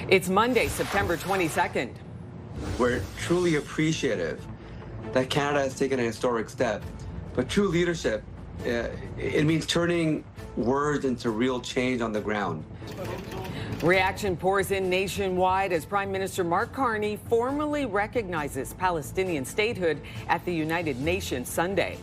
It's Monday, September 22nd. We're truly appreciative that Canada has taken a historic step, but true leadership, it means turning words into real change on the ground. Reaction pours in nationwide as Prime Minister Mark Carney formally recognizes Palestinian statehood at the United Nations Sunday.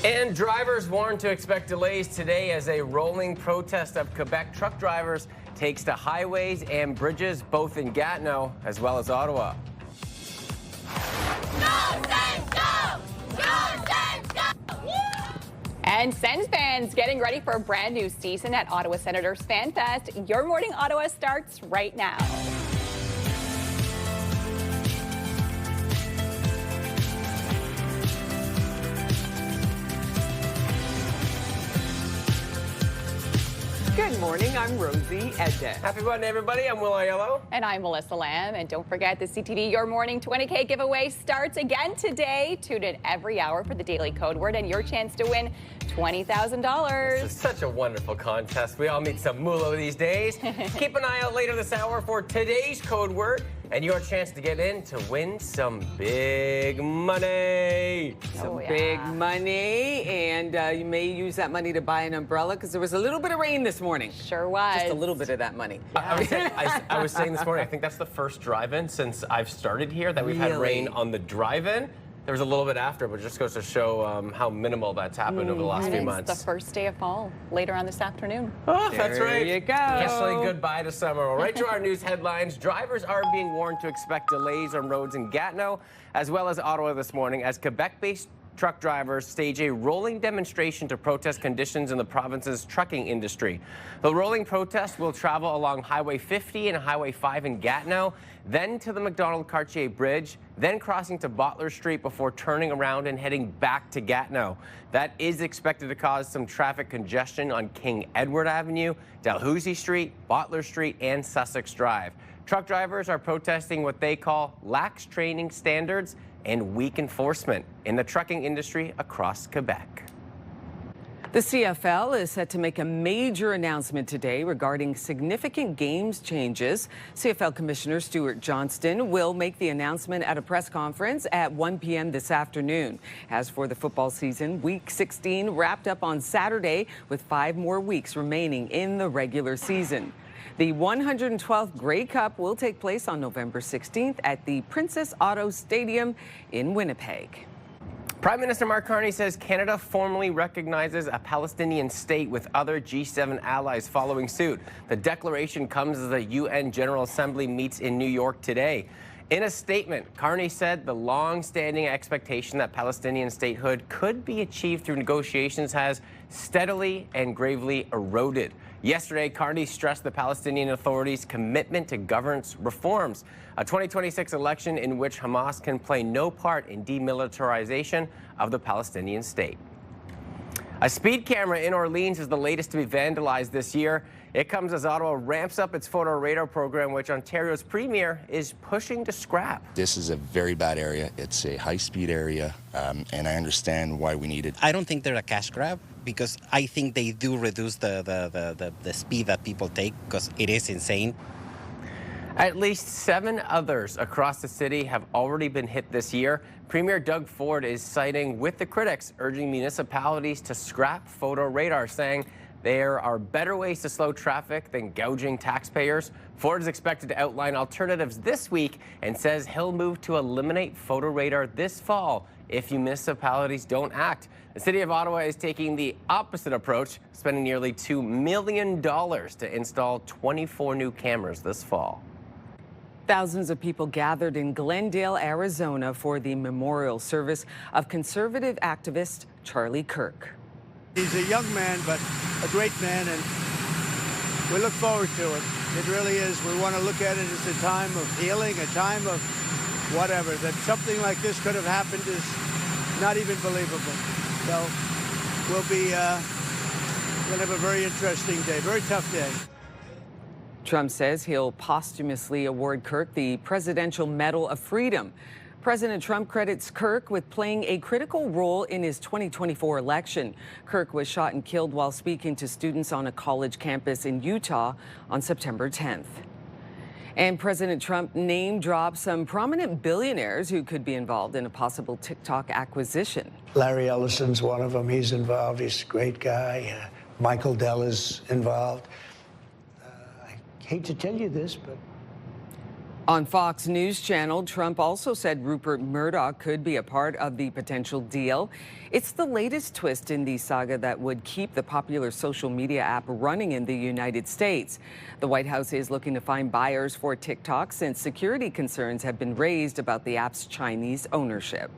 And drivers warned to expect delays today as a rolling protest of Quebec truck drivers takes to highways and bridges both in Gatineau as well as Ottawa. Go Sens, go! Go Sens, go! And Sens fans getting ready for a brand new season at Ottawa Senators Fan Fest. Your Morning Ottawa starts right now. Good morning, I'm Rosie Edda. Happy Monday, everybody. I'm Will Aiello. And I'm Melissa Lamb. And don't forget the CTV Your Morning 20K giveaway starts again today. Tune in every hour for the daily code word and your chance to win $20,000. This is such a wonderful contest. We all need some moolah these days. Keep an eye out later this hour for today's code word and your chance to get in to win some big money. Some big money, and you may use that money to buy an umbrella because there was a little bit of rain this morning. Sure was. Just a little bit of that money. I was saying this morning, I think that's the first drive-in since I've started here that we've had rain on the drive-in. There was a little bit after, but it just goes to show how minimal that's happened over the last few months. It's the first day of fall later on this afternoon. Oh, that's right. There you go. Officially goodbye to summer. Well, right to our news headlines. Drivers are being warned to expect delays on roads in Gatineau as well as Ottawa this morning as Quebec-based truck drivers stage a rolling demonstration to protest conditions in the province's trucking industry. The rolling protest will travel along Highway 50 and Highway 5 in Gatineau, then to the Macdonald-Cartier Bridge, then crossing to Bottler Street before turning around and heading back to Gatineau. That is expected to cause some traffic congestion on King Edward Avenue, Dalhousie Street, Bottler Street, and Sussex Drive. Truck drivers are protesting what they call lax training standards and weak enforcement in the trucking industry across Quebec. The CFL is set to make a major announcement today regarding significant games changes. CFL Commissioner Stuart Johnston will make the announcement at a press conference at 1 p.m. this afternoon. As for the football season, Week 16 wrapped up on Saturday with 5 more weeks remaining in the regular season. The 112th Grey Cup will take place on November 16th at the Princess Auto Stadium in Winnipeg. Prime Minister Mark Carney says Canada formally recognizes a Palestinian state with other G7 allies following suit. The declaration comes as the UN General Assembly meets in New York today. In a statement, Carney said the long-standing expectation that Palestinian statehood could be achieved through negotiations has steadily and gravely eroded. Yesterday, Carney stressed the Palestinian Authority's commitment to governance reforms, a 2026 election in which Hamas can play no part in demilitarization of the Palestinian state. A speed camera in Orleans is the latest to be vandalized this year. It comes as Ottawa ramps up its photo radar program, which Ontario's premier is pushing to scrap. This is a very bad area. It's a high-speed area, and I understand why we need it. I don't think they're a cash grab because I think they do reduce the speed that people take because it is insane. At least 7 others across the city have already been hit this year. Premier Doug Ford is siding with the critics, urging municipalities to scrap photo radar, saying there are better ways to slow traffic than gouging taxpayers. Ford is expected to outline alternatives this week and says he'll move to eliminate photo radar this fall if municipalities don't act. The City of Ottawa is taking the opposite approach, spending nearly $2 million to install 24 new cameras this fall. Thousands of people gathered in Glendale, Arizona for the memorial service of conservative activist Charlie Kirk. He's a young man, but a great man, and we look forward to it. It really is. We want to look at it as a time of healing, a time of whatever. That something like this could have happened is not even believable. So we'll have a very interesting day, very tough day. Trump says he'll posthumously award Kirk the Presidential Medal of Freedom. President Trump credits Kirk with playing a critical role in his 2024 election. Kirk was shot and killed while speaking to students on a college campus in Utah on September 10th. And President Trump name-dropped some prominent billionaires who could be involved in a possible TikTok acquisition. Larry Ellison's one of them. He's involved. He's a great guy. Michael Dell is involved. I hate to tell you this, but... On Fox News Channel, Trump also said Rupert Murdoch could be a part of the potential deal. It's the latest twist in the saga that would keep the popular social media app running in the United States. The White House is looking to find buyers for TikTok since security concerns have been raised about the app's Chinese ownership.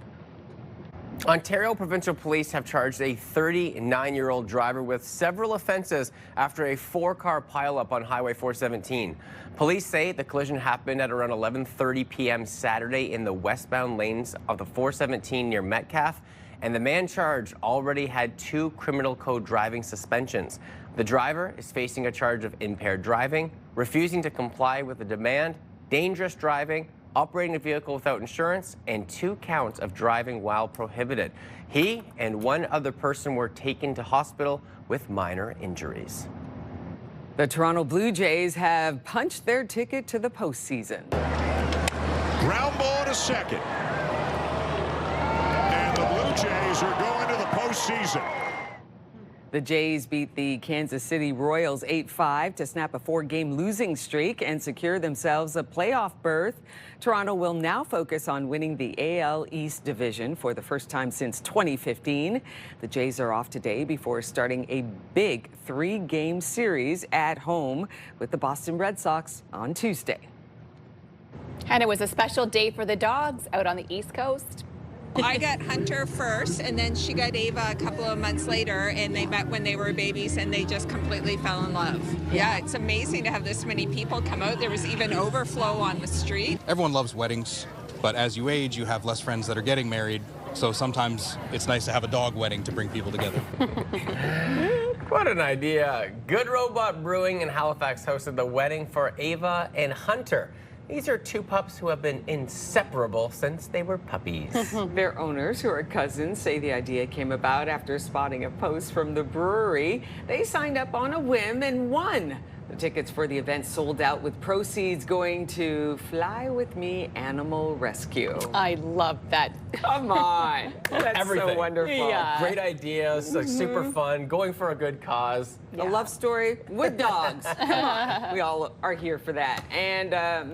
Ontario Provincial Police have charged a 39-year-old driver with several offenses after a 4-car pileup on Highway 417. Police say the collision happened at around 11:30 p.m. Saturday in the westbound lanes of the 417 near Metcalfe, and the man charged already had 2 criminal code driving suspensions. The driver is facing a charge of impaired driving, refusing to comply with the demand, dangerous driving, operating a vehicle without insurance, and 2 counts of driving while prohibited. He and 1 other person were taken to hospital with minor injuries. The Toronto Blue Jays have punched their ticket to the postseason. Ground ball to second. And the Blue Jays are going to the postseason. The Jays beat the Kansas City Royals 8-5 to snap a 4-game losing streak and secure themselves a playoff berth. Toronto will now focus on winning the AL East division for the first time since 2015. The Jays are off today before starting a big 3-game series at home with the Boston Red Sox on Tuesday. And it was a special day for the dogs out on the East Coast. I got Hunter first, and then she got Ava a couple of months later, and they met when they were babies, and they just completely fell in love. Yeah, it's amazing to have this many people come out. There was even overflow on the street. Everyone loves weddings, but as you age, you have less friends that are getting married, so sometimes it's nice to have a dog wedding to bring people together. What an idea. Good Robot Brewing in Halifax hosted the wedding for Ava and Hunter. These are 2 pups who have been inseparable since they were puppies. Their owners, who are cousins, say the idea came about after spotting a post from the brewery. They signed up on a whim and won. The tickets for the event sold out, with proceeds going to Fly With Me Animal Rescue. I love that. Come on. That's Everything. so wonderful. Yeah. Great ideas, like super fun, going for a good cause. A love story with dogs. Come on. We all are here for that. And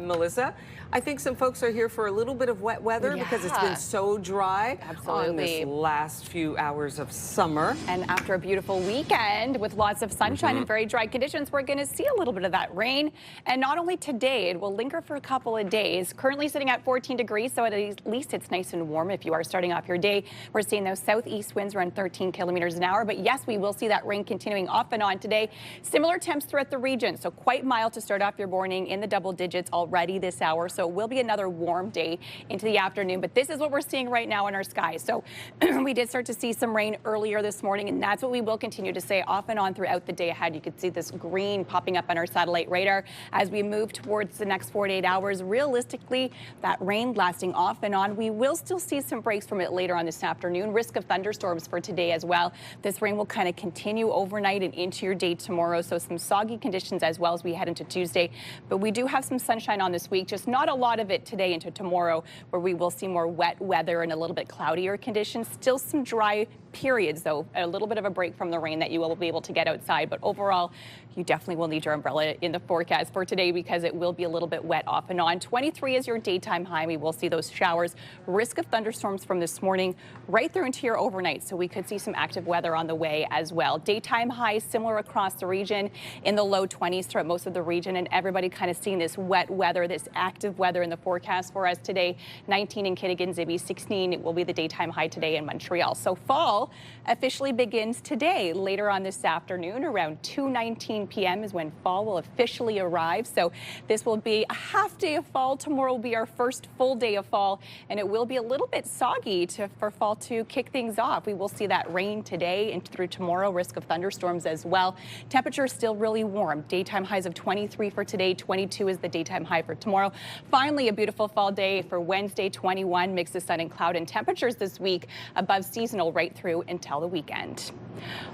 Melissa, I think some folks are here for a little bit of wet weather because it's been so dry on this last few hours of summer. And after a beautiful weekend with lots of sunshine and very dry conditions, we're going to see a little bit of that rain. And not only today, it will linger for a couple of days. Currently sitting at 14 degrees, so at least it's nice and warm if you are starting off your day. We're seeing those southeast winds around 13 kilometers an hour. But yes, we will see that rain continuing off and on today. Similar temps throughout the region, so quite mild to start off your morning, in the double digits already this hour. So it will be another warm day into the afternoon, but this is what we're seeing right now in our skies. So we did start to see some rain earlier this morning, and that's what we will continue to say off and on throughout the day ahead. You can see this green popping up on our satellite radar as we move towards the next 48 hours. Realistically, that rain lasting off and on. We will still see some breaks from it later on this afternoon. Risk of thunderstorms for today as well. This rain will kind of continue overnight and into your day tomorrow, so some soggy conditions as well as we head into Tuesday. But we do have some sunshine on this week, just not a lot of it today into tomorrow, where we will see more wet weather and a little bit cloudier conditions. Still some dry periods, though, a little bit of a break from the rain that you will be able to get outside. But overall, you definitely will need your umbrella in the forecast for today because it will be a little bit wet off and on. 23 is your daytime high. We will see those showers. Risk of thunderstorms from this morning right through into your overnight, so we could see some active weather on the way as well. Daytime highs similar across the region, in the low 20s throughout most of the region, and everybody kind of seeing this wet weather, this active weather in the forecast for us today. 19 in Kittigan, Zibi, 16 will be the daytime high today in Montreal. So fall fall officially begins today. Later on this afternoon, around 2:19 p.m. is when fall will officially arrive. So this will be a half day of fall. Tomorrow will be our first full day of fall, and it will be a little bit soggy for fall to kick things off. We will see that rain today and through tomorrow, risk of thunderstorms as well. Temperatures still really warm. Daytime highs of 23 for today, 22 is the daytime high for tomorrow. Finally, a beautiful fall day for Wednesday, 21, mix of sun and cloud, and temperatures this week above seasonal right through until the weekend.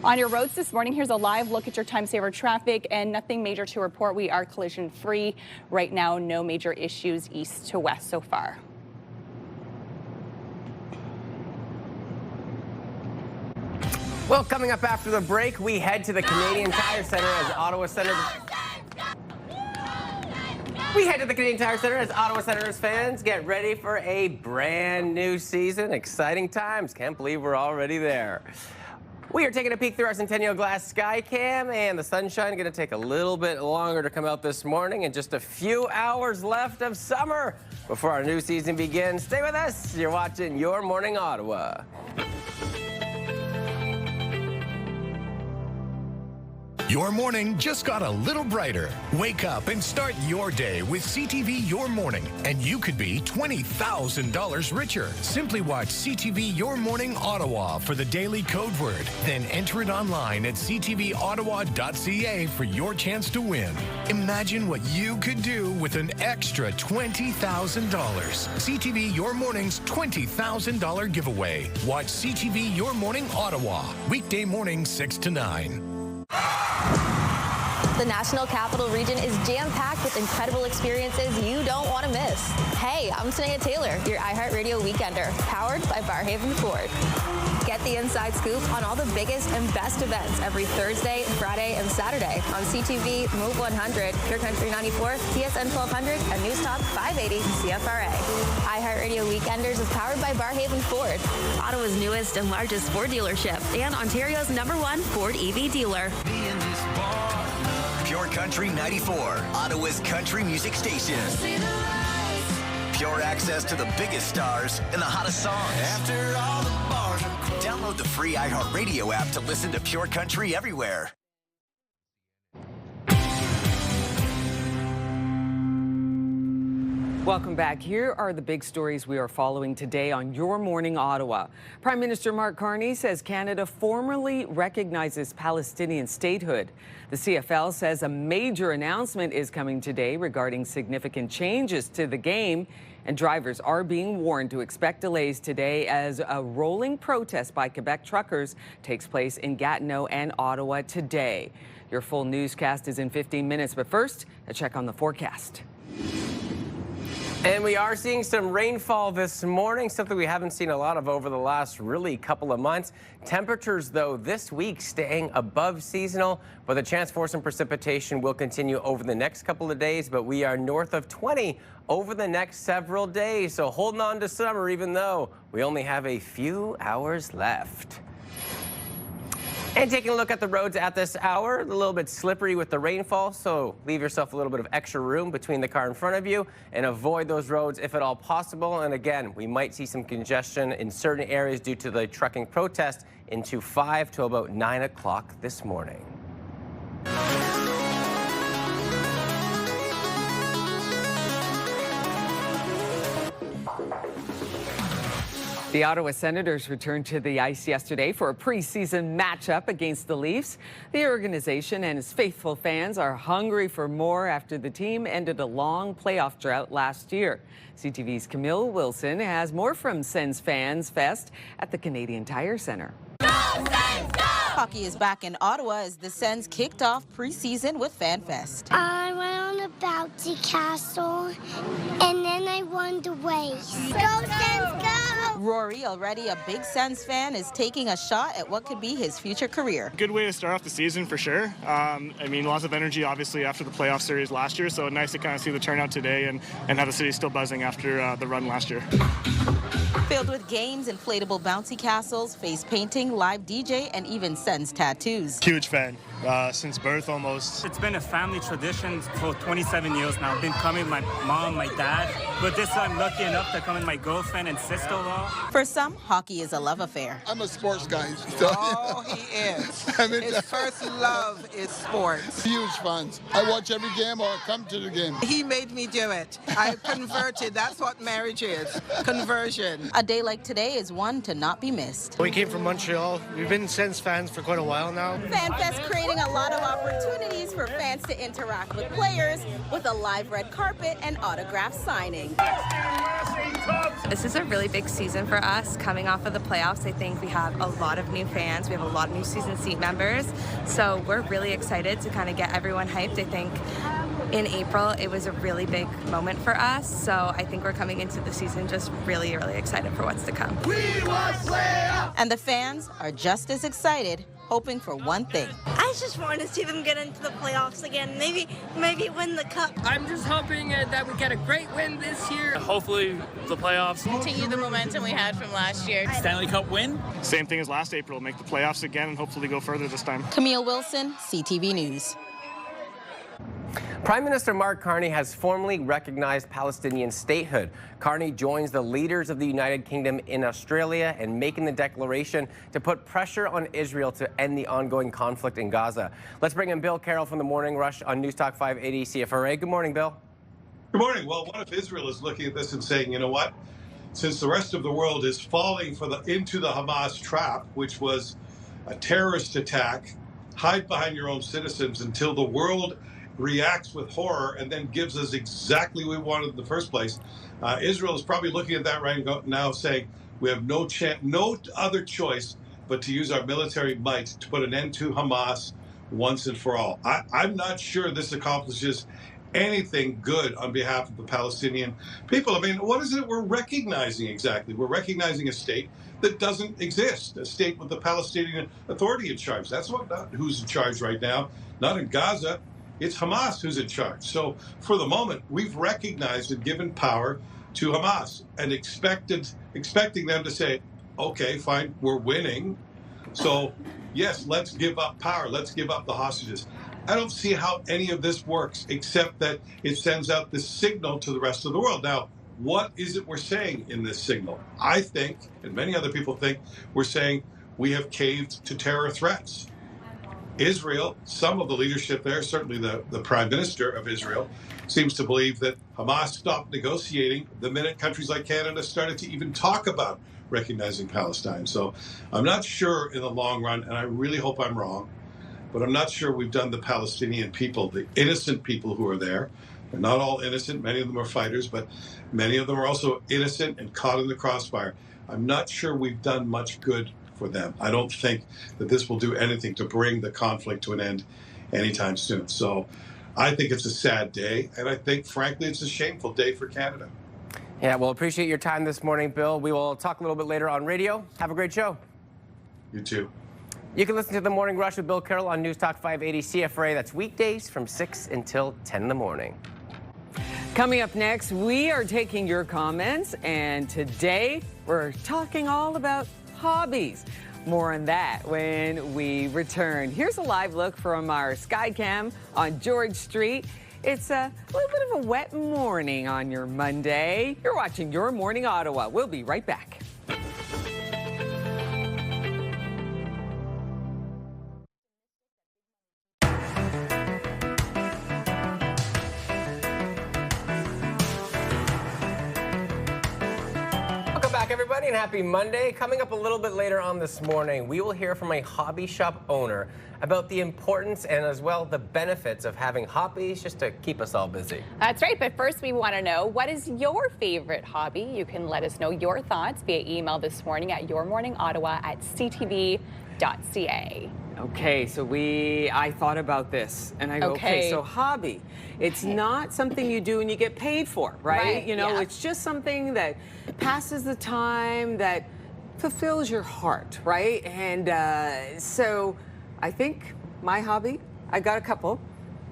On your roads this morning, here's a live look at your time saver traffic, and nothing major to report. We are collision free right now. No major issues east to west so far. Well, coming up after the break, we head to the Canadian Tire Centre as Ottawa Senators. Ottawa Senators fans get ready for a brand new season. Exciting times. Can't believe we're already there. We are taking a peek through our Centennial Glass Sky Cam, and the sunshine is going to take a little bit longer to come out this morning, and just a few hours left of summer before our new season begins. Stay with us. You're watching Your Morning Ottawa. Your morning just got a little brighter. Wake up and start your day with CTV Your Morning, and you could be $20,000 richer. Simply watch CTV Your Morning Ottawa for the daily code word. Then enter it online at ctvottawa.ca for your chance to win. Imagine what you could do with an extra $20,000. CTV Your Morning's $20,000 giveaway. Watch CTV Your Morning Ottawa, weekday morning 6 to 9. The National Capital Region is jam-packed with incredible experiences you don't want to miss. Hey, I'm Tanea Taylor, your iHeartRadio Weekender, powered by Barrhaven Ford. Get the inside scoop on all the biggest and best events every Thursday, Friday, and Saturday on CTV, Move 100, Pure Country 94, TSN 1200, and News Talk 580 CFRA. iHeartRadio Weekenders is powered by Barrhaven Ford, Ottawa's newest and largest Ford dealership, and Ontario's #1 Ford EV dealer. Pure Country 94, Ottawa's country music station. Pure access to the biggest stars and the hottest songs. After all the bars are closed. Download the free iHeartRadio app to listen to Pure Country everywhere. Welcome back. Here are the big stories we are following today on Your Morning Ottawa. Prime Minister Mark Carney says Canada formally recognizes Palestinian statehood. The CFL says a major announcement is coming today regarding significant changes to the game, and drivers are being warned to expect delays today as a rolling protest by Quebec truckers takes place in Gatineau and Ottawa today. Your full newscast is in 15 minutes, but first, a check on the forecast. And we are seeing some rainfall this morning, something we haven't seen a lot of over the last really couple of months. Temperatures, though, this week staying above seasonal, but the chance for some precipitation will continue over the next couple of days, but we are north of 20 over the next several days. So holding on to summer, even though we only have a few hours left. And taking a look at the roads at this hour, a little bit slippery with the rainfall, so leave yourself a little bit of extra room between the car in front of you and avoid those roads if at all possible. And again, we might see some congestion in certain areas due to the trucking protest into 5 to about 9 o'clock this morning. The Ottawa Senators returned to the ice yesterday for a preseason matchup against the Leafs. The organization and its faithful fans are hungry for more after the team ended a long playoff drought last year. CTV's Camille Wilson has more from Sens Fans Fest at the Canadian Tire Centre. Hockey is back in Ottawa as the Sens kicked off preseason with FanFest. I went on a bouncy castle, and then I won the race. Go Sens, go! Rory, already a big Sens fan, is taking a shot at what could be his future career. Good way to start off the season for sure. I mean, lots of energy obviously after the playoff series last year, so nice to kind of see the turnout today and have the city still buzzing after the run last year. Filled with games, inflatable bouncy castles, face painting, live DJ, and even Sens tattoos. Huge fan. Since birth almost. It's been a family tradition for 27 years now. I've been coming with my mom, my dad, but this time I'm lucky enough to come with my girlfriend and sister-in-law. For some, hockey is a love affair. I'm a sports guy. So. Oh, he is. His first love is sports. Huge fans. I watch every game or come to the game. He made me do it. I converted. That's what marriage is. Conversion. A day like today is one to not be missed. We came from Montreal. We've been Sens fans for quite a while now. FanFest creating a lot of opportunities for fans to interact with players with a live red carpet and autograph signing. This is a really big season for us. Coming off of the playoffs, I think we have a lot of new fans. We have a lot of new season seat members. So we're really excited to kind of get everyone hyped. I think in April, it was a really big moment for us. So I think we're coming into the season just really, really excited for what's to come. And the fans are just as excited, hoping for one thing. I just want to see them get into the playoffs again. Maybe win the cup. I'm just hoping that we get a great win this year. Hopefully the playoffs. Continue the momentum we had from last year. Stanley Cup win. Same thing as last April. Make the playoffs again and hopefully go further this time. Camille Wilson, CTV News. Prime Minister Mark Carney has formally recognized Palestinian statehood. Carney joins the leaders of the United Kingdom in Australia in making the declaration to put pressure on Israel to end the ongoing conflict in Gaza. Let's bring in Bill Carroll from the Morning Rush on News Talk 580 CFRA. Good morning, Bill. Good morning. Well, what if Israel is looking at this and saying, you know what? Since the rest of the world is falling into the Hamas trap, which was a terrorist attack, hide behind your own citizens until the world reacts with horror and then gives us exactly what we wanted in the first place. Israel is probably looking at that right now saying we have no other choice but to use our military might to put an end to Hamas once and for all. I'm not sure this accomplishes anything good on behalf of the Palestinian people. I mean, what is it we're recognizing exactly? We're recognizing a state that doesn't exist, a state with the Palestinian Authority in charge. That's who's in charge right now, not in Gaza. It's Hamas who's in charge. So for the moment, we've recognized and given power to Hamas and expecting them to say, okay, fine, we're winning. So yes, let's give up power. Let's give up the hostages. I don't see how any of this works except that it sends out this signal to the rest of the world. Now, what is it we're saying in this signal? I think, and many other people think, we're saying we have caved to terror threats. Israel, some of the leadership there, certainly the Prime Minister of Israel, seems to believe that Hamas stopped negotiating the minute countries like Canada started to even talk about recognizing Palestine. So I'm not sure in the long run, and I really hope I'm wrong, but I'm not sure we've done the Palestinian people, the innocent people who are there. They're not all innocent. Many of them are fighters, but many of them are also innocent and caught in the crossfire. I'm not sure we've done much good for them. I don't think that this will do anything to bring the conflict to an end anytime soon. So I think it's a sad day, and I think, frankly, it's a shameful day for Canada. Yeah, well, appreciate your time this morning, Bill. We will talk a little bit later on radio. Have a great show. You too. You can listen to The Morning Rush with Bill Carroll on News Talk 580 CFRA. That's weekdays from 6 until 10 in the morning. Coming up next, we are taking your comments, and today we're talking all about hobbies. More on that when we return. Here's a live look from our Skycam on George Street. It's a little bit of a wet morning on your Monday. You're watching Your Morning Ottawa. We'll be right back. Everybody, and happy Monday. Coming up a little bit later on this morning, we will hear from a hobby shop owner about the importance and as well the benefits of having hobbies just to keep us all busy. That's right, but first we want to know, what is your favorite hobby? You can let us know your thoughts via email this morning at yourmorningottawa@ctv.ca. Okay, so I thought about this, and I go, okay, so hobby. It's not something you do and you get paid for, right? You know, it's just something that passes the time, that fulfills your heart, right? And so I think my hobby, I got a couple.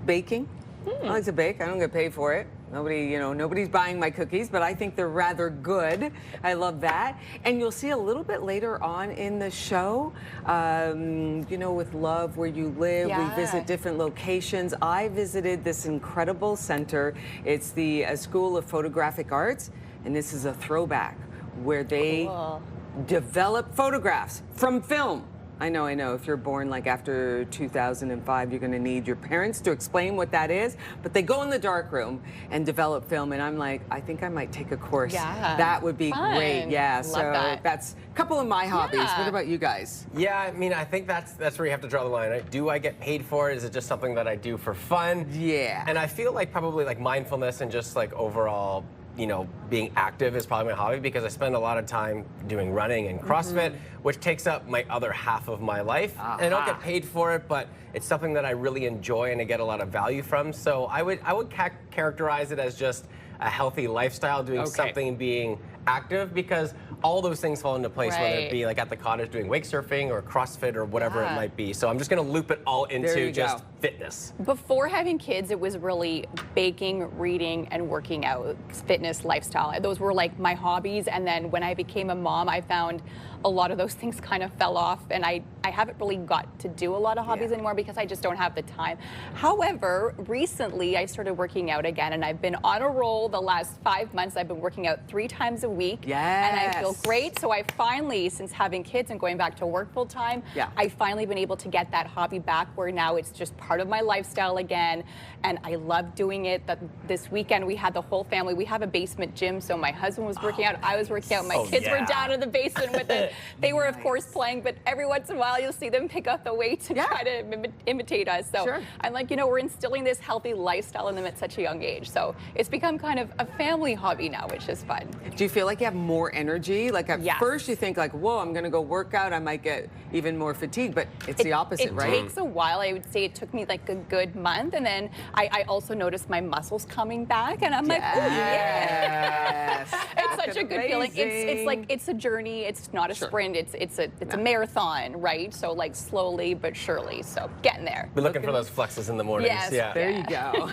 Baking. I like to bake. I don't get paid for it. Nobody's buying my cookies, but I think they're rather good. I love that. And you'll see a little bit later on in the show, with Love Where You Live, we visit different locations. I visited this incredible center. It's the School of Photographic Arts, and this is a throwback where they develop photographs from film. I know. If you're born like after 2005, you're going to need your parents to explain what that is. But they go in the dark room and develop film. And I'm like, I think I might take a course. Yeah. That would be great. Yeah. Love That's a couple of my hobbies. What about you guys? Yeah, I mean, I think that's where you have to draw the line. Right? Do I get paid for it? Is it just something that I do for fun? Yeah. And I feel like probably like mindfulness and just like overall, being active is probably my hobby because I spend a lot of time doing running and CrossFit, which takes up my other half of my life. And I don't get paid for it, but it's something that I really enjoy and I get a lot of value from. So I would characterize it as just a healthy lifestyle, doing something, being active, because all those things fall into place, whether it be like at the cottage doing wake surfing or CrossFit or whatever it might be. So I'm just going to loop it all into just fitness. Before having kids, it was really baking, reading, and working out, fitness, lifestyle. Those were like my hobbies. And then when I became a mom, I found a lot of those things kind of fell off, and I haven't really got to do a lot of hobbies anymore because I just don't have the time. However, recently I started working out again, and I've been on a roll the last 5 months. I've been working out 3 times a week, and I feel great. So I finally, since having kids and going back to work full time, I've finally been able to get that hobby back where now it's just part of my lifestyle again, and I love doing it. This weekend we had the whole family. We have a basement gym, so my husband was working out, I was working out, my kids were down in the basement with it. They were, of course, playing, but every once in a while you'll see them pick up the weights and try to imitate us. So I'm like, we're instilling this healthy lifestyle in them at such a young age. So it's become kind of a family hobby now, which is fun. Do you feel like you have more energy? Like at first you think like, whoa, I'm going to go work out, I might get even more fatigued, but it's the opposite, right? It takes a while. I would say it took me like a good month, and then I also noticed my muscles coming back, and I'm like, oh, it's such a good feeling. It's like it's a journey. It's not a sprint. It's a marathon, right? So like slowly but surely. So getting there. Be looking for those flexes in the mornings. Yes, there you go.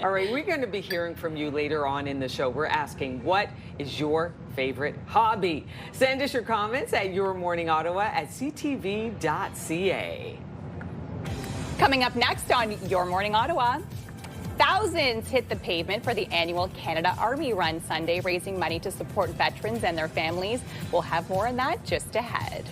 All right, we're going to be hearing from you later on in the show. We're asking, what is your favorite hobby? Send us your comments at yourmorningottawa@ctv.ca. Coming up next on Your Morning Ottawa, thousands hit the pavement for the annual Canada Army Run Sunday, raising money to support veterans and their families. We'll have more on that just ahead.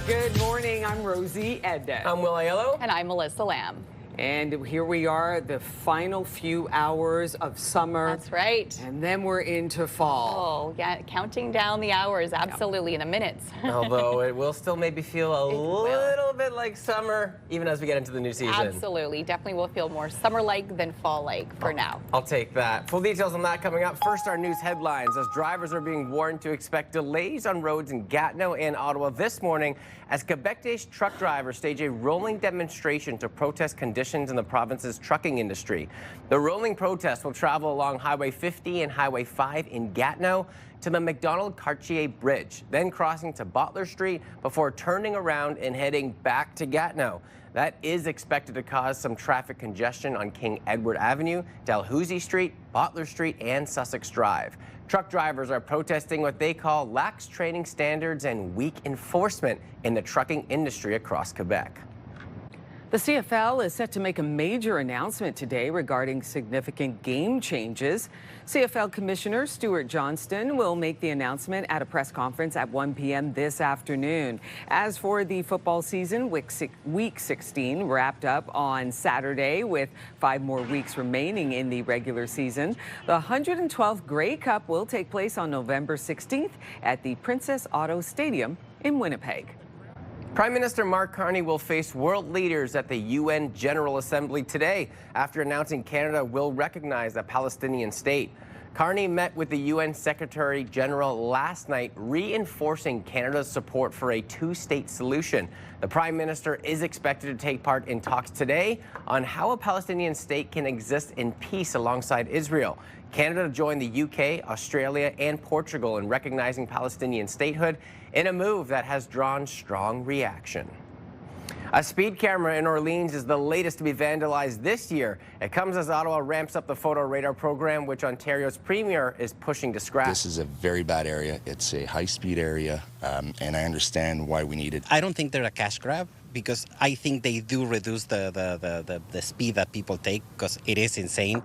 Good morning, I'm Rosie Edda. I'm Will Aiello. And I'm Melissa Lamb. And here we are, the final few hours of summer. That's right. And then we're into fall. Oh, yeah, counting down the hours, absolutely, in the minutes. Although it will still maybe feel a little bit like summer, even as we get into the new season. Absolutely. Definitely will feel more summer-like than fall-like for now. I'll take that. Full details on that coming up. First, our news headlines, as drivers are being warned to expect delays on roads in Gatineau and Ottawa this morning as Quebec-based truck drivers stage a rolling demonstration to protest conditions in the province's trucking industry. The rolling protest will travel along Highway 50 and Highway 5 in Gatineau to the Macdonald-Cartier Bridge, then crossing to Bottler Street before turning around and heading back to Gatineau. That is expected to cause some traffic congestion on King Edward Avenue, Dalhousie Street, Bottler Street, and Sussex Drive. Truck drivers are protesting what they call lax training standards and weak enforcement in the trucking industry across Quebec. The CFL is set to make a major announcement today regarding significant game changes. CFL Commissioner Stuart Johnston will make the announcement at a press conference at 1 p.m. this afternoon. As for the football season, Week 16 wrapped up on Saturday with 5 more weeks remaining in the regular season. The 112th Grey Cup will take place on November 16th at the Princess Auto Stadium in Winnipeg. Prime Minister Mark Carney will face world leaders at the UN General Assembly today after announcing Canada will recognize a Palestinian state. Carney met with the UN Secretary General last night, reinforcing Canada's support for a two-state solution. The Prime Minister is expected to take part in talks today on how a Palestinian state can exist in peace alongside Israel. Canada joined the UK, Australia, and Portugal in recognizing Palestinian statehood in a move that has drawn strong reaction. A speed camera in Orleans is the latest to be vandalized this year. It comes as Ottawa ramps up the photo radar program, which Ontario's premier is pushing to scrap. This is a very bad area. It's a high-speed area, and I understand why we need it. I don't think they're a cash grab, because I think they do reduce the speed that people take, because it is insane.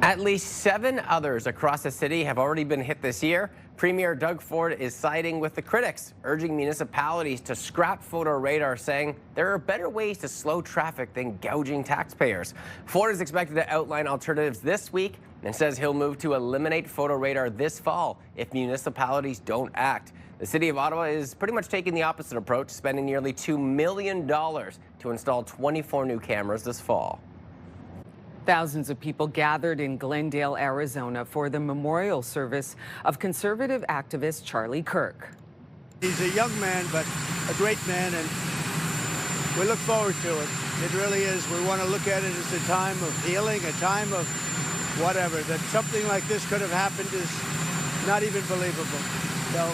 At least 7 others across the city have already been hit this year. Premier Doug Ford is siding with the critics, urging municipalities to scrap photo radar, saying there are better ways to slow traffic than gouging taxpayers. Ford is expected to outline alternatives this week and says he'll move to eliminate photo radar this fall if municipalities don't act. The city of Ottawa is pretty much taking the opposite approach, spending nearly $2 million to install 24 new cameras this fall. Thousands of people gathered in Glendale, Arizona for the memorial service of conservative activist Charlie Kirk. He's a young man, but a great man, and we look forward to it. It really is. We want to look at it as a time of healing, a time of whatever. That something like this could have happened is not even believable. So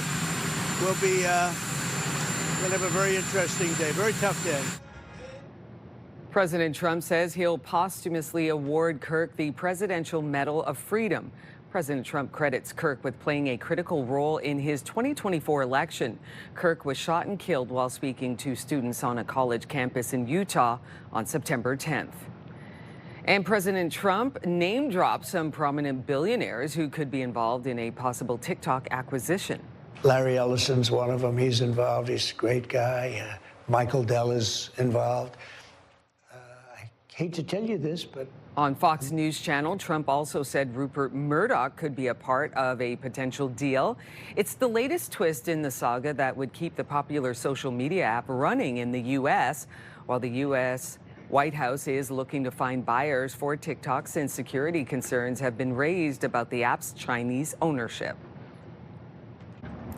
we'll have a very interesting day, very tough day. President Trump says he'll posthumously award Kirk the Presidential Medal of Freedom. President Trump credits Kirk with playing a critical role in his 2024 election. Kirk was shot and killed while speaking to students on a college campus in Utah on September 10th. And President Trump name-dropped some prominent billionaires who could be involved in a possible TikTok acquisition. Larry Ellison's one of them. He's involved. He's a great guy. Michael Dell is involved. Hate to tell you this, but on Fox News Channel, Trump also said Rupert Murdoch could be a part of a potential deal. It's the latest twist in the saga that would keep the popular social media app running in the U.S., while the U.S. White House is looking to find buyers for TikTok since security concerns have been raised about the app's Chinese ownership.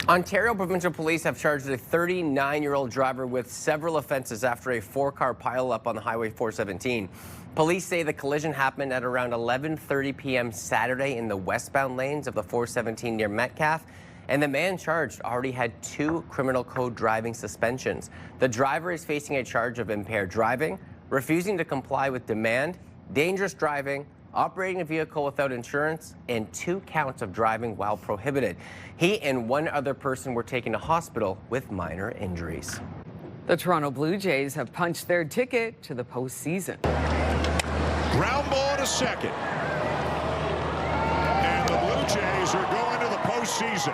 Ontario Provincial Police have charged a 39-year-old driver with several offenses after a 4-car pileup on the Highway 417. Police say the collision happened at around 11:30 p.m. Saturday in the westbound lanes of the 417 near Metcalfe, and the man charged already had 2 criminal code driving suspensions. The driver is facing a charge of impaired driving, refusing to comply with demand, dangerous driving, operating a vehicle without insurance, and 2 counts of driving while prohibited. He and 1 other person were taken to hospital with minor injuries. The Toronto Blue Jays have punched their ticket to the postseason. Ground ball to second. And the Blue Jays are going to the postseason.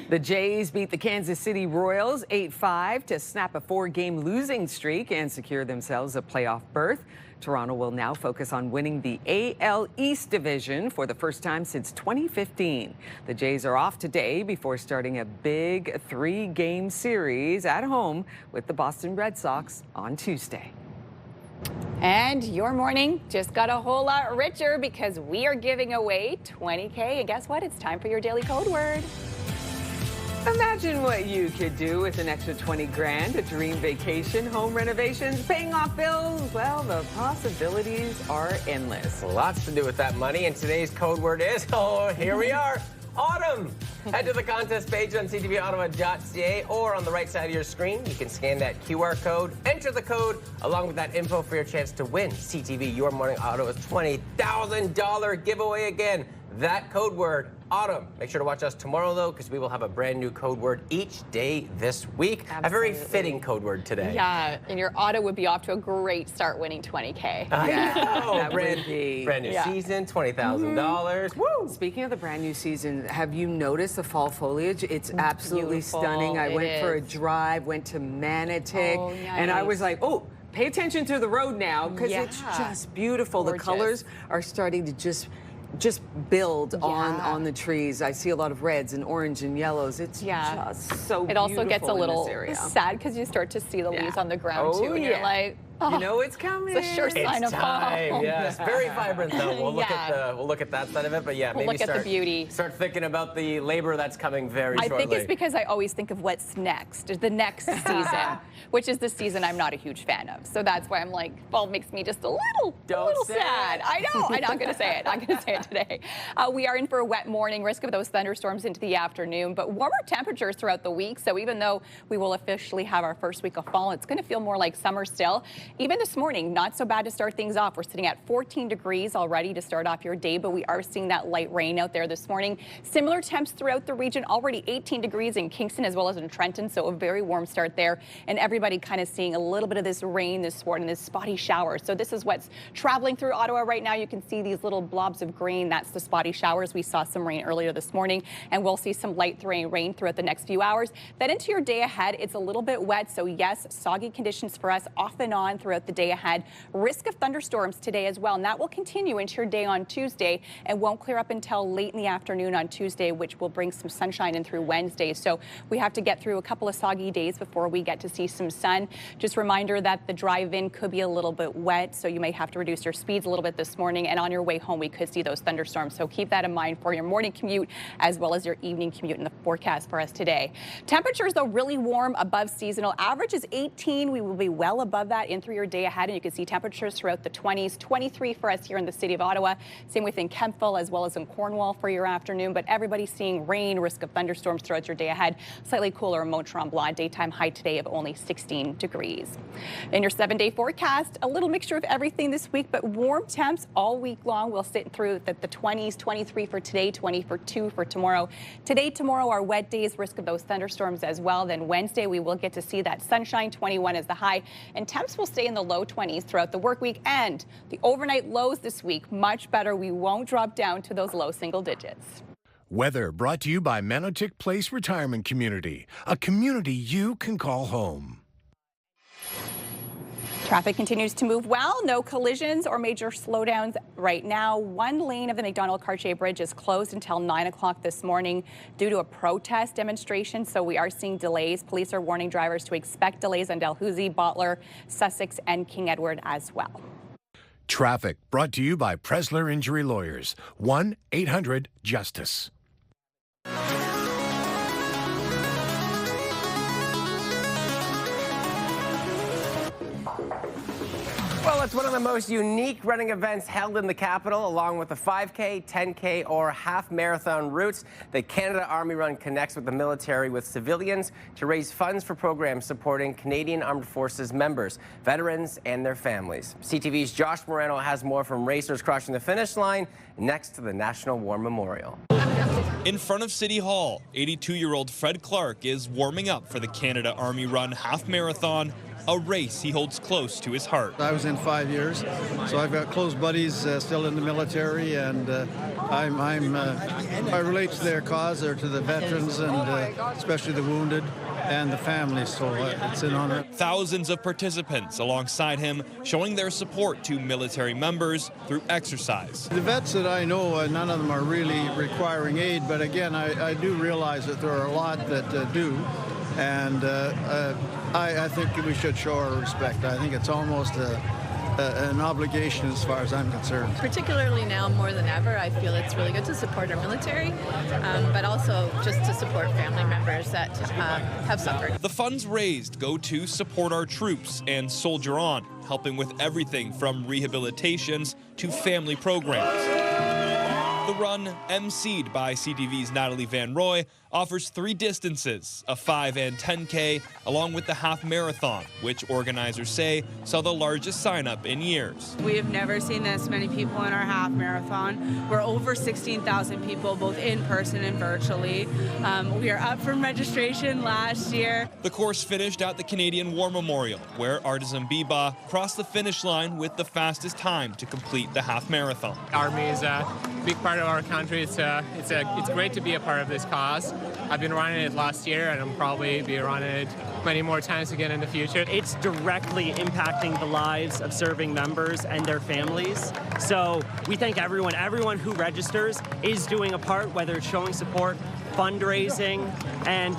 The Jays beat the Kansas City Royals 8-5 to snap a 4-game losing streak and secure themselves a playoff berth. Toronto will now focus on winning the AL East division for the first time since 2015. The Jays are off today before starting a big 3-game series at home with the Boston Red Sox on Tuesday. And your morning just got a whole lot richer because we are giving away $20K. And guess what? It's time for your daily code word. Imagine what you could do with an extra 20 grand, a dream vacation, home renovations, paying off bills. Well, the possibilities are endless. Lots to do with that money, and today's code word is, oh, here we are, autumn. Head to the contest page on ctvottawa.ca, or on the right side of your screen, you can scan that QR code, enter the code, along with that info for your chance to win CTV Your Morning Ottawa's $20,000 giveaway again. That code word, autumn. Make sure to watch us tomorrow, though, because we will have a brand new code word each day this week. Absolutely. A very fitting code word today. Yeah, and your auto would be off to a great start winning $20K. That brand would be. new season, $20,000. Woo! Speaking of the brand new season, have you noticed the fall foliage? It's absolutely Beautiful. stunning. I It went for a is. drive, went to Manotick, Oh, and I was like, oh, pay attention to the road now, because it's Yeah. just beautiful. Gorgeous. The colors are starting to just build on the trees. I see a lot of reds and orange and yellows. It's just so It also gets a beautiful in little this area. sad because you start to see the leaves on the ground too, and you're like, You know it's coming. It's a sure sign of fall. Yes, very vibrant though. We'll look Yeah. we'll look at that side of it, but yeah, We'll maybe look at the beauty. Start thinking about the labor that's coming very shortly. I think it's because I always think of what's next, the next season, which is the season I'm not a huge fan of. So that's why I'm like, fall makes me just a little sad. I know. I'm not going to say it. I'm going to say it today. We are in for a wet morning, risk of those thunderstorms into the afternoon, but warmer temperatures throughout the week. So even though we will officially have our first week of fall, it's going to feel more like summer still. Even this morning, not so bad to start things off. We're sitting at 14 degrees already to start off your day, but we are seeing that light rain out there this morning. Similar temps throughout the region, already 18 degrees in Kingston as well as in Trenton, so a very warm start there. And everybody kind of seeing a little bit of this rain this morning, this spotty shower. So this is what's traveling through Ottawa right now. You can see these little blobs of green. That's the spotty showers. We saw some rain earlier this morning, and we'll see some light rain throughout the next few hours. Then into your day ahead, it's a little bit wet, so yes, soggy conditions for us off and on throughout the day ahead. Risk of thunderstorms today as well, and that will continue into your day on Tuesday and won't clear up until late in the afternoon on Tuesday, which will bring some sunshine in through Wednesday. So we have to get through a couple of soggy days before we get to see some sun. Just a reminder that the drive-in could be a little bit wet, so you might have to reduce your speeds a little bit this morning, and on your way home we could see those thunderstorms. So keep that in mind for your morning commute as well as your evening commute in the forecast for us today. Temperatures, though, really warm, above seasonal. Average is 18. We will be well above that in through your day ahead, and you can see temperatures throughout the 20s. 23 for us here in the city of Ottawa. Same within Kemptville as well as in Cornwall for your afternoon, but everybody's seeing rain, risk of thunderstorms throughout your day ahead. Slightly cooler in Mont-Tremblant. Daytime high today of only 16 degrees. In your 7-day forecast, a little mixture of everything this week, but warm temps all week long. We'll sit through the 20s, 23 for today, 22 for tomorrow. Today, tomorrow are wet days, risk of those thunderstorms as well. Then Wednesday, we will get to see that sunshine. 21 is the high, and temps will stay in the low 20s throughout the work week. And the overnight lows this week, much better. We won't drop down to those low single digits. Weather brought to you by Manotick Place Retirement Community, a community you can call home. Traffic continues to move well. No collisions or major slowdowns right now. One lane of the Macdonald-Cartier Bridge is closed until 9 o'clock this morning due to a protest demonstration, so we are seeing delays. Police are warning drivers to expect delays on Dalhousie, Bottler, Sussex, and King Edward as well. Traffic brought to you by Presler Injury Lawyers. 1-800-JUSTICE. Well, it's one of the most unique running events held in the capital, along with the 5K, 10K, or half marathon routes. The Canada Army Run connects with the military with civilians to raise funds for programs supporting Canadian Armed Forces members, veterans, and their families. CTV's Josh Moreno has more from racers crossing the finish line next to the National War Memorial. In front of City Hall, 82-year-old Fred Clark is warming up for the Canada Army Run half marathon, a race he holds close to his heart. I was in 5 years, so I've got close buddies still in the military, and I relate to their cause, or to the veterans, and especially the wounded and the families, so it's an honor. Thousands of participants alongside him showing their support to military members through exercise. The vets that I know, none of them are really requiring aid, but again, I do realize that there are a lot that do. And I think we should show our respect. I think it's almost an obligation as far as I'm concerned. Particularly now more than ever, I feel it's really good to support our military, but also just to support family members that have suffered. The funds raised go to support our troops and Soldier On, helping with everything from rehabilitations to family programs. The run, emceed by CTV's Natalie Van Roy, offers 3 distances, a 5 and 10K, along with the half marathon, which organizers say saw the largest sign-up in years. We have never seen this many people in our half marathon. We're over 16,000 people, both in person and virtually. We are up from registration last year. The course finished at the Canadian War Memorial, where Artisan Biba crossed the finish line with the fastest time to complete the half marathon. Army is a big part of our country. It's great to be a part of this cause. I've been running it last year, and I'll probably be running it many more times again in the future. It's directly impacting the lives of serving members and their families. So we thank everyone who registers is doing a part, whether it's showing support fundraising, and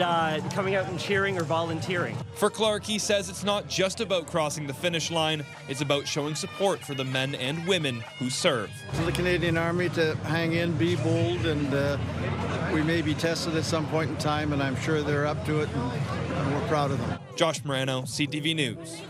coming out and cheering or volunteering. For Clark, he says it's not just about crossing the finish line, it's about showing support for the men and women who serve. To the Canadian Army to hang in, be bold, and we may be tested at some point in time, and I'm sure they're up to it, and we're proud of them. Josh Morano, CTV News.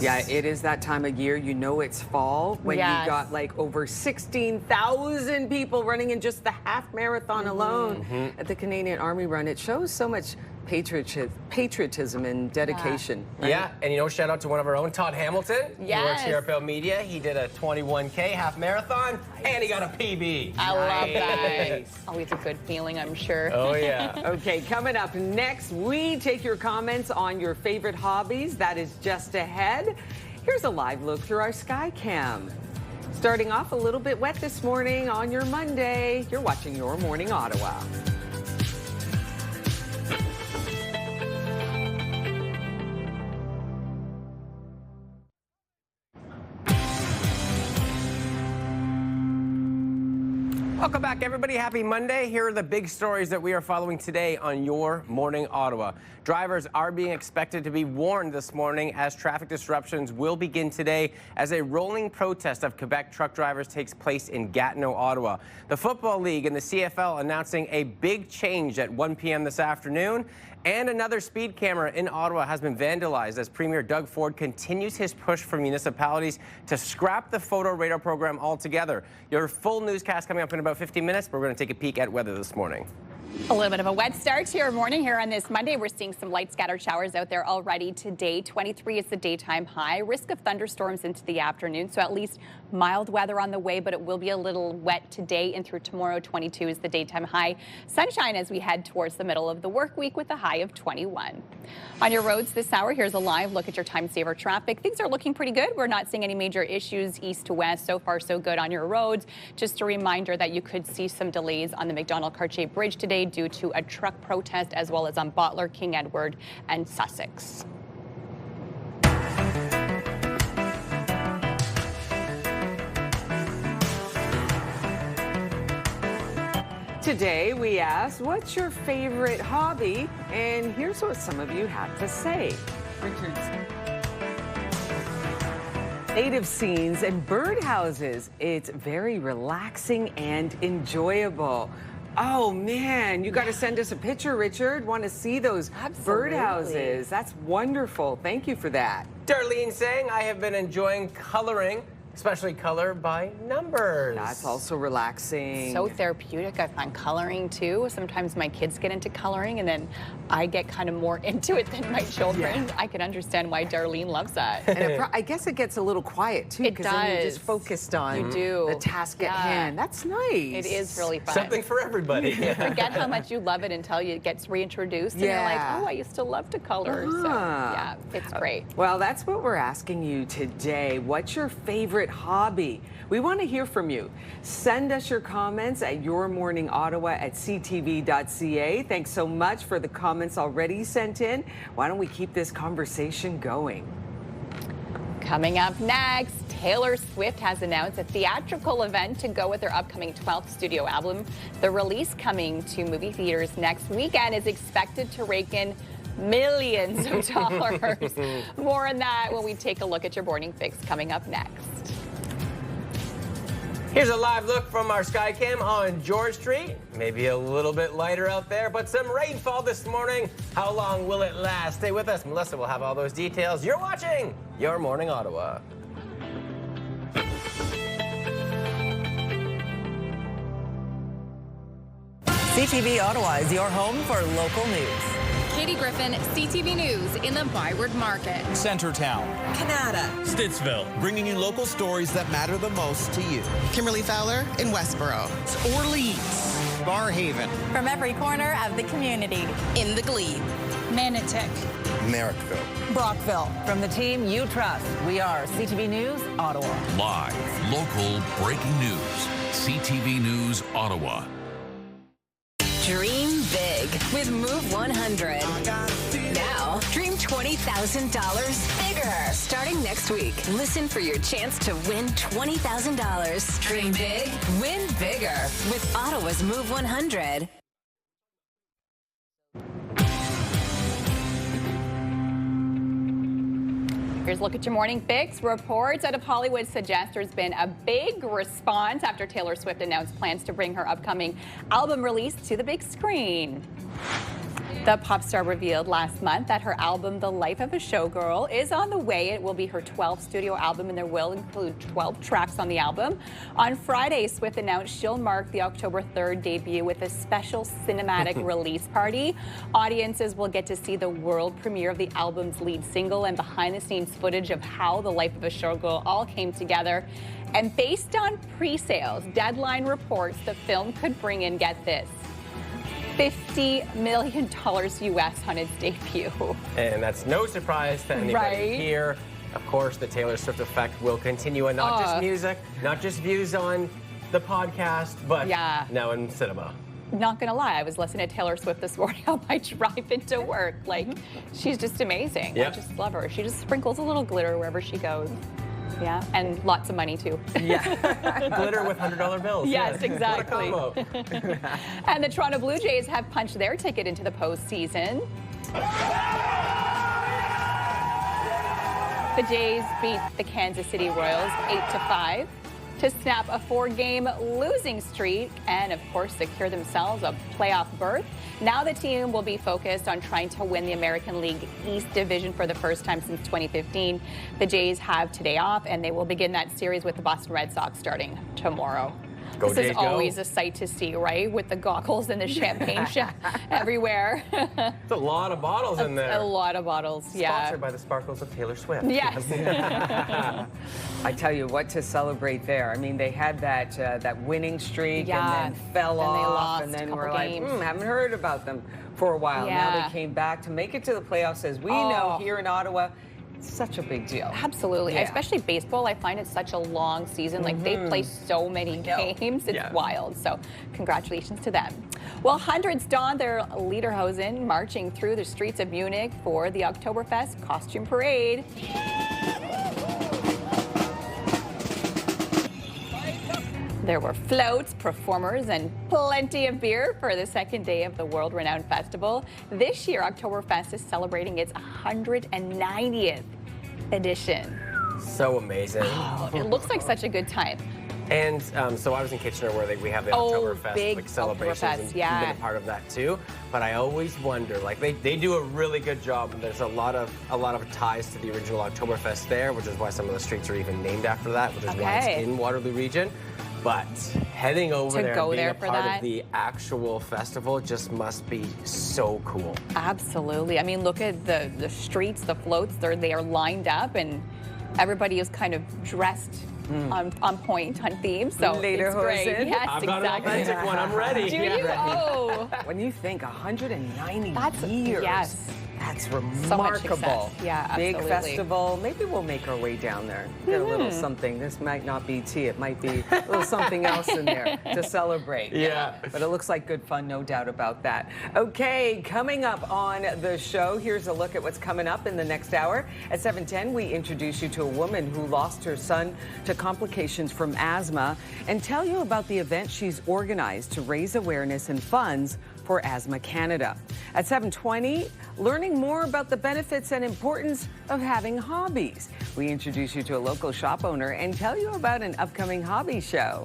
Yeah, it is that time of year. You know it's fall when you got like over 16,000 people running in just the half marathon alone at the Canadian Army run. It shows so much patriotism and dedication. Right? Yeah, and you know, shout out to one of our own, Todd Hamilton. Yes. He works here at Bell Media. He did a 21K half marathon, and he got a PB. I love that. Always a good feeling, I'm sure. Oh, yeah. Okay, coming up next, we take your comments on your favorite hobbies. That is just ahead. Here's a live look through our sky cam. Starting off a little bit wet this morning on your Monday. You're watching Your Morning Ottawa. Welcome back, everybody. Happy Monday. Here are the big stories that we are following today on Your Morning Ottawa. Drivers are being expected to be warned this morning as traffic disruptions will begin today as a rolling protest of Quebec truck drivers takes place in Gatineau, Ottawa. The Football League and the CFL announcing a big change at 1 p.m. this afternoon. And another speed camera in Ottawa has been vandalized as Premier Doug Ford continues his push for municipalities to scrap the photo radar program altogether. Your full newscast coming up in about 15 minutes, but we're going to take a peek at weather this morning. A little bit of a wet start to your morning here on this Monday. We're seeing some light scattered showers out there already today. 23 is the daytime high. Risk of thunderstorms into the afternoon, so at least mild weather on the way, but it will be a little wet today and through tomorrow. 22 is the daytime high. Sunshine as we head towards the middle of the work week with a high of 21. On your roads this hour, here's a live look at your time saver traffic. Things are looking pretty good. We're not seeing any major issues east to west. So far, so good on your roads. Just a reminder that you could see some delays on the McDonald-Cartier Bridge today due to a truck protest, as well as on Bottler, King Edward, and Sussex. Today we asked, what's your favorite hobby? And here's what some of you have to say. Richard's native scenes and birdhouses. It's very relaxing and enjoyable. Oh man, you got to send us a picture, Richard. Want to see those birdhouses. That's wonderful. Thank you for that. Darlene saying, I have been enjoying coloring, especially color by numbers. That's also relaxing. So therapeutic. I find coloring too. Sometimes my kids get into coloring and then I get kind of more into it than my children. I can understand why Darlene loves that. And I guess it gets a little quiet too, because then you're just focused on the task at hand. That's nice. It is really fun. Something for everybody. You forget how much you love it until it gets reintroduced and you're like, oh, I used to love to color. So yeah, it's great. Well, that's what we're asking you today. What's your favorite hobby? We want to hear from you. Send us your comments at yourmorningottawa@ctv.ca. Thanks so much for the comments already sent in. Why don't we keep this conversation going? Coming up next, Taylor Swift has announced a theatrical event to go with her upcoming 12th studio album. The release coming to movie theaters next weekend is expected to rake in millions of dollars. More on that when we take a look at your morning fix coming up next. Here's a live look from our Skycam on George Street. Maybe a little bit lighter out there, but some rainfall this morning. How long will it last? Stay with us. Melissa will have all those details. You're watching Your Morning Ottawa. CTV Ottawa is your home for local news. Katie Griffin, CTV News in the Byward Market. Centertown. Canada. Stittsville. Bringing you local stories that matter the most to you. Kimberly Fowler in Westboro. Orleans. Barhaven. From every corner of the community. In the Glebe. Manotick. Merrickville. Brockville. From the team you trust, we are CTV News Ottawa. Live, local, breaking news. CTV News Ottawa. Dream big with Move 100. Now, dream $20,000 bigger. Starting next week, listen for your chance to win $20,000. Dream big, win bigger with Ottawa's Move 100. Here's a look at your morning fix. Reports out of Hollywood suggest there's been a big response after Taylor Swift announced plans to bring her upcoming album release to the big screen. The pop star revealed last month that her album, The Life of a Showgirl, is on the way. It will be her 12th studio album, and there will include 12 tracks on the album. On Friday, Swift announced she'll mark the October 3rd debut with a special cinematic release party. Audiences will get to see the world premiere of the album's lead single and behind-the-scenes footage of how The Life of a Showgirl all came together. And based on pre-sales, Deadline reports the film could bring in, get this, $50 million US on its debut. And that's no surprise to anybody here. Of course, the Taylor Swift effect will continue, and not just music, not just views on the podcast, but now in cinema. Not gonna lie, I was listening to Taylor Swift this morning on my drive into work. Like, she's just amazing. I just love her. She just sprinkles a little glitter wherever she goes. Yeah, and lots of money too. Glitter with $100 bills. Yes, exactly. What a combo. And the Toronto Blue Jays have punched their ticket into the postseason. The Jays beat the Kansas City Royals 8-5 to snap a 4-game losing streak and, of course, secure themselves a playoff berth. Now the team will be focused on trying to win the American League East Division for the first time since 2015. The Jays have today off, and they will begin that series with the Boston Red Sox starting tomorrow. This is always a sight to see, right? With the goggles and the champagne everywhere. It's a lot of bottles in there. A lot of bottles, Sponsored by the sparkles of Taylor Swift. Yes. I tell you what to celebrate there. I mean, they had that winning streak and then fell off, they lost and then a we're couple games. like, haven't heard about them for a while. Now they came back to make it to the playoffs. As we know here in Ottawa, such a big deal. Absolutely. Especially baseball. I find it such a long season. Like, they play so many games. It's wild. So congratulations to them. Well, hundreds donned their lederhosen marching through the streets of Munich for the Oktoberfest costume parade. There were floats, performers, and plenty of beer for the second day of the world-renowned festival. This year, Oktoberfest is celebrating its 190th edition. So amazing. It looks like such a good time. And so I was in Kitchener where we have the Oktoberfest big celebrations, Oktoberfest, and you've been a part of that too. But I always wonder, like they do a really good job. And there's a lot of ties to the original Oktoberfest there, which is why some of the streets are even named after that, which is why it's in Waterloo region. But heading over there and being a part of the actual festival just must be so cool. Absolutely. I mean, look at the streets, the floats. They are lined up, and everybody is kind of dressed on point, on theme. So it's great. Yes, I've got an authentic one. I'm ready. Do you? Oh. When you think 190 years. Yes. That's So much remarkable. success. Yeah, absolutely. Big festival. Maybe we'll make our way down there. Get a little something. This might not be tea. It might be a little something else in there to celebrate. Yeah. But it looks like good fun, no doubt about that. Okay, coming up on the show, here's a look at what's coming up in the next hour. At 7:10, we introduce you to a woman who lost her son to complications from asthma and tell you about the event she's organized to raise awareness and funds for Asthma Canada. At 7:20, learning more about the benefits and importance of having hobbies. We introduce you to a local shop owner and tell you about an upcoming hobby show.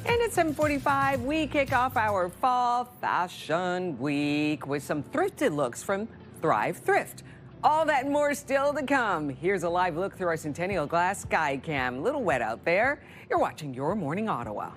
And at 7:45, we kick off our Fall Fashion Week with some thrifted looks from Thrive Thrift. All that and more still to come. Here's a live look through our Centennial Glass Sky Cam. A little wet out there. You're watching Your Morning Ottawa.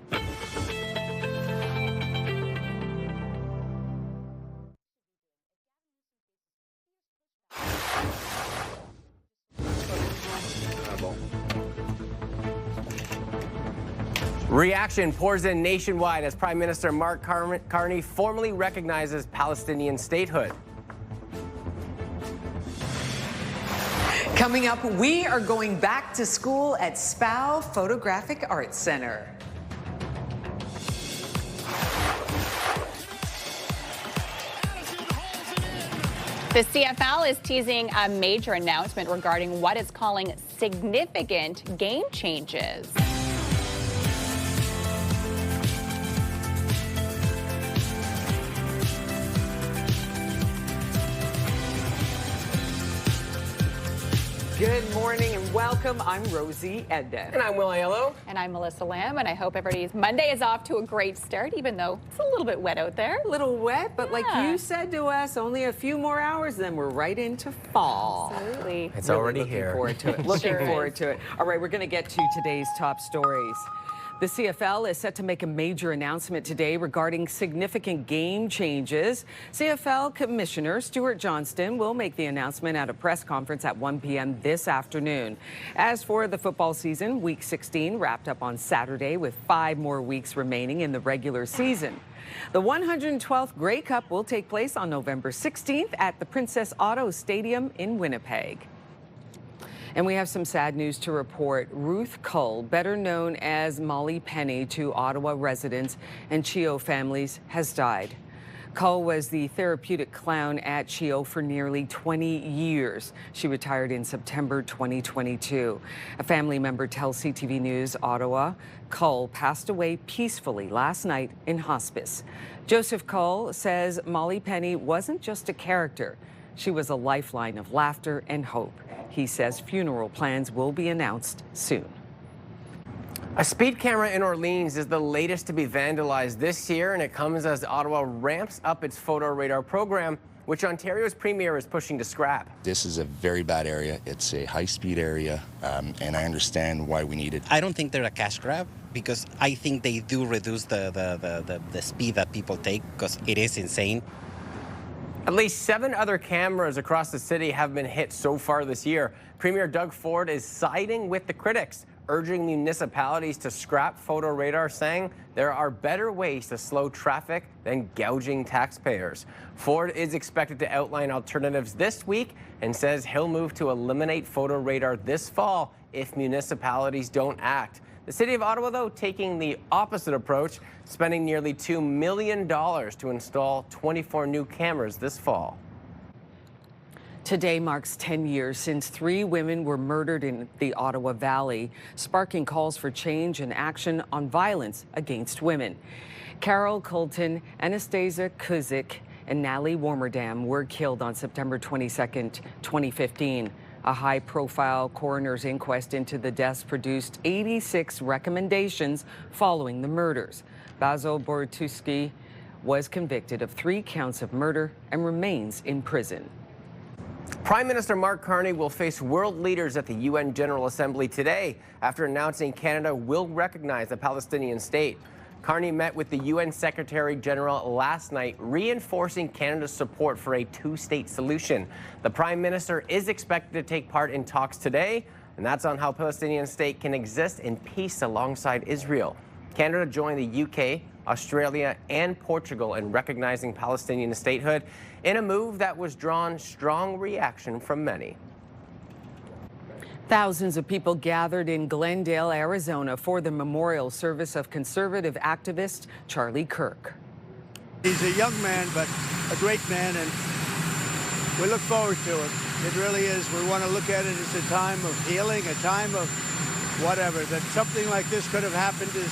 Reaction pours in nationwide as Prime Minister Mark Carney formally recognizes Palestinian statehood. Coming up, we are going back to school at SPOW Photographic Arts Center. The CFL is teasing a major announcement regarding what it's calling significant game changes. Good morning and welcome. I'm Rosie Edden. And I'm Will Aiello. And I'm Melissa Lamb, and I hope everybody's Monday is off to a great start, even though it's a little bit wet out there. A little wet, but like you said to us, only a few more hours, then we're right into fall. Absolutely. It's already looking here. Forward to it. Looking forward to it. All right, we're going to get to today's top stories. The CFL is set to make a major announcement today regarding significant game changes. CFL Commissioner Stuart Johnston will make the announcement at a press conference at 1 p.m. this afternoon. As for the football season, Week 16 wrapped up on Saturday with 5 more weeks remaining in the regular season. The 112th Grey Cup will take place on November 16th at the Princess Auto Stadium in Winnipeg. And we have some sad news to report. Ruth Cull, better known as Molly Penny to Ottawa residents and CHEO families, has died. Cull was the therapeutic clown at CHEO for nearly 20 years. She retired in September 2022. A family member tells CTV News Ottawa, Cull passed away peacefully last night in hospice. Joseph Cull says Molly Penny wasn't just a character. She was a lifeline of laughter and hope. He says funeral plans will be announced soon. A speed camera in Orleans is the latest to be vandalized this year, and it comes as Ottawa ramps up its photo radar program, which Ontario's premier is pushing to scrap. This is a very bad area. It's a high-speed area, and I understand why we need it. I don't think they're a cash grab because I think they do reduce the speed that people take because it is insane. At least 7 other cameras across the city have been hit so far this year. Premier Doug Ford is siding with the critics, urging municipalities to scrap photo radar, saying there are better ways to slow traffic than gouging taxpayers. Ford is expected to outline alternatives this week and says he'll move to eliminate photo radar this fall if municipalities don't act. The City of Ottawa, though, taking the opposite approach, spending nearly $2 million to install 24 new cameras this fall. Today marks 10 years since 3 women were murdered in the Ottawa Valley, sparking calls for change and action on violence against women. Carol Colton, Anastasia Kuzik, and Natalie Warmerdam were killed on September 22, 2015. A high-profile coroner's inquest into the deaths produced 86 recommendations following the murders. Basil Bortuski was convicted of 3 counts of murder and remains in prison. Prime Minister Mark Carney will face world leaders at the UN General Assembly today after announcing Canada will recognize the Palestinian state. Carney met with the UN Secretary General last night, reinforcing Canada's support for a 2-state solution. The Prime Minister is expected to take part in talks today, and that's on how Palestinian state can exist in peace alongside Israel. Canada joined the UK, Australia, and Portugal in recognizing Palestinian statehood in a move that was drawn strong reaction from many. Thousands of people gathered in Glendale, Arizona for the memorial service of conservative activist Charlie Kirk. He's a young man, but a great man, and we look forward to it. It really is. We want to look at it as a time of healing, a time of whatever. That something like this could have happened is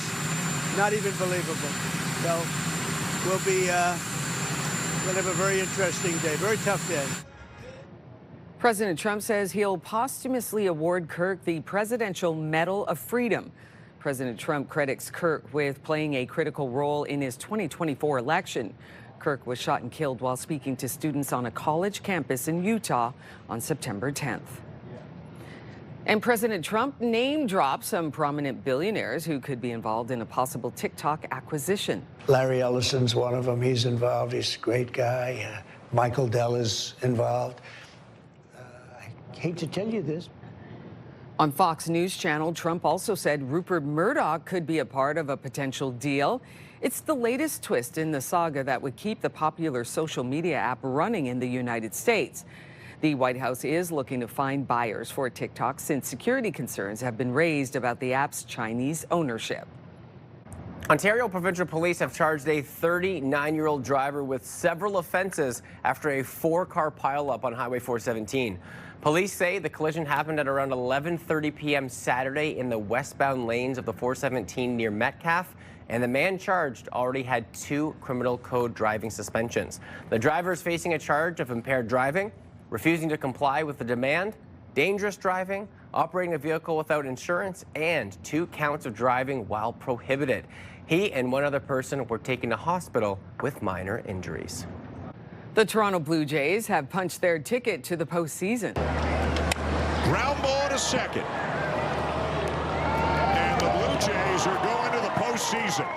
not even believable. So we'll have a very interesting day, very tough day. President Trump says he'll posthumously award Kirk the Presidential Medal of Freedom. President Trump credits Kirk with playing a critical role in his 2024 election. Kirk was shot and killed while speaking to students on a college campus in Utah on September 10th. And President Trump name-dropped some prominent billionaires who could be involved in a possible TikTok acquisition. Larry Ellison's one of them. He's involved. He's a great guy. Michael Dell is involved. I hate to tell you this. On Fox News Channel, Trump also said Rupert Murdoch could be a part of a potential deal. It's the latest twist in the saga that would keep the popular social media app running in the United States. The White House is looking to find buyers for TikTok since security concerns have been raised about the app's Chinese ownership. Ontario Provincial Police have charged a 39-year-old driver with several offenses after a 4-car pileup on Highway 417. Police say the collision happened at around 11:30 p.m. Saturday in the westbound lanes of the 417 near Metcalfe, and the man charged already had 2 criminal code driving suspensions. The driver is facing a charge of impaired driving, refusing to comply with the demand, dangerous driving, operating a vehicle without insurance, and 2 counts of driving while prohibited. He and one other person were taken to hospital with minor injuries. The Toronto Blue Jays have punched their ticket to the postseason. Ground ball to second. And the Blue Jays are going to the postseason.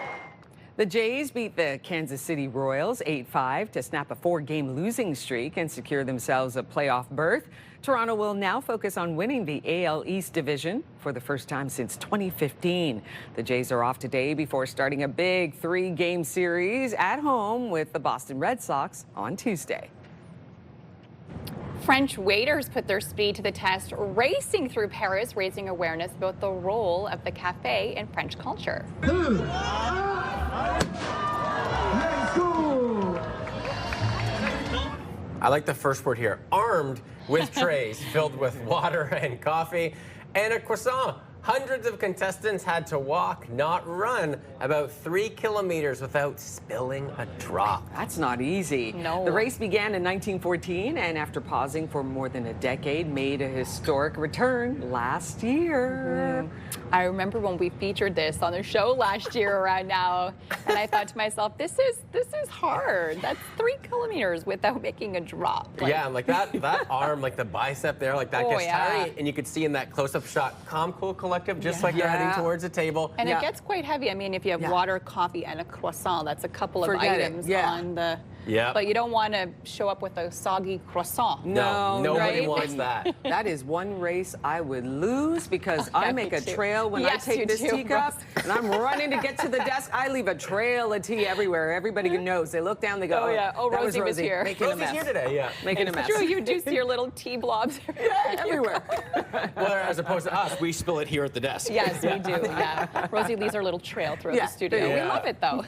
The Jays beat the Kansas City Royals 8-5 to snap a 4-game losing streak and secure themselves a playoff berth. Toronto will now focus on winning the AL East division for the first time since 2015. The Jays are off today before starting a big 3-game series at home with the Boston Red Sox on Tuesday. French waiters put their speed to the test, racing through Paris, raising awareness about the role of the cafe in French culture. I like the first word here, armed with trays filled with water and coffee and a croissant. Hundreds of contestants had to walk, not run, about 3 kilometers without spilling a drop. That's not easy. No. The race began in 1914 and after pausing for more than a decade, made a historic return last year. I remember when we featured this on the show last year around now, and I thought to myself, this is hard. That's 3 kilometers without making a drop. Yeah, and like that arm, like the bicep there, like that gets tiring, and you could see in that close-up shot, calm, cool, collective, just like they're heading towards a table. And it gets quite heavy. I mean, if you have water, coffee, and a croissant, that's a couple of items on the... Yeah. But you don't want to show up with a soggy croissant. No, nobody wants that. That is one race I would lose because I make a trail when I take this teacup and I'm running to get to the desk. I leave a trail of tea everywhere. Everybody knows. They look down, they go, oh, that Rosie was here. Making a mess. Rosie's here today, Making a mess. True, you do see your little tea blobs everywhere. Well, as opposed to us, we spill it here at the desk. Yes, we do, Rosie leaves her little trail throughout the studio. We love it, though.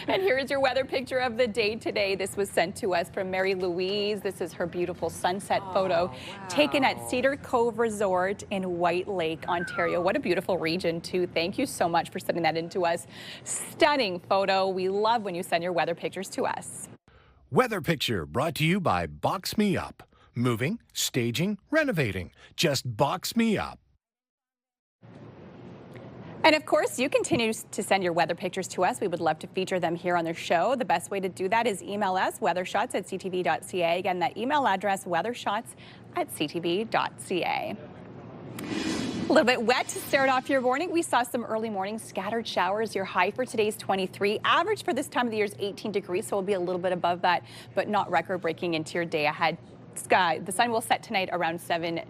And here's your weather picture of the day today. This was sent to us from Mary Louise. This is her beautiful sunset photo taken at Cedar Cove Resort in White Lake, Ontario. What a beautiful region, too. Thank you so much for sending that in to us. Stunning photo. We love when you send your weather pictures to us. Weather picture brought to you by Box Me Up. Moving, staging, renovating. Just box me up. And of course, you continue to send your weather pictures to us. We would love to feature them here on the show. The best way to do that is email us, weathershots@ctv.ca. Again, that email address, weathershots@ctv.ca. A little bit wet to start off your morning. We saw some early morning scattered showers. Your high for today is 23. Average for this time of the year is 18 degrees, so we'll be a little bit above that, but not record-breaking into your day ahead. Sky. The sun will set tonight around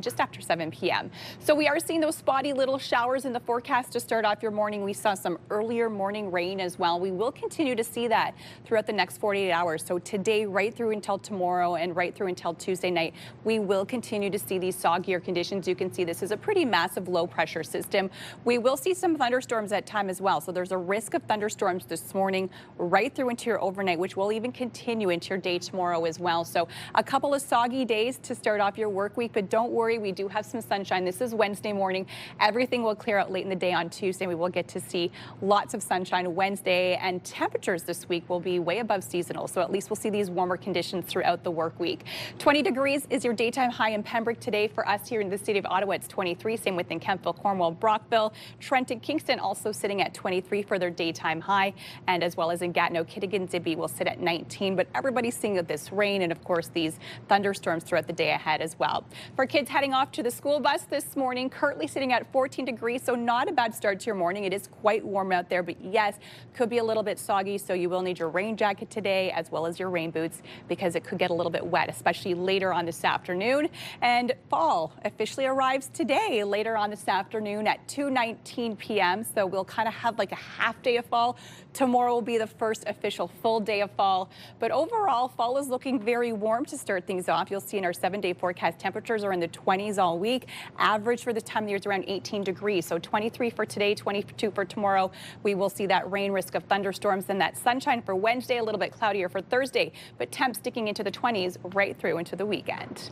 just after 7 p.m. So we are seeing those spotty little showers in the forecast to start off your morning. We saw some earlier morning rain as well. We will continue to see that throughout the next 48 hours. So today, right through until tomorrow and right through until Tuesday night, we will continue to see these soggier conditions. You can see this is a pretty massive low pressure system. We will see some thunderstorms at time as well. So there's a risk of thunderstorms this morning right through into your overnight, which will even continue into your day tomorrow as well. So a couple of soggy days to start off your work week, but don't worry, we do have some sunshine. This is Wednesday morning. Everything will clear out late in the day on Tuesday. We will get to see lots of sunshine Wednesday, and temperatures this week will be way above seasonal. So at least we'll see these warmer conditions throughout the work week. 20 degrees is your daytime high in Pembroke today. For us here in the city of Ottawa, it's 23. Same within Kemptville, Cornwall, Brockville, Trenton, Kingston also sitting at 23 for their daytime high, and as well as in Gatineau, Kittigan, Zibi will sit at 19. But everybody's seeing this rain and of course these thunderstorms throughout the day ahead as well. For kids heading off to the school bus this morning, currently sitting at 14 degrees, so not a bad start to your morning. It is quite warm out there, but yes, could be a little bit soggy, so you will need your rain jacket today as well as your rain boots because it could get a little bit wet, especially later on this afternoon. And fall officially arrives today, later on this afternoon at 2:19 p.m., so we'll kind of have like a half day of fall. Tomorrow will be the first official full day of fall, but overall, fall is looking very warm to start things off. You'll see in our 7-day forecast, temperatures are in the 20s all week. Average for this time of year is around 18 degrees. So 23 for today, 22 for tomorrow. We will see that rain, risk of thunderstorms, and that sunshine for Wednesday, a little bit cloudier for Thursday, but temps sticking into the 20s right through into the weekend.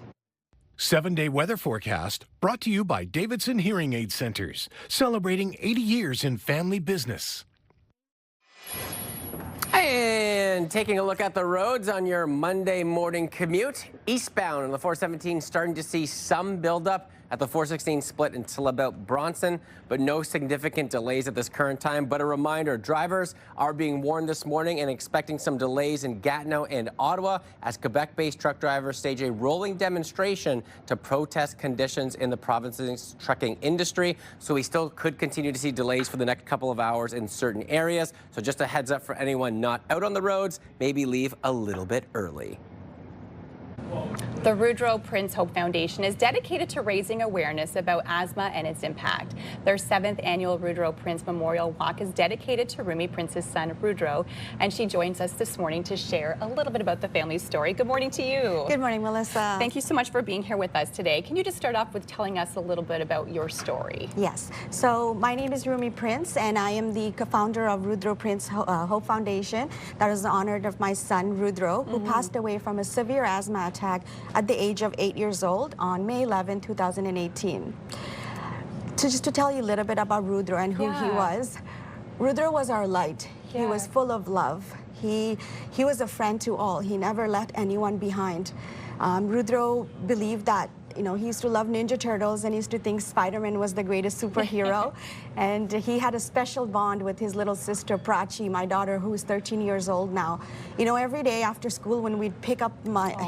7-day weather forecast brought to you by Davidson Hearing Aid Centers, celebrating 80 years in family business. And taking a look at the roads on your Monday morning commute, eastbound on the 417 starting to see some buildup at the 416 split until about Bronson, but no significant delays at this current time. But a reminder, drivers are being warned this morning and expecting some delays in Gatineau and Ottawa as Quebec-based truck drivers stage a rolling demonstration to protest conditions in the province's trucking industry. So we still could continue to see delays for the next couple of hours in certain areas. So just a heads up for anyone not out on the roads, maybe leave a little bit early. The Rudro Prince Hope Foundation is dedicated to raising awareness about asthma and its impact. Their 7th annual Rudro Prince Memorial Walk is dedicated to Rumi Prince's son, Rudro, and she joins us this morning to share a little bit about the family's story. Good morning to you. Good morning, Melissa. Thank you so much for being here with us today. Can you just start off with telling us a little bit about your story? Yes. So my name is Rumi Prince, and I am the co-founder of Rudro Prince Hope Foundation. That is in honor of my son, Rudro, who passed away from a severe asthma attack at the age of 8 years old on May 11, 2018. Just to tell you a little bit about Rudro and who he was, Rudro was our light. He was full of love. He was a friend to all. He never left anyone behind. Rudro believed that, you know, he used to love Ninja Turtles and he used to think Spider-Man was the greatest superhero. And he had a special bond with his little sister, Prachi, my daughter, who is 13 years old now. You know, every day after school when we'd pick up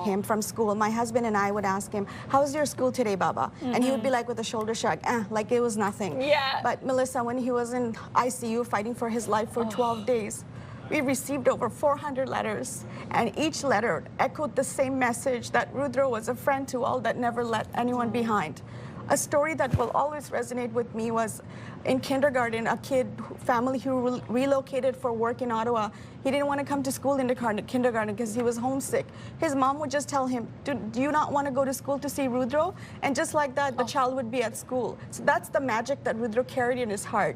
him from school, my husband and I would ask him, how's your school today, Baba? And he would be like with a shoulder shrug, like it was nothing. Yeah. But Melissa, when he was in ICU fighting for his life for 12 days, we received over 400 letters, and each letter echoed the same message that Rudro was a friend to all that never let anyone behind. A story that will always resonate with me was in kindergarten, a family who relocated for work in Ottawa. He didn't want to come to school in the kindergarten because he was homesick. His mom would just tell him, do you not want to go to school to see Rudro? And just like that, the child would be at school. So that's the magic that Rudro carried in his heart.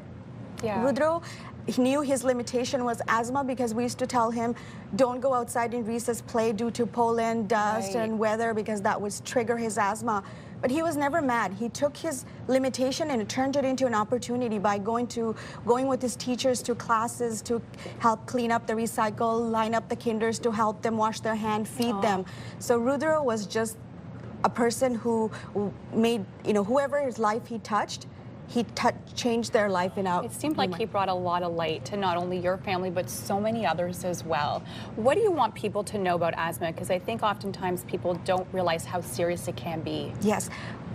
Rudro, he knew his limitation was asthma because we used to tell him, don't go outside in recess play due to pollen, dust, and weather because that would trigger his asthma. But he was never mad. He took his limitation and turned it into an opportunity by going with his teachers to classes to help clean up the recycle, line up the kinders to help them wash their hands, feed them. So Rudro was just a person who made, you know, whoever's life he touched, he changed their life in a It seemed like he brought a lot of light to not only your family, but so many others as well. What do you want people to know about asthma? Because I think oftentimes people don't realize how serious it can be. Yes.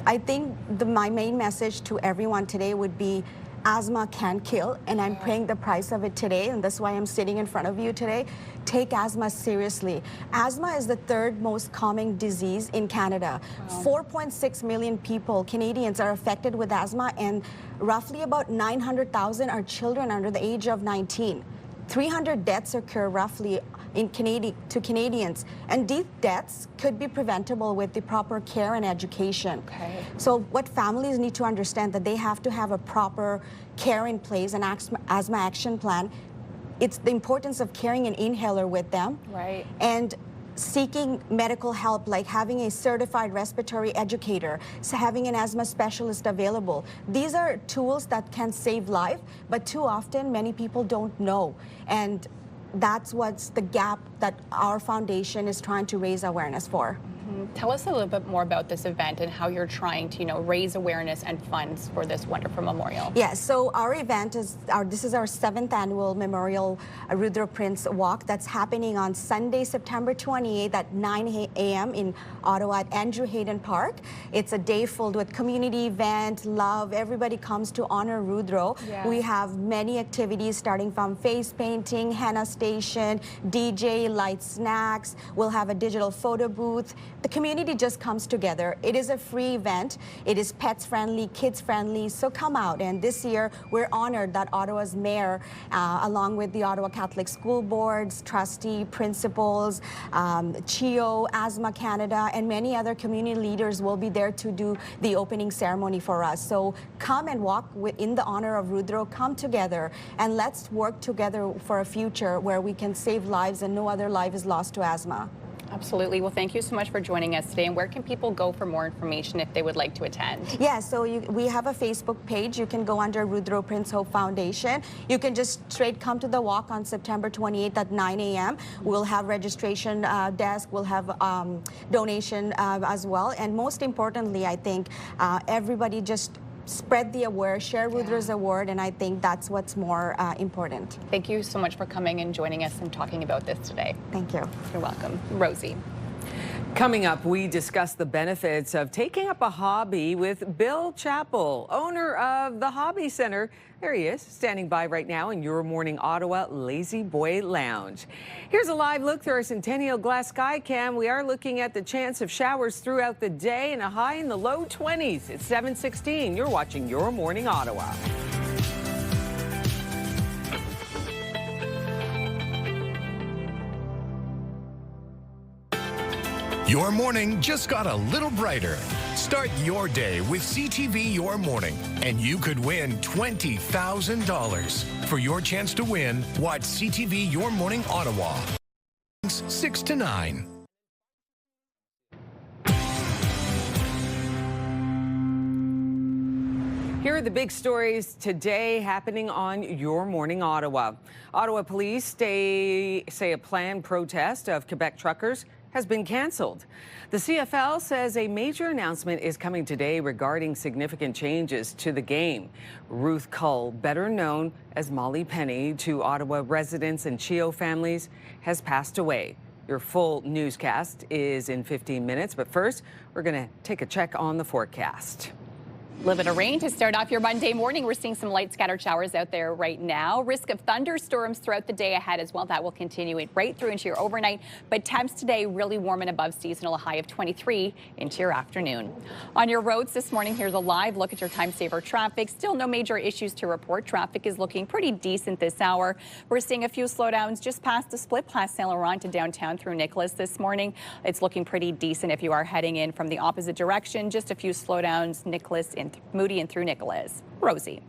I think my main message to everyone today would be asthma can kill, and I'm paying the price of it today, and that's why I'm sitting in front of you today. Take asthma seriously. Asthma is the 3rd most common disease in Canada. 4.6 million people, Canadians, are affected with asthma, and roughly about 900,000 are children under the age of 19. 300 deaths occur roughly to Canadians, and these deaths could be preventable with the proper care and education. So what families need to understand that they have to have a proper care in place, an asthma action plan. It's the importance of carrying an inhaler with them. And seeking medical help, like having a certified respiratory educator, having an asthma specialist available. These are tools that can save life, but too often many people don't know. And that's what's the gap that our foundation is trying to raise awareness for. Tell us a little bit more about this event and how you're trying to, you know, raise awareness and funds for this wonderful memorial. Yes, so our event is this is our 7th annual Memorial Rudro Prince Walk that's happening on Sunday, September 28th at 9 a.m. in Ottawa at Andrew Hayden Park. It's a day filled with community event, love. Everybody comes to honor Rudro. We have many activities starting from face painting, henna station, DJ, light snacks. We'll have a digital photo booth. The community just comes together. It is a free event. It is pets friendly, kids friendly, so come out. And this year, we're honored that Ottawa's mayor, along with the Ottawa Catholic School Board's trustee, principals, CHIO, Asthma Canada, and many other community leaders will be there to do the opening ceremony for us. So come and walk in the honor of Rudro. Come together and let's work together for a future where we can save lives and no other life is lost to asthma. Absolutely. Well, thank you so much for joining us today. And where can people go for more information if they would like to attend? Yeah, so we have a Facebook page. You can go under Rudro Prince Hope Foundation. You can just straight come to the walk on September 28th at 9 a.m. We'll have registration desk. We'll have donation as well. And most importantly, I think everybody just spread the award, share Rudro's award, and I think that's what's more important. Thank you so much for coming and joining us and talking about this today. Thank you. You're welcome. Rosie. Coming up, we discuss the benefits of taking up a hobby with Bill Chappell, owner of the Hobby Center. There he is, standing by right now in Your Morning Ottawa Lazy Boy Lounge. Here's a live look through our Centennial Glass Sky Cam. We are looking at the chance of showers throughout the day and a high in the low 20s. It's 7:16. You're watching Your Morning Ottawa. Your morning just got a little brighter. Start your day with CTV Your Morning, and you could win $20,000. For your chance to win, watch CTV Your Morning Ottawa, 6 to 9. Here are the big stories today happening on Your Morning Ottawa. Ottawa police say a planned protest of Quebec truckers has been canceled. The CFL says a major announcement is coming today regarding significant changes to the game. Ruth Cull, better known as Molly Penny to Ottawa residents and Chio families, has passed away. Your full newscast is in 15 minutes, but first, we're going to take a check on the forecast. Little bit of rain to start off your Monday morning. We're seeing some light scattered showers out there right now. Risk of thunderstorms throughout the day ahead as well. That will continue it right through into your overnight. But temps today really warm and above seasonal, a high of 23 into your afternoon. On your roads this morning, here's a live look at your time saver traffic. Still no major issues to report. Traffic is looking pretty decent this hour. We're seeing a few slowdowns just past the split past Saint Laurent to downtown through Nicholas this morning. It's looking pretty decent if you are heading in from the opposite direction. Just a few slowdowns, Nicholas in Moody and through Nicholas. Rosie.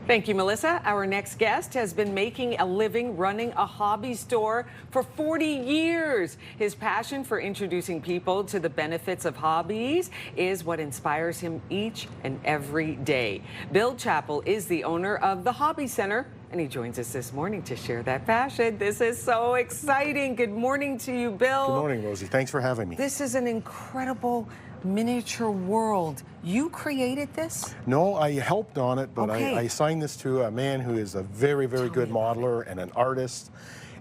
Thank you, Melissa. Our next guest has been making a living running a hobby store for 40 years. His passion for introducing people to the benefits of hobbies is what inspires him each and every day. Bill Chappell is the owner of the Hobby Center, and he joins us this morning to share that passion. This is so exciting. Good morning to you, Bill. Good morning, Rosie. Thanks for having me. This is an incredible miniature world. You created this? No, I helped on it, but Okay. I assigned this to a man who is a very, very good modeler and an artist.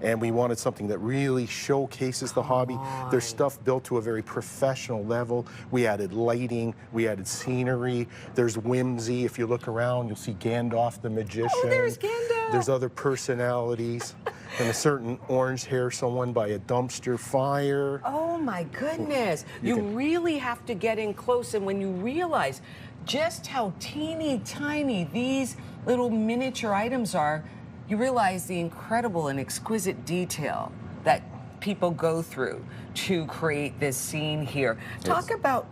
And we wanted something that really showcases the hobby. There's stuff built to a very professional level. We added lighting, we added scenery. There's whimsy. If you look around, you'll see Gandalf the magician. Oh, there's Gandalf. There's other personalities. And a certain orange hair someone by a dumpster fire. Oh my goodness. You really have to get in close, and when you realize just how teeny tiny these little miniature items are, you realize the incredible and exquisite detail that people go through to create this scene here. Talk about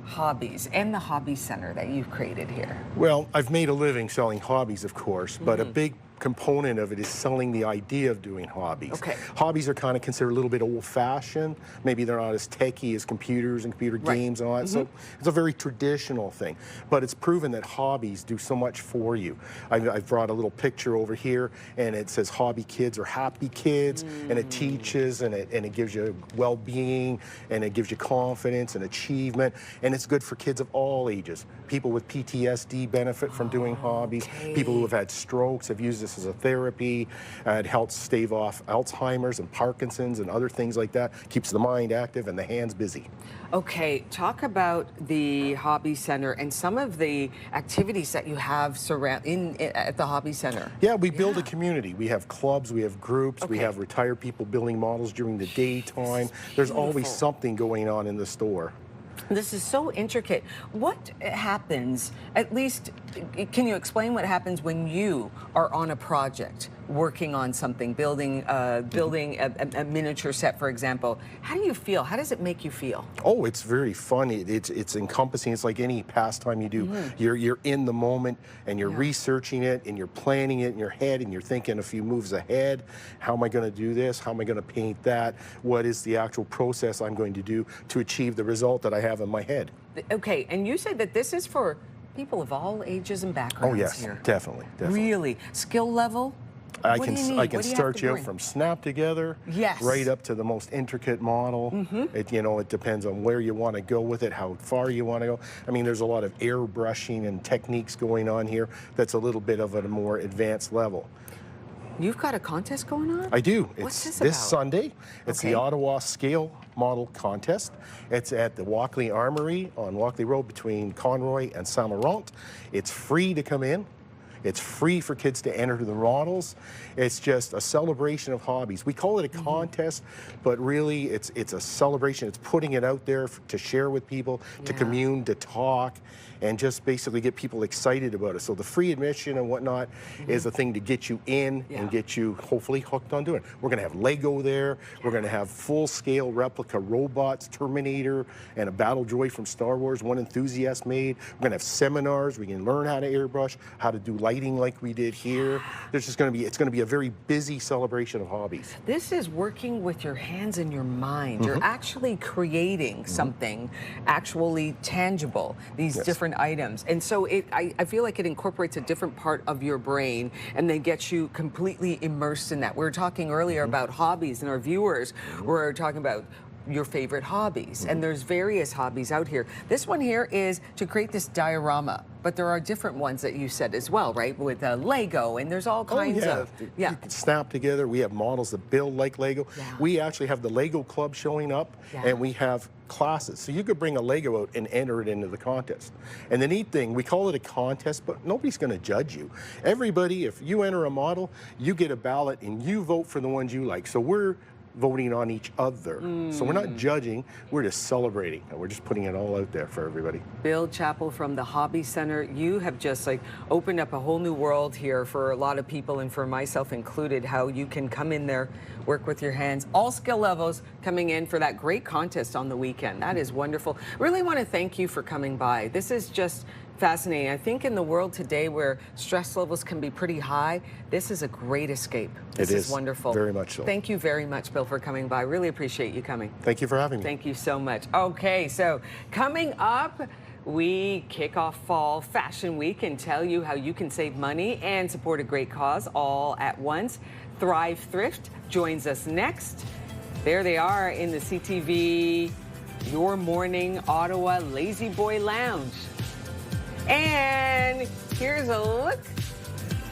hobbies and the Hobby Center that you've created here. Well, I've made a living selling hobbies, of course, but a big component of it is selling the idea of doing hobbies. Okay. Hobbies are kind of considered a little bit old-fashioned. Maybe they're not as techy as computers and computer games and all that. So it's a very traditional thing. But it's proven that hobbies do so much for you. I've brought a little picture over here, and it says hobby kids or happy kids, and it teaches, and it gives you well-being, and it gives you confidence and achievement, and it's good for kids of all ages. People with PTSD benefit from doing hobbies. People who have had strokes have used this as a therapy. It helps stave off Alzheimer's and Parkinson's and other things like that. Keeps the mind active and the hands busy. Okay, talk about the Hobby Center and some of the activities that you have at the Hobby Center. Yeah, we build a community. We have clubs, we have groups, we have retired people building models during the daytime. There's always something going on in the store. This is so intricate. What happens, at least, can you explain what happens when you are on a project? working on something, building a miniature set, for example. How do you feel? How does it make you feel? Oh, it's very fun. It's encompassing. It's like any pastime you do. You're in the moment and you're researching it and you're planning it in your head and you're thinking a few moves ahead. How am I going to do this? How am I going to paint that? What is the actual process I'm going to do to achieve the result that I have in my head? Okay, and you said that this is for people of all ages and backgrounds. Oh yes, here. definitely. Really? Skill level? I can start you out from snap together right up to the most intricate model. It depends on where you want to go with it, how far you want to go. I mean, there's a lot of airbrushing and techniques going on here that's a little bit of a more advanced level. You've got a contest going on? I do. What's It's this this Sunday. It's the Ottawa Scale Model Contest. It's at the Walkley Armory on Walkley Road between Conroy and Saint Laurent. It's free to come in. It's free for kids to enter the models. It's just a celebration of hobbies. We call it a contest, but really it's a celebration. It's putting it out there to share with people, to commune, to talk, and just basically get people excited about it. So the free admission and whatnot is a thing to get you in and get you hopefully hooked on doing it. We're gonna have Lego there. We're gonna have full-scale replica robots, Terminator, and a Battle Droid from Star Wars, one enthusiast made. We're gonna have seminars. We can learn how to airbrush, how to do lighting like we did here. There's just it's gonna be a very busy celebration of hobbies. This is working with your hands and your mind. You're actually creating something actually tangible, these different items. And so I feel like it incorporates a different part of your brain and then gets you completely immersed in that. We were talking earlier about hobbies, and our viewers were talking about your favorite hobbies, and there's various hobbies out here. This one here is to create this diorama, but there are different ones that you said as well, right? With Lego, and there's all kinds of You can snap together. We have models that build like Lego. We actually have the Lego Club showing up, and we have classes. So you could bring a Lego out and enter it into the contest. And the neat thing, we call it a contest, but nobody's going to judge you. Everybody, if you enter a model, you get a ballot and you vote for the ones you like. So we're voting on each other. So we're not judging, we're just celebrating, and we're just putting it all out there for everybody. Bill Chappell from the Hobby Center, you have just opened up a whole new world here for a lot of people, and for myself included, how you can come in there, work with your hands, all skill levels coming in for that great contest on the weekend. That is wonderful. Really want to thank you for coming by. This is just fascinating. I think in the world today where stress levels can be pretty high, this is a great escape. This is wonderful. Very much so. Thank you very much, Bill, for coming by. Really appreciate you coming. Thank you for having me. Thank you so much. Okay, so coming up, we kick off Fall Fashion Week and tell you how you can save money and support a great cause all at once. Thrive Thrift joins us next. There they are in the CTV Your Morning Ottawa Lazy Boy Lounge. And here's a look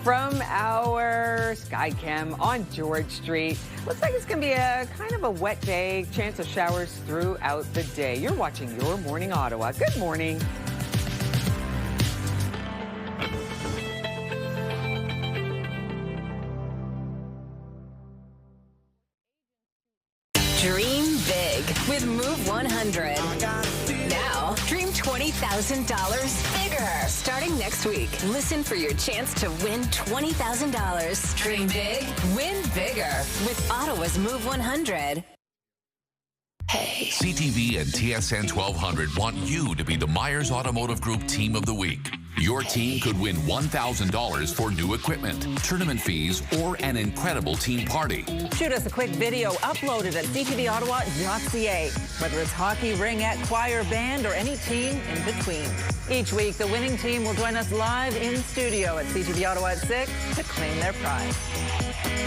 from our Skycam on George Street. Looks like it's going to be a kind of a wet day, chance of showers throughout the day. You're watching Your Morning Ottawa. Good morning. Dream big with Move 100. Now, dream $20,000 bigger. Starting next week, listen for your chance to win $20,000. Dream big, win bigger with Ottawa's Move 100. Hey. CTV and TSN 1200 want you to be the Myers Automotive Group Team of the Week. Your team could win $1,000 for new equipment, tournament fees, or an incredible team party. Shoot us a quick video uploaded at ctvottawa.ca. Whether it's hockey, ringette, choir, band, or any team in between. Each week, the winning team will join us live in studio at CTV Ottawa at 6 to claim their prize.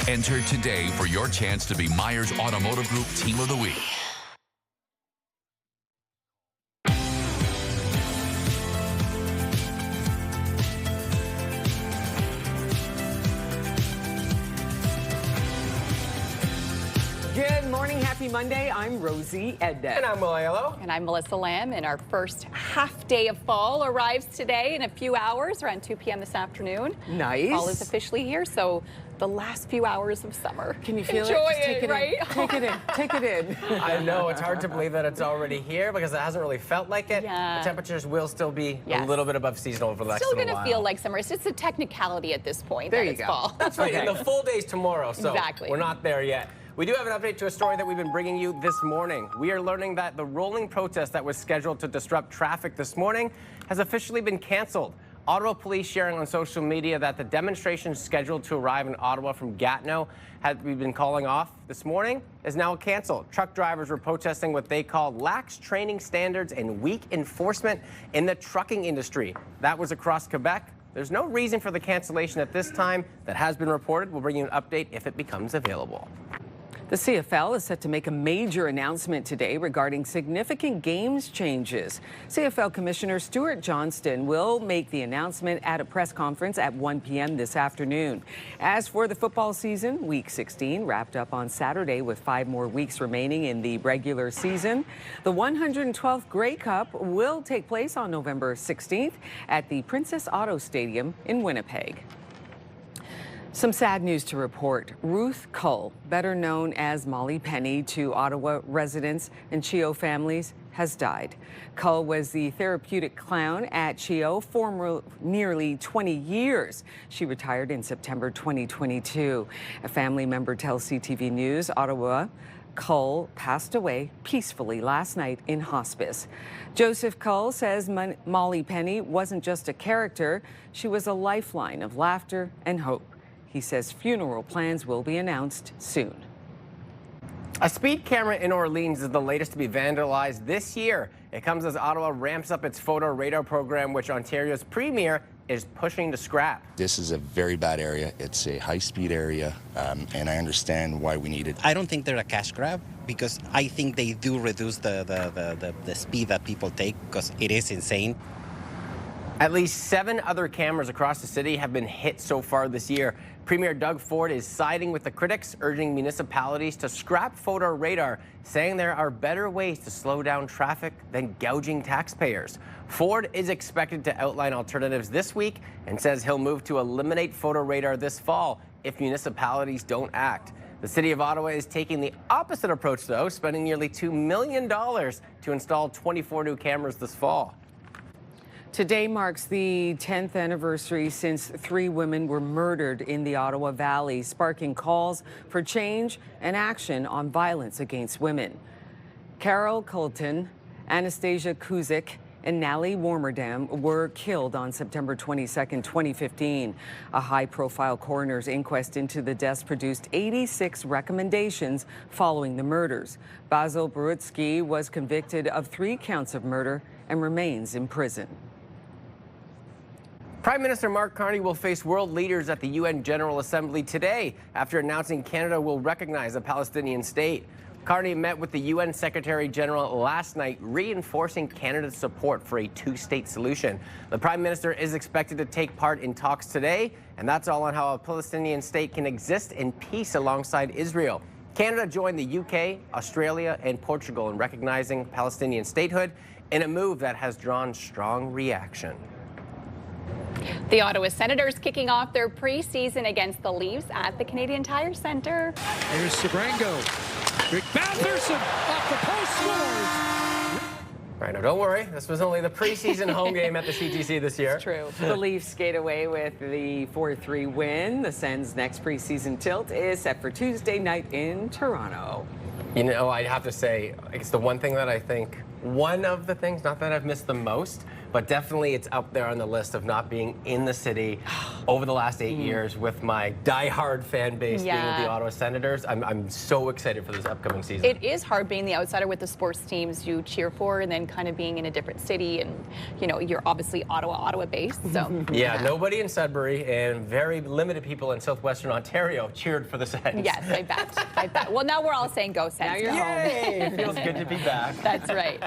Enter today for your chance to be Myers Automotive Group Team of the Week. Good morning. Happy Happy Monday. I'm Rosie Edda. And I'm Will Aiello. And I'm Melissa Lamb. And our first half day of fall arrives today in a few hours, around 2 p.m. this afternoon. Nice. Fall is officially here, so the last few hours of summer. Can you feel Enjoy it? Just it, right? Take it in. Take it in. I know, it's hard to believe that it's already here because it hasn't really felt like it. Yeah. The temperatures will still be Yes. a little bit above seasonal over the next Still little going while. to feel like summer. It's just a technicality at this point. There that you it's go. Fall. That's right, and the full day's tomorrow, so Exactly. we're not there yet. We do have an update to a story that we've been bringing you this morning. We are learning that the rolling protest that was scheduled to disrupt traffic this morning has officially been canceled. Ottawa police sharing on social media that the demonstration scheduled to arrive in Ottawa from Gatineau we've been calling off this morning is now canceled. Truck drivers were protesting what they call lax training standards and weak enforcement in the trucking industry. That was across Quebec. There's no reason for the cancellation at this time. That has been reported. We'll bring you an update if it becomes available. The CFL is set to make a major announcement today regarding significant games changes. CFL Commissioner Stuart Johnston will make the announcement at a press conference at 1 p.m. this afternoon. As for the football season, Week 16 wrapped up on Saturday with 5 more weeks remaining in the regular season. The 112th Grey Cup will take place on November 16th at the Princess Auto Stadium in Winnipeg. Some sad news to report. Ruth Cull, better known as Molly Penny to Ottawa residents and CHEO families, has died. Cull was the therapeutic clown at CHEO for nearly 20 years. She retired in September 2022. A family member tells CTV News Ottawa Cull passed away peacefully last night in hospice. Joseph Cull says Molly Penny wasn't just a character, she was a lifeline of laughter and hope. He says funeral plans will be announced soon. A speed camera in Orleans is the latest to be vandalized this year. It comes as Ottawa ramps up its photo radar program, which Ontario's premier is pushing to scrap. This is a very bad area. It's a high-speed area, and I understand why we need it. I don't think they're a cash grab because I think they do reduce the speed that people take because it is insane. At least 7 other cameras across the city have been hit so far this year. Premier Doug Ford is siding with the critics, urging municipalities to scrap photo radar, saying there are better ways to slow down traffic than gouging taxpayers. Ford is expected to outline alternatives this week and says he'll move to eliminate photo radar this fall if municipalities don't act. The City of Ottawa is taking the opposite approach, though, spending nearly $2 million to install 24 new cameras this fall. Today marks the 10th anniversary since 3 women were murdered in the Ottawa Valley, sparking calls for change and action on violence against women. Carol Colton, Anastasia Kuzik, and Nally Warmerdam were killed on September 22, 2015. A high-profile coroner's inquest into the deaths produced 86 recommendations following the murders. Basil Barutsky was convicted of 3 counts of murder and remains in prison. Prime Minister Mark Carney will face world leaders at the UN General Assembly today after announcing Canada will recognize a Palestinian state. Carney met with the UN Secretary General last night, reinforcing Canada's support for a 2-state solution. The Prime Minister is expected to take part in talks today, and that's all on how a Palestinian state can exist in peace alongside Israel. Canada joined the UK, Australia, and Portugal in recognizing Palestinian statehood in a move that has drawn strong reaction. The Ottawa Senators kicking off their preseason against the Leafs at the Canadian Tire Centre. Here's Sabrango. Rick Batherson off the post scores. All right, now don't worry. This was only the preseason home game at the CTC this year. It's true. The Leafs skate away with the 4-3 win. The Sens' next preseason tilt is set for Tuesday night in Toronto. You know, I have to say, it's the one thing that I think, one of the things, not that I've missed the most, but definitely it's up there on the list of not being in the city over the last 8 years with my diehard fan base being with the Ottawa Senators. I'm so excited for this upcoming season. It is hard being the outsider with the sports teams you cheer for and then kind of being in a different city and, you know, you're obviously Ottawa based, so. Yeah, nobody in Sudbury and very limited people in southwestern Ontario cheered for the Sens. Yes, I bet. Well, now we're all saying go Sens. Now you're home. Yay! It feels good to be back. That's right.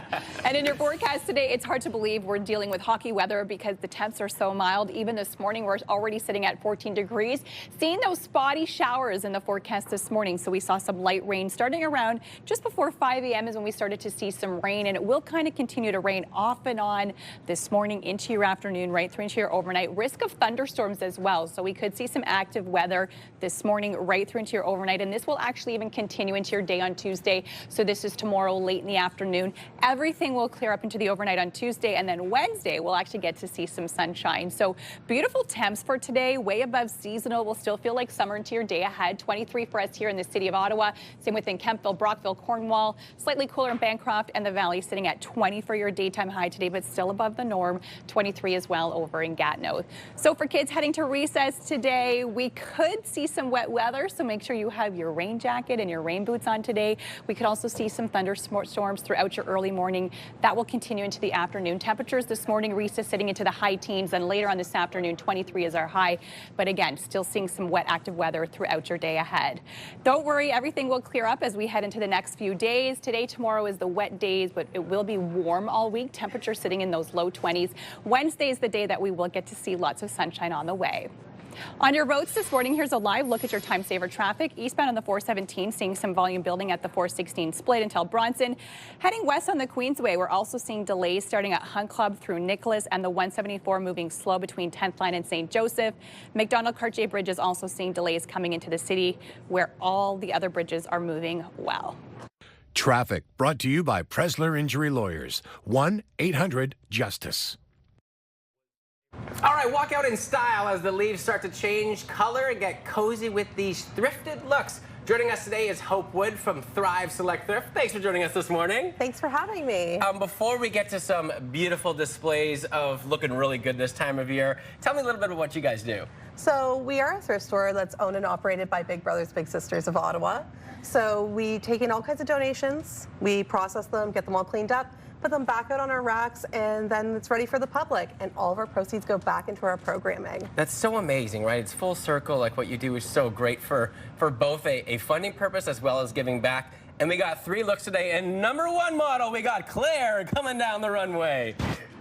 And in your forecast today, it's hard to believe we're dealing dealing with hockey weather because the temps are so mild. Even this morning, we're already sitting at 14 degrees. Seeing those spotty showers in the forecast this morning. So we saw some light rain starting around just before 5 a.m. is when we started to see some rain, and it will kind of continue to rain off and on this morning into your afternoon, right through into your overnight. Risk of thunderstorms as well. So we could see some active weather this morning right through into your overnight, and this will actually even continue into your day on Tuesday. So this is tomorrow late in the afternoon. Everything will clear up into the overnight on Tuesday, and then Wednesday we'll actually get to see some sunshine. So beautiful temps for today, way above seasonal. Will still feel like summer into your day ahead. 23 for us here in the city of Ottawa. Same within Kemptville, Brockville, Cornwall. Slightly cooler in Bancroft and the Valley, sitting at 20 for your daytime high today, but still above the norm. 23 as well over in Gatineau. So for kids heading to recess today, we could see some wet weather, so make sure you have your rain jacket and your rain boots on today. We could also see some thunderstorms throughout your early morning. That will continue into the afternoon. Temperatures this morning, recess sitting into the high teens, and later on this afternoon, 23 is our high. But again, still seeing some wet active weather throughout your day ahead. Don't worry, everything will clear up as we head into the next few days. Today, tomorrow is the wet days, but it will be warm all week. Temperatures sitting in those low 20s. Wednesday is the day that we will get to see lots of sunshine on the way. On your roads this morning, here's a live look at your time saver traffic. Eastbound on the 417, seeing some volume building at the 416 split until Bronson. Heading west on the Queensway, we're also seeing delays starting at Hunt Club through Nicholas, and the 174 moving slow between 10th Line and St. Joseph. McDonald-Cartier Bridge is also seeing delays coming into the city, where all the other bridges are moving well. Traffic brought to you by Presler Injury Lawyers. 1-800-JUSTICE. All right, walk out in style as the leaves start to change color and get cozy with these thrifted looks. Joining us today is Hope Wood from Thrive Select Thrift. Thanks for joining us this morning. Thanks for having me. Before we get to some beautiful displays of looking really good this time of year, tell me a little bit about what you guys do. So we are a thrift store that's owned and operated by Big Brothers Big Sisters of Ottawa. So we take in all kinds of donations, we process them, get them all cleaned up, put them back out on our racks, and then it's ready for the public, and all of our proceeds go back into our programming. That's so amazing, right? It's full circle. Like, what you do is so great for both a funding purpose as well as giving back. And we got 3 looks today, and number 1 model, we got Claire coming down the runway.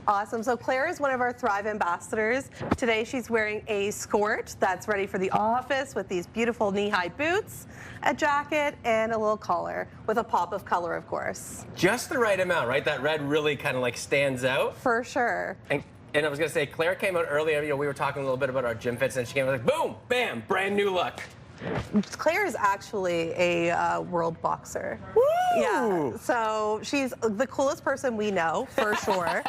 Awesome. So Claire is one of our Thrive ambassadors. Today she's wearing a skirt that's ready for the office with these beautiful knee-high boots, a jacket, and a little collar with a pop of color, of course. Just the right amount, right? That red really kind of like stands out. For sure. And I was going to say, Claire came out earlier. You know, we were talking a little bit about our gym fits, and she came out like, boom, bam, brand new look. Claire is actually a world boxer. Woo! Yeah, so she's the coolest person we know, for sure.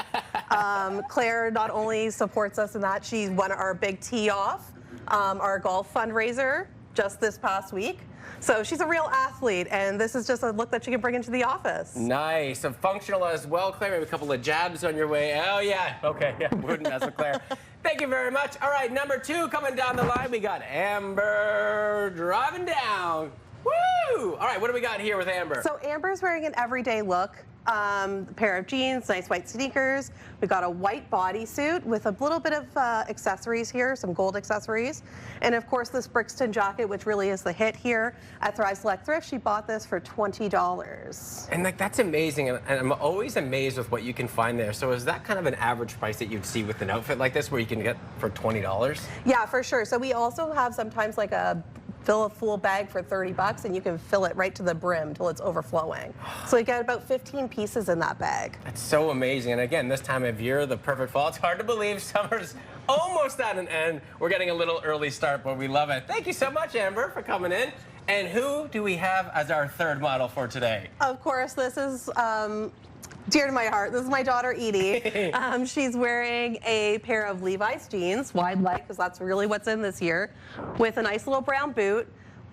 Claire not only supports us in that, she's won our big tee off, our golf fundraiser just this past week. So she's a real athlete, and this is just a look that she can bring into the office. Nice. So functional as well, Claire. Maybe a couple of jabs on your way. Oh, yeah. Okay, yeah, wouldn't mess with Claire. Thank you very much. All right, number 2 coming down the line. We got Amber driving down. Woo! All right, what do we got here with Amber? So Amber's wearing an everyday look. A pair of jeans, nice white sneakers. We got a white bodysuit with a little bit of accessories here, some gold accessories. And of course this Brixton jacket, which really is the hit here at Thrive Select Thrift. She bought this for $20. And like, that's amazing. And I'm always amazed with what you can find there. So is that kind of an average price that you'd see with an outfit like this where you can get for $20? Yeah, for sure. So we also have sometimes like fill a full bag for $30, and you can fill it right to the brim till it's overflowing. So you get about 15 pieces in that bag. That's so amazing. And again, this time of year, the perfect fall. It's hard to believe summer's almost at an end. We're getting a little early start, but we love it. Thank you so much, Amber, for coming in. And who do we have as our 3rd model for today? Of course, this is dear to my heart. This is my daughter, Edie. She's wearing a pair of Levi's jeans, wide leg, because that's really what's in this year, with a nice little brown boot,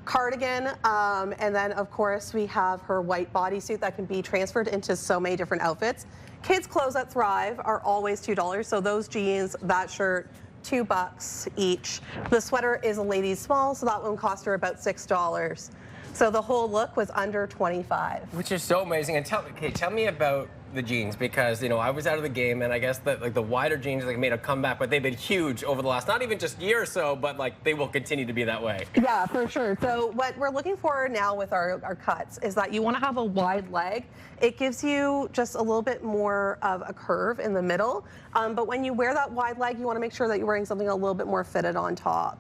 cardigan, and then, of course, we have her white bodysuit that can be transferred into so many different outfits. Kids' clothes at Thrive are always $2, so those jeans, that shirt, $2 each. The sweater is a ladies' small, so that one cost her about $6. So the whole look was under $25. Which is so amazing. And tell me about the jeans because, you know, I was out of the game, and I guess that like the wider jeans like made a comeback, but they've been huge over the last, not even just year or so, but like they will continue to be that way. Yeah, for sure. So what we're looking for now with our cuts is that you want to have a wide leg. It gives you just a little bit more of a curve in the middle. But when you wear that wide leg, you want to make sure that you're wearing something a little bit more fitted on top,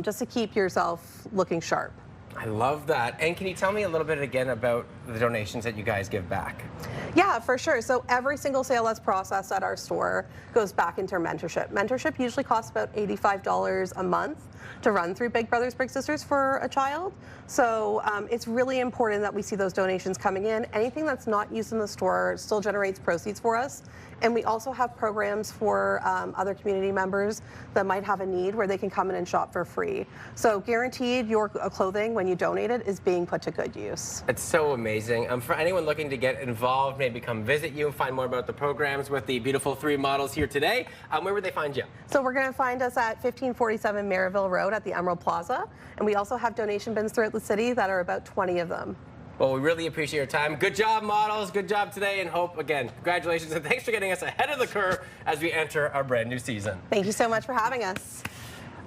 just to keep yourself looking sharp. I love that. And can you tell me a little bit again about the donations that you guys give back? Yeah, for sure. So every single sale that's processed at our store goes back into our mentorship. Mentorship usually costs about $85 a month to run through Big Brothers Big Sisters for a child. So it's really important that we see those donations coming in. Anything that's not used in the store still generates proceeds for us. And we also have programs for other community members that might have a need where they can come in and shop for free. So guaranteed your clothing when you donate it is being put to good use. It's so amazing. For anyone looking to get involved, maybe come visit you and find more about the programs with the beautiful 3 models here today, where would they find you? So we're going to find us at 1547 Maryville Road at the Emerald Plaza. And we also have donation bins throughout the city that are about 20 of them. Well, we really appreciate your time. Good job, models. Good job today. And Hope, again, congratulations. And thanks for getting us ahead of the curve as we enter our brand new season. Thank you so much for having us.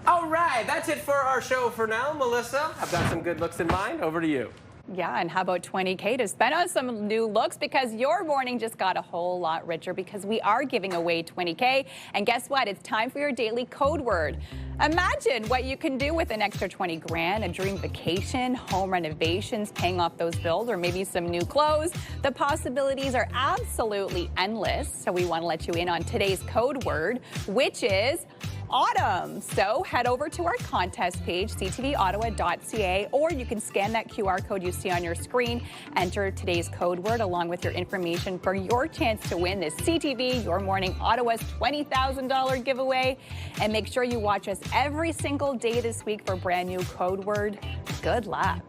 All right, that's it for our show for now. Melissa, I've got some good looks in mind. Over to you. Yeah, and how about 20K to spend on some new looks, because your morning just got a whole lot richer because we are giving away 20K. And guess what? It's time for your daily code word. Imagine what you can do with an extra 20 grand, a dream vacation, home renovations, paying off those bills, or maybe some new clothes. The possibilities are absolutely endless. So we want to let you in on today's code word, which is autumn. So head over to our contest page, ctvottawa.ca, or you can scan that QR code you see on your screen, enter today's code word along with your information for your chance to win this CTV Your Morning Ottawa's $20,000 giveaway. And make sure you watch us every single day this week for brand new code word. Good luck.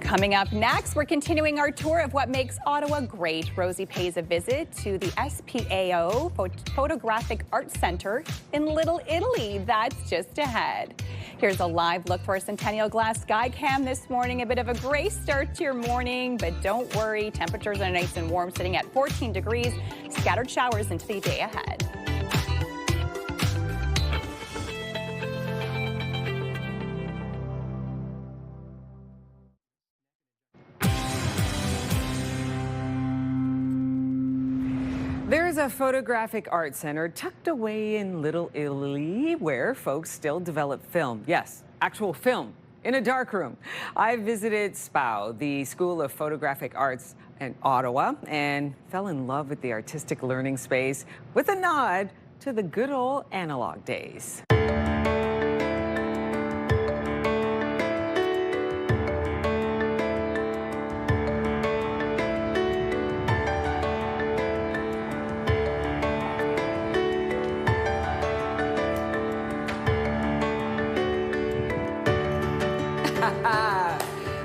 Coming up next, we're continuing our tour of what makes Ottawa great. Rosie pays a visit to the SPAO Photographic Art Center in Little Italy. That's just ahead. Here's a live look for a Centennial Glass Sky Cam this morning. A bit of a gray start to your morning, but don't worry. Temperatures are nice and warm, sitting at 14 degrees. Scattered showers into the day ahead. There's a photographic art center tucked away in Little Italy where folks still develop film. Yes, actual film in a darkroom. I visited SPAO, the School of Photographic Arts in Ottawa, and fell in love with the artistic learning space with a nod to the good old analog days.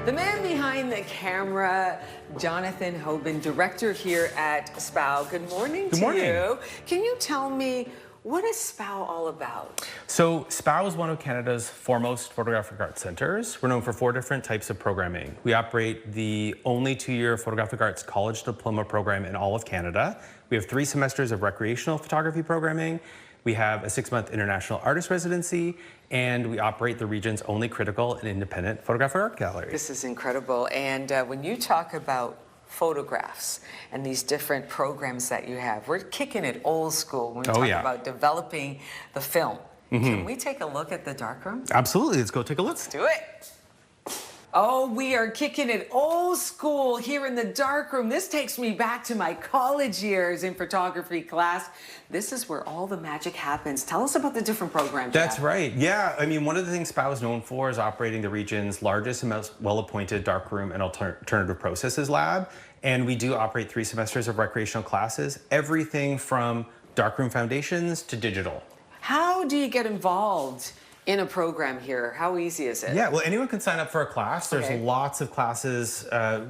The man behind the camera, Jonathan Hoban, director here at SPAO. Good morning to you. Can you tell me, what is SPAO all about? So SPAO is one of Canada's foremost photographic arts centers. We're known for 4 different types of programming. We operate the only 2-year photographic arts college diploma program in all of Canada. We have 3 semesters of recreational photography programming. We have a 6-month international artist residency, and we operate the region's only critical and independent photographic art gallery. This is incredible. And when you talk about photographs and these different programs that you have, we're kicking it old school when we talk about developing the film. Can we take a look at the darkroom? Absolutely. Let's go take a look. Let's do it. Oh, we are kicking it old school here in the darkroom. This takes me back to my college years in photography class. This is where all the magic happens. Tell us about the different programs. That's right. Yeah, I mean, one of the things SPAO is known for is operating the region's largest and most well-appointed darkroom and alternative processes lab. And we do operate 3 semesters of recreational classes, everything from darkroom foundations to digital. How do you get involved in a program here? How easy is it? Yeah, well, anyone can sign up for a class. There's lots of classes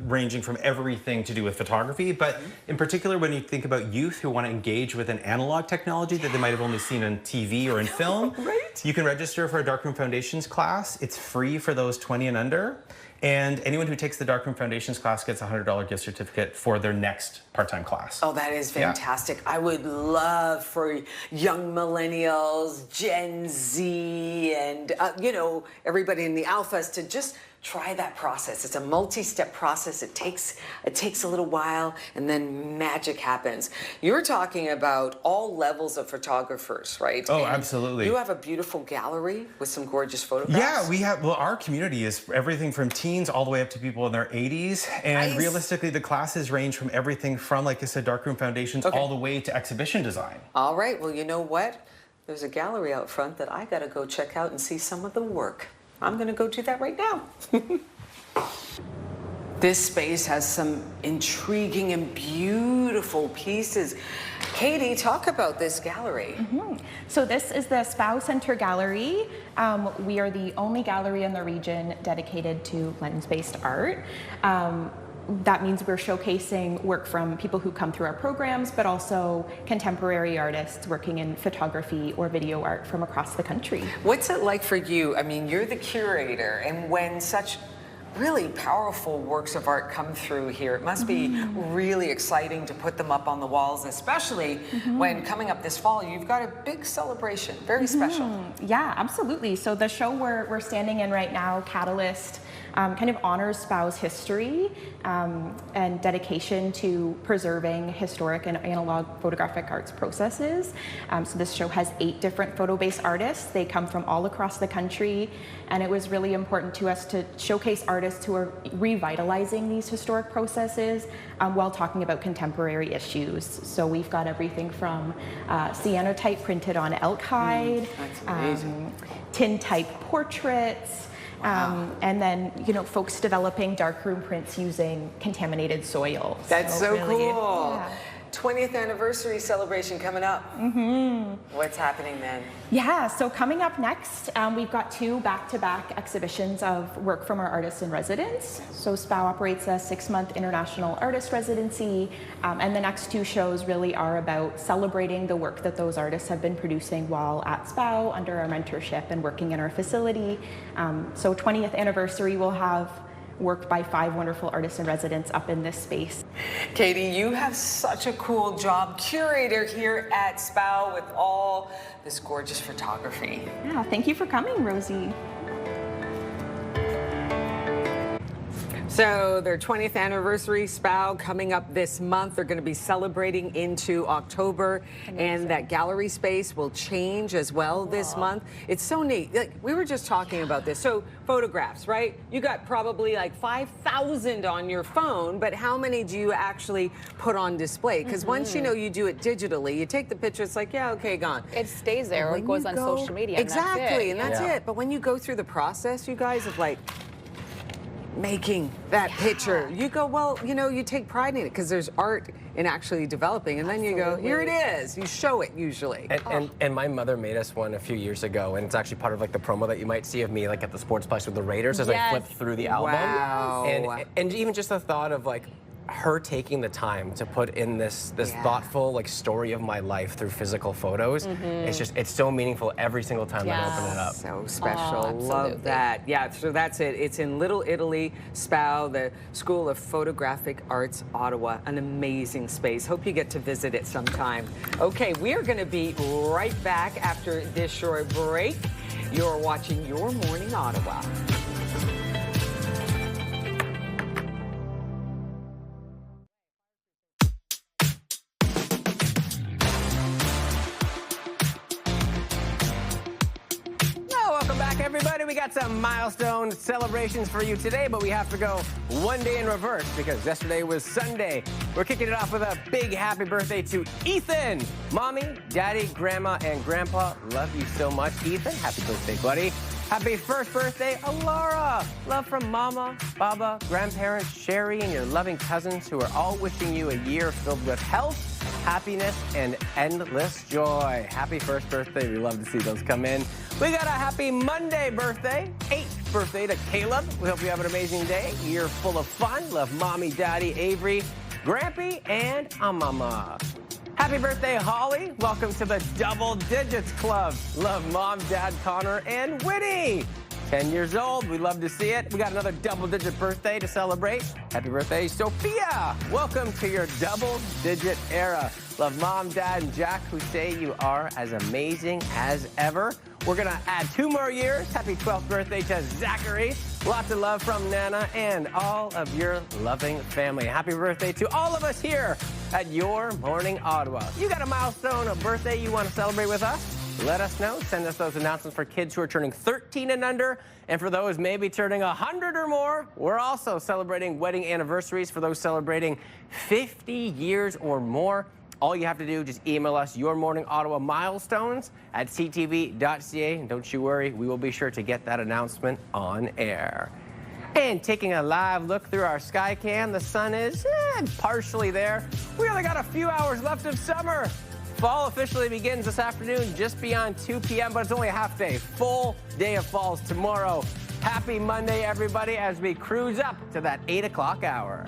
ranging from everything to do with photography, but in particular, when you think about youth who want to engage with an analog technology that they might have only seen on TV or in film, you can register for a Darkroom Foundations class. It's free for those 20 and under. And anyone who takes the Darkroom Foundations class gets a $100 gift certificate for their next part-time class. Oh, that is fantastic. I would love for young millennials, Gen Z, and, you know, everybody in the alphas to just try that process. It's a multi-step process. It takes a little while, and then magic happens. You're talking about all levels of photographers, right? Oh, and absolutely. you have a beautiful gallery with some gorgeous photographs. Yeah, we have, well, our community is everything from teens all the way up to people in their 80s. And realistically, the classes range from everything from, like I said, Darkroom Foundations all the way to exhibition design. All right, well, you know what? There's a gallery out front that I gotta go check out and see some of the work. I'm gonna go do that right now. This space has some intriguing and beautiful pieces. Katie, talk about this gallery. So this is the SPOW Center Gallery. We are the only gallery in the region dedicated to lens-based art. That means we're showcasing work from people who come through our programs, but also contemporary artists working in photography or video art from across the country. What's it like for you? I mean, you're the curator, and when such really powerful works of art come through here, it must be really exciting to put them up on the walls, especially when coming up this fall, you've got a big celebration, very special. Yeah, absolutely. So the show we're standing in right now, Catalyst, kind of honors SPOW's history and dedication to preserving historic and analog photographic arts processes. So this show has 8 different photo-based artists. They come from all across the country, and it was really important to us to showcase artists who are revitalizing these historic processes while talking about contemporary issues. So we've got everything from cyanotype printed on elk hide, tintype portraits, and then, you know, folks developing darkroom prints using contaminated soil. That's so really, cool. yeah. 20th anniversary celebration coming up. What's happening then? Yeah, so coming up next, we've got 2 back-to-back exhibitions of work from our artists in residence. So SPOW operates a 6-month international artist residency, and the next 2 shows really are about celebrating the work that those artists have been producing while at SPOW under our mentorship and working in our facility. So 20th anniversary, we'll have work by 5 wonderful artists in residence up in this space. Katie, you have such a cool job, curator here at SPOW with all this gorgeous photography. Yeah, thank you for coming, Rosie. So their 20th anniversary SPOW coming up this month. They're going to be celebrating into October, and that gallery space will change as well this month. It's so neat. Like, we were just talking about this. So photographs, right? You got probably like 5,000 on your phone, but how many do you actually put on display? Because once you know you do it digitally, you take the picture, it's like, yeah, okay, gone. It stays there or it goes on social media. Exactly, and that's it. But when you go through the process, you guys, of like making that picture, you go, well, you know, you take pride in it because there's art in actually developing, and then you go, here it is. You show it usually. And my mother made us one a few years ago, and it's actually part of like the promo that you might see of me like at the Sports Plus with the Raiders as I flip through the album. Wow. And even just the thought of like her taking the time to put in this thoughtful like story of my life through physical photos. It's so meaningful every single time that I open it up. So special. Love that. Yeah, so that's it. It's in Little Italy, SPOW, the School of Photographic Arts, Ottawa. An amazing space. Hope you get to visit it sometime. Okay, we are going to be right back after this short break. You're watching Your Morning Ottawa. Everybody, we got some milestone celebrations for you today, but we have to go one day in reverse because yesterday was Sunday. We're kicking it off with a big happy birthday to Ethan. Mommy, Daddy, Grandma, and Grandpa love you so much. Ethan, happy birthday, buddy. Happy first birthday, Alara. Love from Mama, Baba, grandparents, Sherry, and your loving cousins who are all wishing you a year filled with health, happiness, and endless joy. Happy first birthday. We love to see those come in. We got a happy Monday birthday, 8th birthday to Caleb. We hope you have an amazing day. Year full of fun. Love Mommy, Daddy, Avery, Grampy, and Mama. Happy birthday, Holly. Welcome to the Double Digits Club. Love Mom, Dad, Connor, and Whitney. 10 years old. We love to see it. We got another double-digit birthday to celebrate. Happy birthday, Sophia. Welcome to your double-digit era. Love Mom, Dad, and Jack, who say you are as amazing as ever. We're going to add 2 more years. Happy 12th birthday to Zachary. Lots of love from Nana and all of your loving family. Happy birthday to all of us here at Your Morning Ottawa. You got a milestone, a birthday you want to celebrate with us? Let us know. Send us those announcements for kids who are turning 13 and under. And for those maybe turning 100 or more, we're also celebrating wedding anniversaries for those celebrating 50 years or more. All you have to do, just email us your Morning Ottawa milestones at ctv.ca. And don't you worry, we will be sure to get that announcement on air. And taking a live look through our sky cam, the sun is partially there. We only got a few hours left of summer. Fall officially begins this afternoon just beyond 2 p.m., but it's only a half day. Full day of falls tomorrow. Happy Monday, everybody, as we cruise up to that 8 o'clock hour.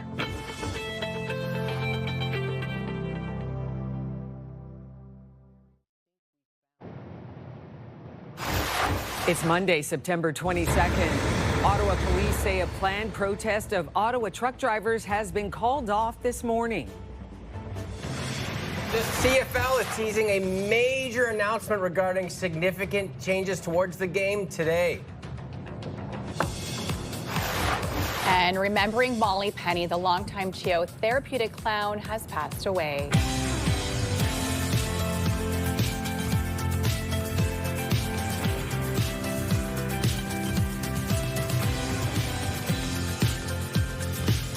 It's Monday, September 22nd. Ottawa police say a planned protest of Ottawa truck drivers has been called off this morning. The CFL is teasing a major announcement regarding significant changes towards the game today. And remembering Molly Penny, the longtime CHEO therapeutic clown, has passed away.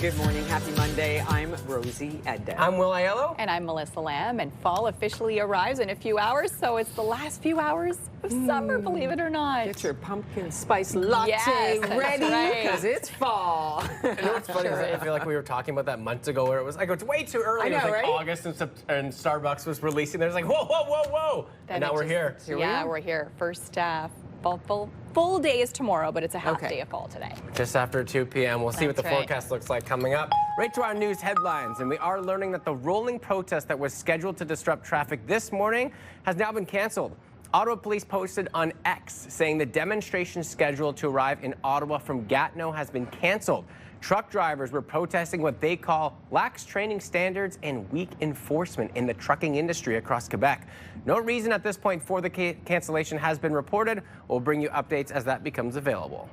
Good morning. Happy Monday. I'm Rosie Edda. I'm Will Aiello. And I'm Melissa Lamb. And fall officially arrives in a few hours, so it's the last few hours of summer, believe it or not. Get your pumpkin spice latte ready, because it's fall. You know what's funny? Sure. I feel like we were talking about that months ago where it was like, it's way too early. I know, it was like right? August and Starbucks was releasing. There's like, whoa, whoa, whoa, whoa. And now we're here. We're here. First full day is tomorrow, but it's a half day of fall today. Just after 2 p.m. We'll see what the forecast looks like coming up. Right to our news headlines, and we are learning that the rolling protest that was scheduled to disrupt traffic this morning has now been canceled. Ottawa police posted on X saying the demonstration scheduled to arrive in Ottawa from Gatineau has been canceled. Truck drivers were protesting what they call lax training standards and weak enforcement in the trucking industry across Quebec. No reason at this point for the cancellation has been reported. We'll bring you updates as that becomes available.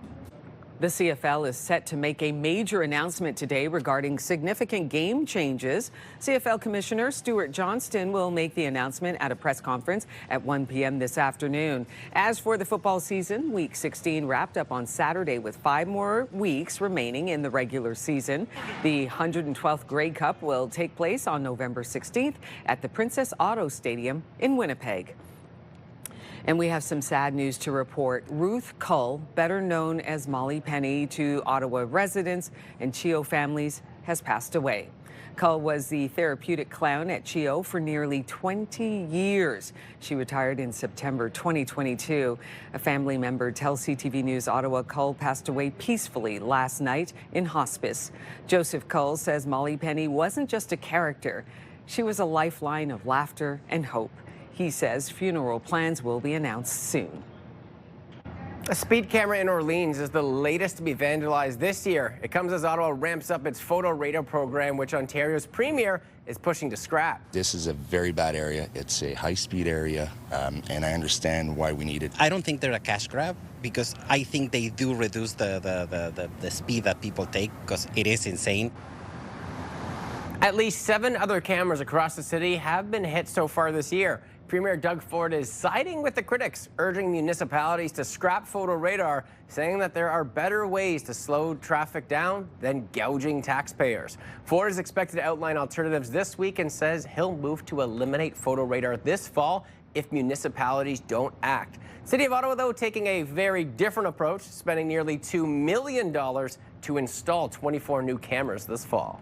The CFL is set to make a major announcement today regarding significant game changes. CFL Commissioner Stuart Johnston will make the announcement at a press conference at 1 p.m. this afternoon. As for the football season, Week 16 wrapped up on Saturday with 5 more weeks remaining in the regular season. The 112th Grey Cup will take place on November 16th at the Princess Auto Stadium in Winnipeg. And we have some sad news to report. Ruth Cull, better known as Molly Penny to Ottawa residents and CHEO families, has passed away. Cull was the therapeutic clown at CHEO for nearly 20 years. She retired in September 2022. A family member tells CTV News Ottawa Cull passed away peacefully last night in hospice. Joseph Cull says Molly Penny wasn't just a character. She was a lifeline of laughter and hope. He says funeral plans will be announced soon. A speed camera in Orleans is the latest to be vandalized this year. It comes as Ottawa ramps up its photo radar program, which Ontario's premier is pushing to scrap. This is a very bad area. It's a high-speed area, and I understand why we need it. I don't think they're a cash grab because I think they do reduce the speed that people take because it is insane. At least 7 other cameras across the city have been hit so far this year. Premier Doug Ford is siding with the critics, urging municipalities to scrap photo radar, saying that there are better ways to slow traffic down than gouging taxpayers. Ford is expected to outline alternatives this week and says he'll move to eliminate photo radar this fall if municipalities don't act. City of Ottawa, though, taking a very different approach, spending nearly $2 million to install 24 new cameras this fall.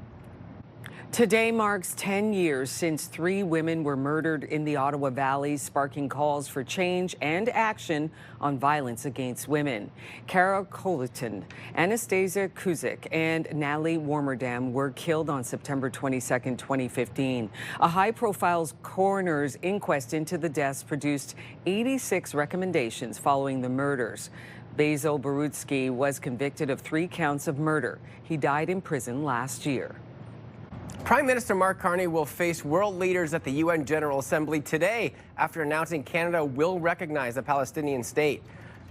Today marks 10 years since 3 women were murdered in the Ottawa Valley, sparking calls for change and action on violence against women. Carol Colleton, Anastasia Kuzik, and Natalie Warmerdam were killed on September 22, 2015. A high-profile coroner's inquest into the deaths produced 86 recommendations following the murders. Basil Barutsky was convicted of 3 counts of murder. He died in prison last year. Prime Minister Mark Carney will face world leaders at the UN General Assembly today after announcing Canada will recognize a Palestinian state.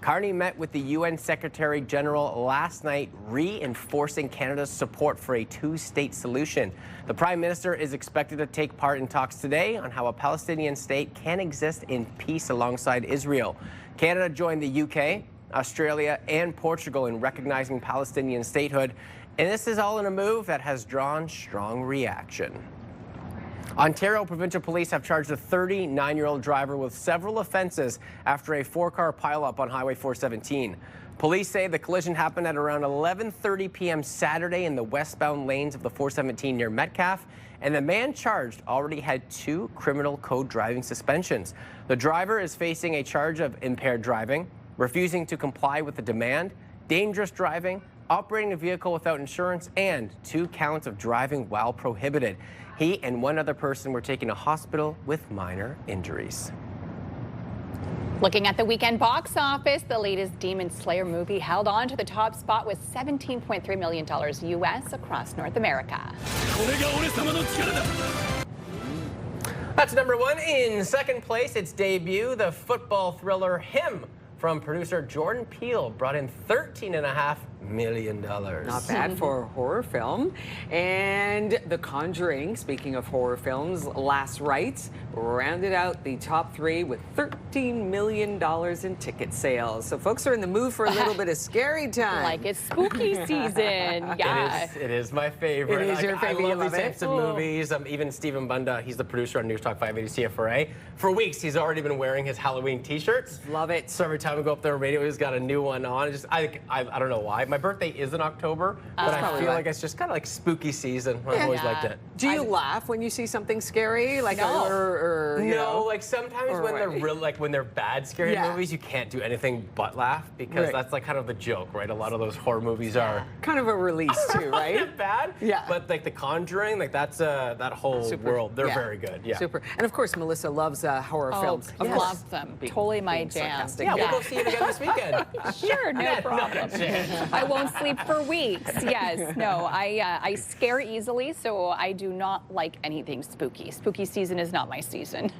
Carney met with the UN Secretary General last night, reinforcing Canada's support for a 2-state solution. The Prime Minister is expected to take part in talks today on how a Palestinian state can exist in peace alongside Israel. Canada joined the UK, Australia, and Portugal in recognizing Palestinian statehood, and this is all in a move that has drawn strong reaction. Ontario Provincial Police have charged a 39-year-old driver with several offenses after a 4-car pileup on Highway 417. Police say the collision happened at around 11:30 p.m. Saturday in the westbound lanes of the 417 near Metcalfe, and the man charged already had 2 criminal code driving suspensions. The driver is facing a charge of impaired driving, refusing to comply with the demand, dangerous driving, operating a vehicle without insurance, and 2 counts of driving while prohibited. He and 1 other person were taken to hospital with minor injuries. Looking at the weekend box office, the latest Demon Slayer movie held on to the top spot with $17.3 million U.S. across North America. That's number 1. In second place, its debut, the football thriller Him from producer Jordan Peele brought in $13.5 million. Not bad for a horror film. And The Conjuring, speaking of horror films, Last Rites rounded out the top 3 with $13 million in ticket sales. So folks are in the mood for a little bit of scary time. Like it's spooky season. Yeah. It is my favorite. It is your favorite. I love these types of movies. Even Stephen Bunda, he's the producer on News Talk 580 CFRA. For weeks, he's already been wearing his Halloween t-shirts. Love it. So every time we go up there on radio, he's got a new one on. I don't know why. My birthday is in October, but I feel like it's just kind of like spooky season. I've always liked it. Do you laugh when you see something scary? Like No. or you know? Like sometimes when they're real, like when they're bad scary movies, you can't do anything but laugh because that's like kind of the joke, right? A lot of those horror movies are kind of a release too, right? bad. Yeah. But like The Conjuring, like that's that whole world. They're very good. Yeah. Super. And of course, Melissa loves horror films. I love them. Totally my jam. Yeah, we'll go see it again this weekend. Sure, no problem. I won't sleep for weeks. Yes, no, I scare easily, so I do not like anything spooky. Spooky season is not my season.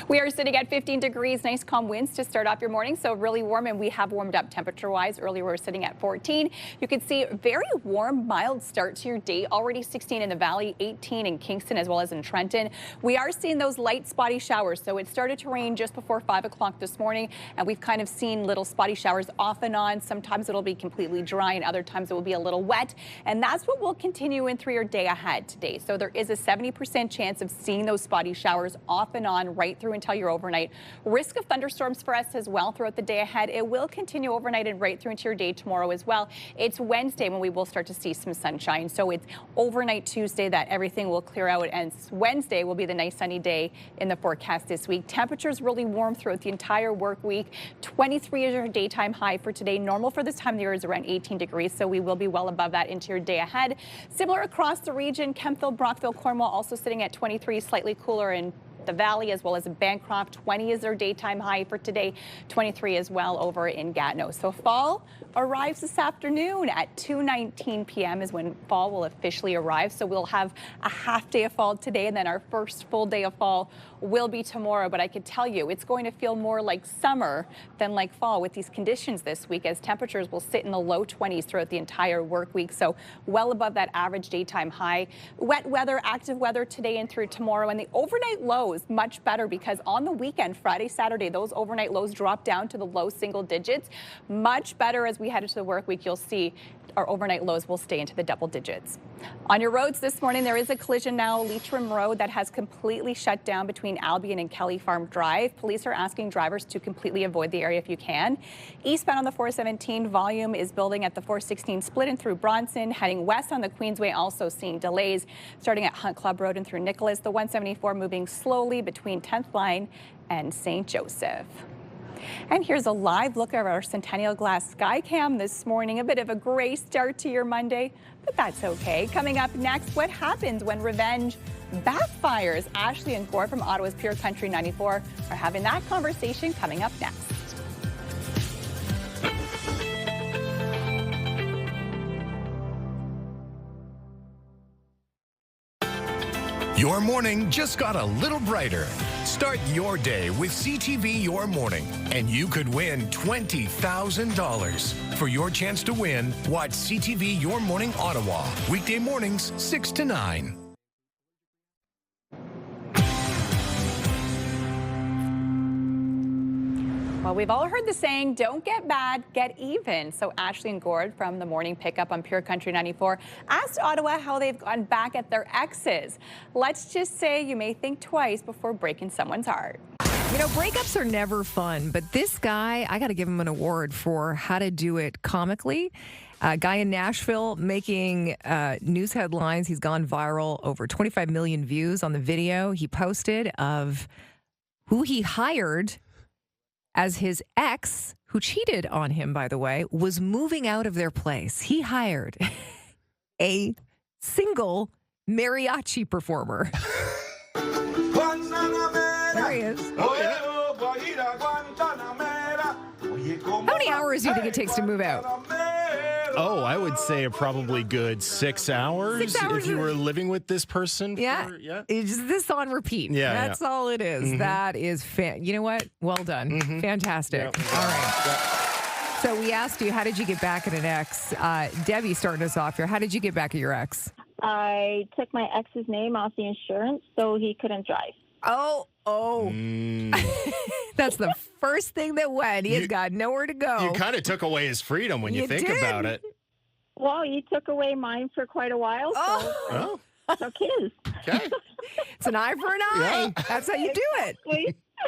We are sitting at 15 degrees, nice calm winds to start off your morning, so really warm, and we have warmed up temperature-wise. Earlier we were sitting at 14. You can see very warm, mild start to your day. Already 16 in the valley, 18 in Kingston as well as in Trenton. We are seeing those light spotty showers, so it started to rain just before 5 o'clock this morning, and we've kind of seen little spotty showers off and on. Sometimes it'll be completely dry, and other times it will be a little wet, and that's what will continue in through your day ahead today. So there is a 70% chance of seeing those spotty showers off and on right through until your overnight. Risk of thunderstorms for us as well throughout the day ahead. It will continue overnight and right through into your day tomorrow as well. It's Wednesday when we will start to see some sunshine. So it's overnight Tuesday that everything will clear out, and Wednesday will be the nice sunny day in the forecast this week. Temperatures really warm throughout the entire work week. 23 is your daytime high for today. Normal for this time of the year is around 18 degrees, so we will be well above that into your day ahead. Similar across the region, Kemptville, Brockville, Cornwall also sitting at 23, slightly cooler in the valley as well as in Bancroft. 20 is their daytime high for today, 23 as well over in Gatineau. So fall arrives this afternoon at 2:19 p.m. is when fall will officially arrive. So we'll have a half day of fall today, and then our first full day of fall will be tomorrow. But I could tell you it's going to feel more like summer than like fall with these conditions this week, as temperatures will sit in the low 20s throughout the entire work week. So well above that average daytime high. Wet weather, active weather today and through tomorrow, and the overnight lows much better because on the weekend, Friday, Saturday, those overnight lows drop down to the low single digits. Much better as we head into the work week. You'll see our overnight lows will stay into the double digits. On your roads this morning, there is a collision now, Leitrim Road, that has completely shut down between Albion and Kelly Farm Drive. Police are asking drivers to completely avoid the area if you can. Eastbound on the 417, volume is building at the 416 split and through Bronson. Heading west on the Queensway, also seeing delays starting at Hunt Club Road and through Nicholas. The 174 moving slowly between 10th Line and St. Joseph. And here's a live look at our Centennial Glass Skycam this morning. A bit of a gray start to your Monday, but that's okay. Coming up next, what happens when revenge backfires? Ashley and Gore from Ottawa's Pure Country 94 are having that conversation coming up next. Your morning just got a little brighter. Start your day with CTV Your Morning, and you could win $20,000. For your chance to win, watch CTV Your Morning Ottawa, weekday mornings 6 to 9. Well, we've all heard the saying, don't get mad, get even. So Ashley and Gord from the morning pickup on Pure Country 94 asked Ottawa how they've gone back at their exes. Let's just say you may think twice before breaking someone's heart. You know, breakups are never fun, but this guy, I got to give him an award for how to do it comically. A guy in Nashville making news headlines. He's gone viral, over 25 million views on the video he posted of who he hired as his ex, who cheated on him, by the way, was moving out of their place. He hired a single mariachi performer. There he is. How many hours do you think it takes to move out? Oh, I would say probably good 6 hours. 6 hours if you were living with this person. Yeah. It's this on repeat. Yeah, That's all it is. Mhm. That is, you know what? Well done. Fantastic. All right. So we asked you, how did you get back at an ex? Debbie starting us off here. How did you get back at your ex? I took my ex's name off the insurance so he couldn't drive. Oh. That's the first thing that went. He has got nowhere to go. You kind of took away his freedom when you think about it. Well, he took away mine for quite a while, so I took his. Okay. It's an eye for an eye. Yeah. That's how you do it.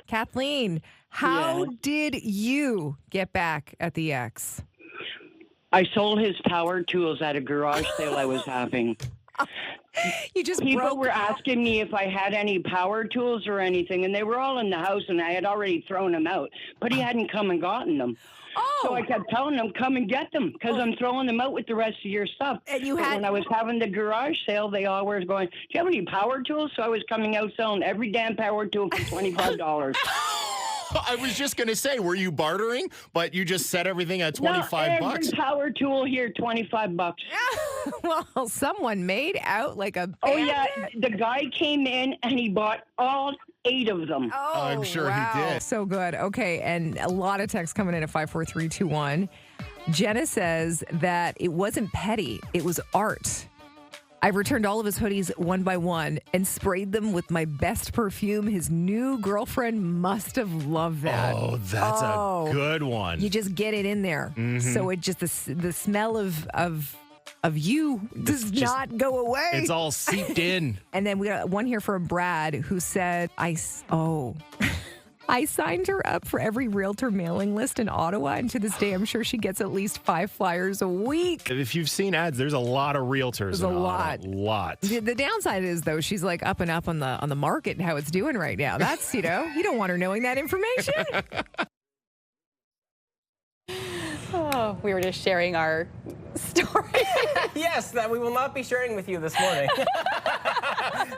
Kathleen, how did you get back at the ex? I sold his power tools at a garage sale I was having. You just People were asking me if I had any power tools or anything, and they were all in the house, and I had already thrown them out, but he hadn't come and gotten them. So I kept telling him, come and get them, because I'm throwing them out with the rest of your stuff. And you But had... when I was having the garage sale, they all were going, do you have any power tools? So I was coming out selling every damn power tool for $25. I was just going to say, were you bartering? But you just set everything at $25. Every power tool here, $25. Well, someone made out like a bandit. Oh, yeah. The guy came in and he bought all 8 of them. Oh, I'm sure he did. So good. Okay, and a lot of texts coming in at 54321. Jenna says that it wasn't petty, it was art. I've returned all of his hoodies one by one and sprayed them with my best perfume. His new girlfriend must have loved that. Oh, that's a good one. You just get it in there. Mhm. So it just, the smell of you does not go away. It's all seeped in. And then we got one here from Brad who said, I signed her up for every realtor mailing list in Ottawa, and to this day, I'm sure she gets at least 5 flyers a week. If you've seen ads, there's a lot of realtors. There's in a Ottawa. lot. The downside is, though, she's like up and up on the market and how it's doing right now. That's, you don't want her knowing that information. Oh, we were just sharing our story. Yes, that we will not be sharing with you this morning.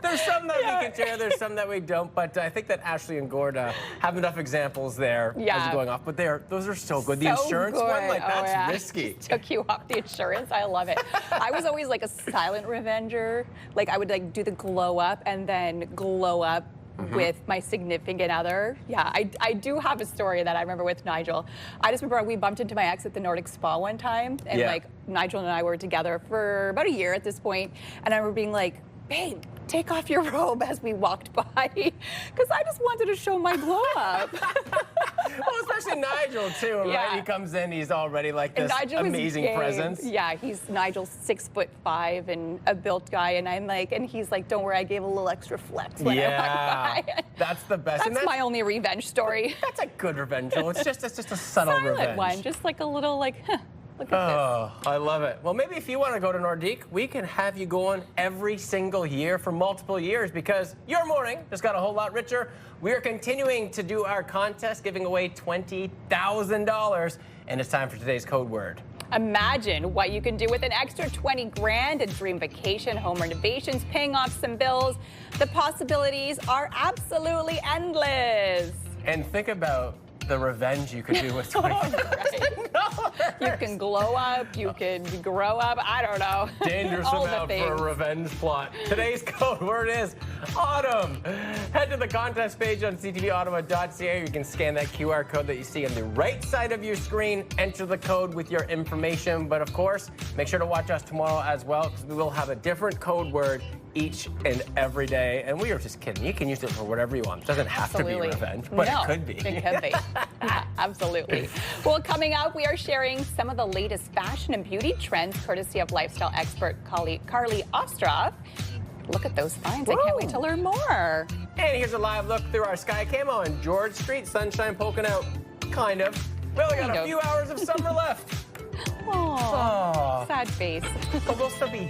There's some that we can share, there's some that we don't, but I think that Ashley and Gord have enough examples there as Yeah. going off. But those are so good. The So insurance good. one, like Oh, that's yeah. risky. Took you off the insurance. I love it. I was always like a silent revenger. Like I would like do the glow up and then glow up with my significant other. Yeah, I do have a story that I remember with Nigel. I just remember we bumped into my ex at the Nordic Spa one time, and like Nigel and I were together for about a year at this point, and I remember being like, babe, take off your robe as we walked by, because I just wanted to show my glow up. Well, especially Nigel too, right? Yeah. He comes in, he's already like this Nigel is amazing game. presence. Yeah, Nigel's 6'5" and a built guy, and I'm like, and he's like, don't worry, I gave a little extra flex when I walked by. That's the best. That's my only revenge story. That's a good revenge. It's just a subtle Silent revenge. one, just like a little like, huh, look at Oh, I love it. Well, maybe if you want to go to Nordique, we can have you going every single year for multiple years, because your morning just got a whole lot richer. We are continuing to do our contest, giving away $20,000, and it's time for today's code word. Imagine what you can do with an extra 20 grand, a dream vacation, home renovations, paying off some bills. The possibilities are absolutely endless. And think about the revenge you could do with $20,000. You can glow up, you can grow up, I don't know. Dangerous All the amount for things. a revenge plot. Today's code word is autumn. Head to the contest page on ctvottawa.ca. You can scan that QR code that you see on the right side of your screen. Enter the code with your information. But of course, make sure to watch us tomorrow as well, because we will have a different code word each and every day. And we are just kidding. You can use it for whatever you want. It doesn't have to be revenge, but it could be. It could be. Yeah, absolutely. Well, coming up, we are sharing some of the latest fashion and beauty trends courtesy of lifestyle expert Carly Ostroff. Look at those finds. I can't wait to learn more. And here's a live look through our sky camo on George Street. Sunshine poking out, kind of. We only got a few hours of summer left. Aww. Sad face. But we'll still be.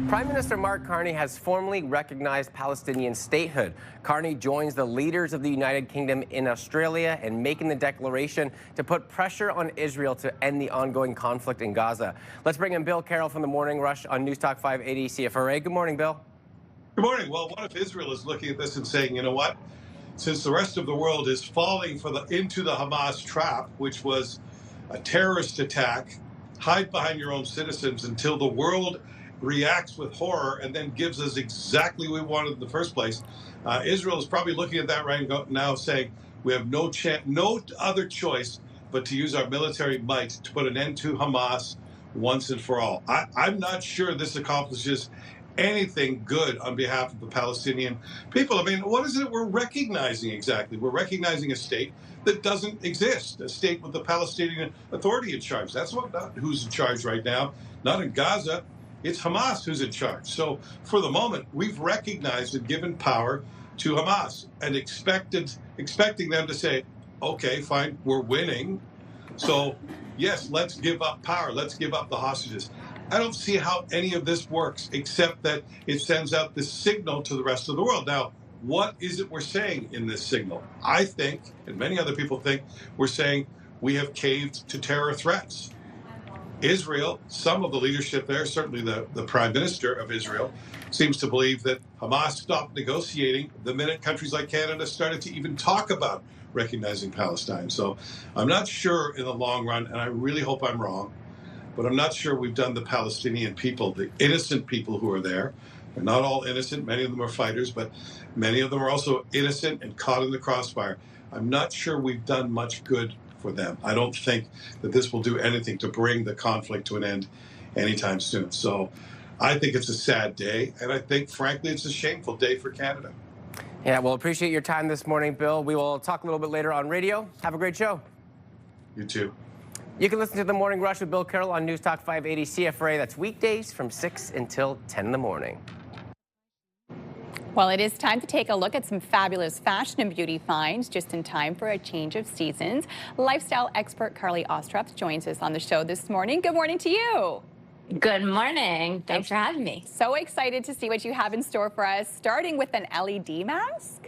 Prime Minister Mark Carney has formally recognized Palestinian statehood. Carney joins the leaders of the United Kingdom in Australia in making the declaration to put pressure on Israel to end the ongoing conflict in Gaza. Let's bring in Bill Carroll from the Morning Rush on News Talk 580 CFRA. Good morning, Bill. Good morning. Well, what if Israel is looking at this and saying, you know what, since the rest of the world is falling into the Hamas trap, which was a terrorist attack, hide behind your own citizens until the world reacts with horror and then gives us exactly what we wanted in the first place. Israel is probably looking at that right now saying we have no other choice but to use our military might to put an end to Hamas once and for all. I'm not sure this accomplishes anything good on behalf of the Palestinian people. I mean, what is it we're recognizing exactly? We're recognizing a state that doesn't exist, a state with the Palestinian Authority in charge. That's not who's in charge right now, not in Gaza. It's Hamas who's in charge. So for the moment, we've recognized and given power to Hamas and expecting them to say, okay, fine, we're winning. So yes, let's give up power. Let's give up the hostages. I don't see how any of this works, except that it sends out this signal to the rest of the world. Now, what is it we're saying in this signal? I think, and many other people think, we're saying we have caved to terror threats. Israel, some of the leadership there, certainly the Prime Minister of Israel, seems to believe that Hamas stopped negotiating the minute countries like Canada started to even talk about recognizing Palestine. So I'm not sure in the long run, and I really hope I'm wrong, but I'm not sure we've done the Palestinian people, the innocent people who are there. They're not all innocent. Many of them are fighters, but many of them are also innocent and caught in the crossfire. I'm not sure we've done much good for them. I don't think that this will do anything to bring the conflict to an end anytime soon. So I think it's a sad day, and I think, frankly, it's a shameful day for Canada. Yeah, well, appreciate your time this morning, Bill. We will talk a little bit later on radio. Have a great show. You too. You can listen to The Morning Rush with Bill Carroll on News Talk 580 CFRA. That's weekdays from 6 until 10 in the morning. Well, it is time to take a look at some fabulous fashion and beauty finds just in time for a change of seasons. Lifestyle expert Carly Ostroff joins us on the show this morning. Good morning to you. Good morning. Thanks for having me. So excited to see what you have in store for us, starting with an LED mask.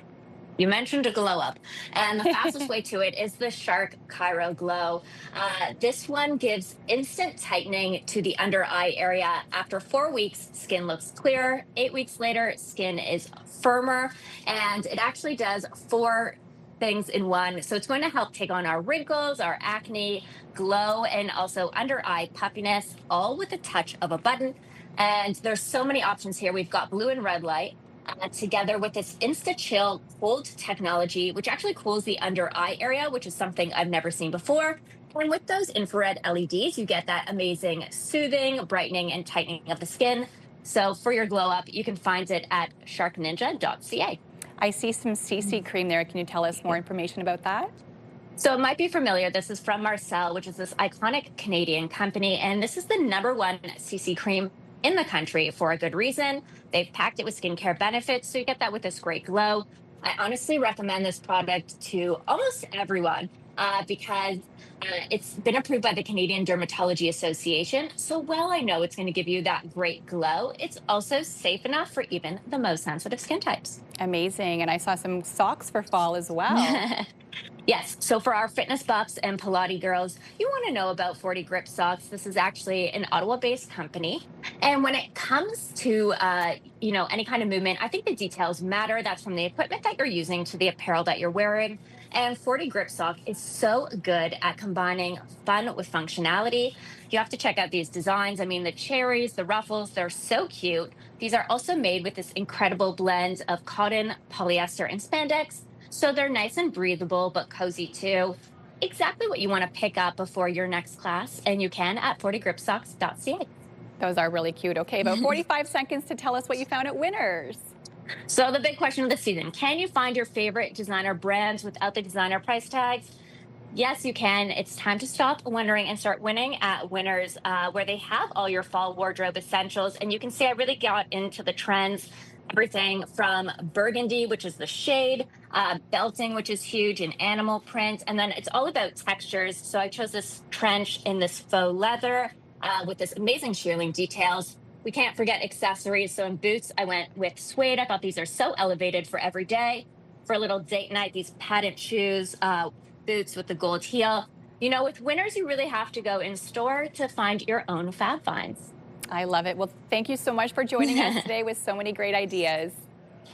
You mentioned a glow up, and the fastest way to it is the Shark Cairo Glow. This one gives instant tightening to the under eye area. After 4 weeks, skin looks clearer. 8 weeks later, skin is firmer, and it actually does 4 things in one. So it's going to help take on our wrinkles, our acne, glow, and also under eye puffiness, all with a touch of a button. And there's so many options here. We've got blue and red light. Together with this Insta-Chill cold technology, which actually cools the under eye area, which is something I've never seen before. And with those infrared LEDs, you get that amazing soothing, brightening, and tightening of the skin. So for your glow up, you can find it at sharkninja.ca. I see some CC cream there. Can you tell us more information about that? So it might be familiar. This is from Marcel, which is this iconic Canadian company. And this is the #1 CC cream in the country for a good reason. They've packed it with skincare benefits, so you get that with this great glow. I honestly recommend this product to almost everyone because it's been approved by the Canadian Dermatology Association. So while I know it's going to give you that great glow, it's also safe enough for even the most sensitive skin types. Amazing. And I saw some socks for fall as well. Yes, so for our fitness buffs and Pilates girls, you want to know about 40 Grip Socks. This is actually an Ottawa-based company. And when it comes to, any kind of movement, I think the details matter. That's from the equipment that you're using to the apparel that you're wearing. And 40 Grip Sock is so good at combining fun with functionality. You have to check out these designs. I mean, the cherries, the ruffles, they're so cute. These are also made with this incredible blend of cotton, polyester, and spandex. So they're nice and breathable, but cozy too. Exactly what you want to pick up before your next class, and you can at 40gripsocks.ca. Those are really cute. Okay, about 45 seconds to tell us what you found at Winners. So the big question of the season, can you find your favorite designer brands without the designer price tags? Yes, you can. It's time to stop wondering and start winning at Winners, where they have all your fall wardrobe essentials. And you can see I really got into the trends. Everything from burgundy, which is the shade, belting, which is huge, and animal print. And then it's all about textures. So I chose this trench in this faux leather with this amazing shearling details. We can't forget accessories. So in boots, I went with suede. I thought these are so elevated for every day. For a little date night, these patent shoes, boots with the gold heel. You know, with Winners, you really have to go in store to find your own fab finds. I love it. Well, thank you so much for joining us today with so many great ideas.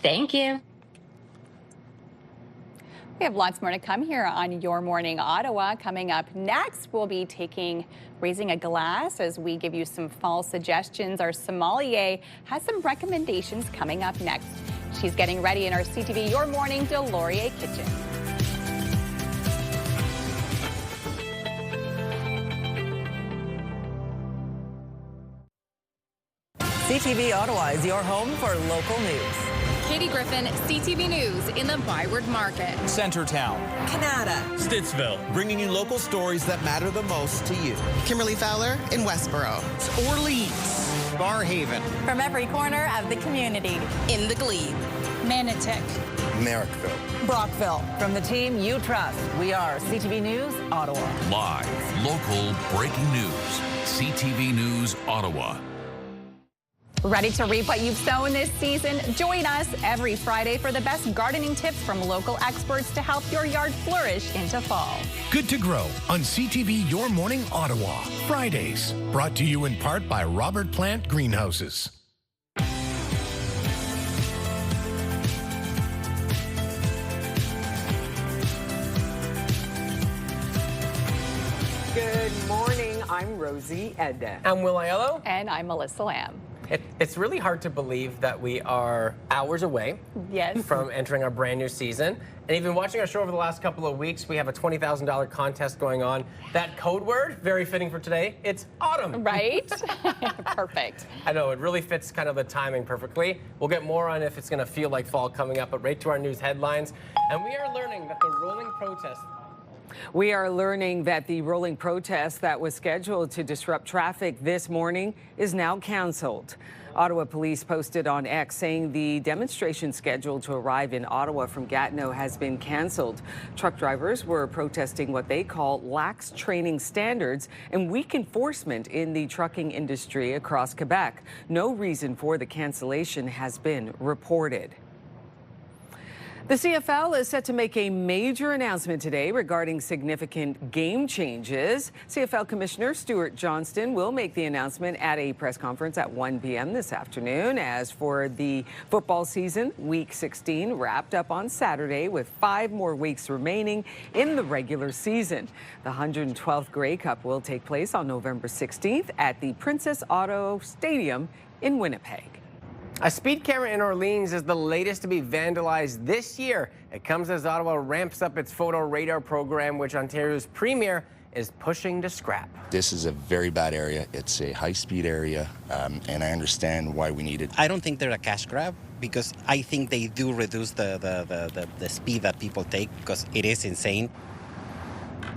Thank you. We have lots more to come here on Your Morning Ottawa. Coming up next, we'll be raising a glass as we give you some fall suggestions. Our sommelier has some recommendations coming up next. She's getting ready in our CTV Your Morning Delorier kitchen. CTV Ottawa is your home for local news. Katie Griffin, CTV News in the Byward Market. Centertown. Canada. Stittsville. Bringing you local stories that matter the most to you. Kimberly Fowler in Westboro. Orleans. Barhaven. From every corner of the community. In the Glebe. Manotick. Merrickville. Brockville. From the team you trust, we are CTV News Ottawa. Live, local, breaking news. CTV News Ottawa. Ready to reap what you've sown this season? Join us every Friday for the best gardening tips from local experts to help your yard flourish into fall. Good to Grow on CTV Your Morning Ottawa. Fridays. Brought to you in part by Robert Plant Greenhouses. Good morning. I'm Rosie Edda. I'm Will Aiello. And I'm Melissa Lamb. It's really hard to believe that we are hours away from entering our brand new season. And even watching our show over the last couple of weeks, we have a $20,000 contest going on. That code word, very fitting for today, it's autumn. Right? Perfect. I know, it really fits kind of the timing perfectly. We'll get more on if it's going to feel like fall coming up, but right to our news headlines. And we are learning that the rolling protest We are learning that the rolling protest that was scheduled to disrupt traffic this morning is now canceled. Ottawa police posted on X saying the demonstration scheduled to arrive in Ottawa from Gatineau has been canceled. Truck drivers were protesting what they call lax training standards and weak enforcement in the trucking industry across Quebec. No reason for the cancellation has been reported. The CFL is set to make a major announcement today regarding significant game changes. CFL Commissioner Stuart Johnston will make the announcement at a press conference at 1 p.m. this afternoon. As for the football season, Week 16 wrapped up on Saturday with 5 more weeks remaining in the regular season. The 112th Grey Cup will take place on November 16th at the Princess Auto Stadium in Winnipeg. A speed camera in Orleans is the latest to be vandalized this year. It comes as Ottawa ramps up its photo radar program, which Ontario's premier is pushing to scrap. This is a very bad area. It's a high-speed area, and I understand why we need it. I don't think they're a cash grab because I think they do reduce the speed that people take because it is insane.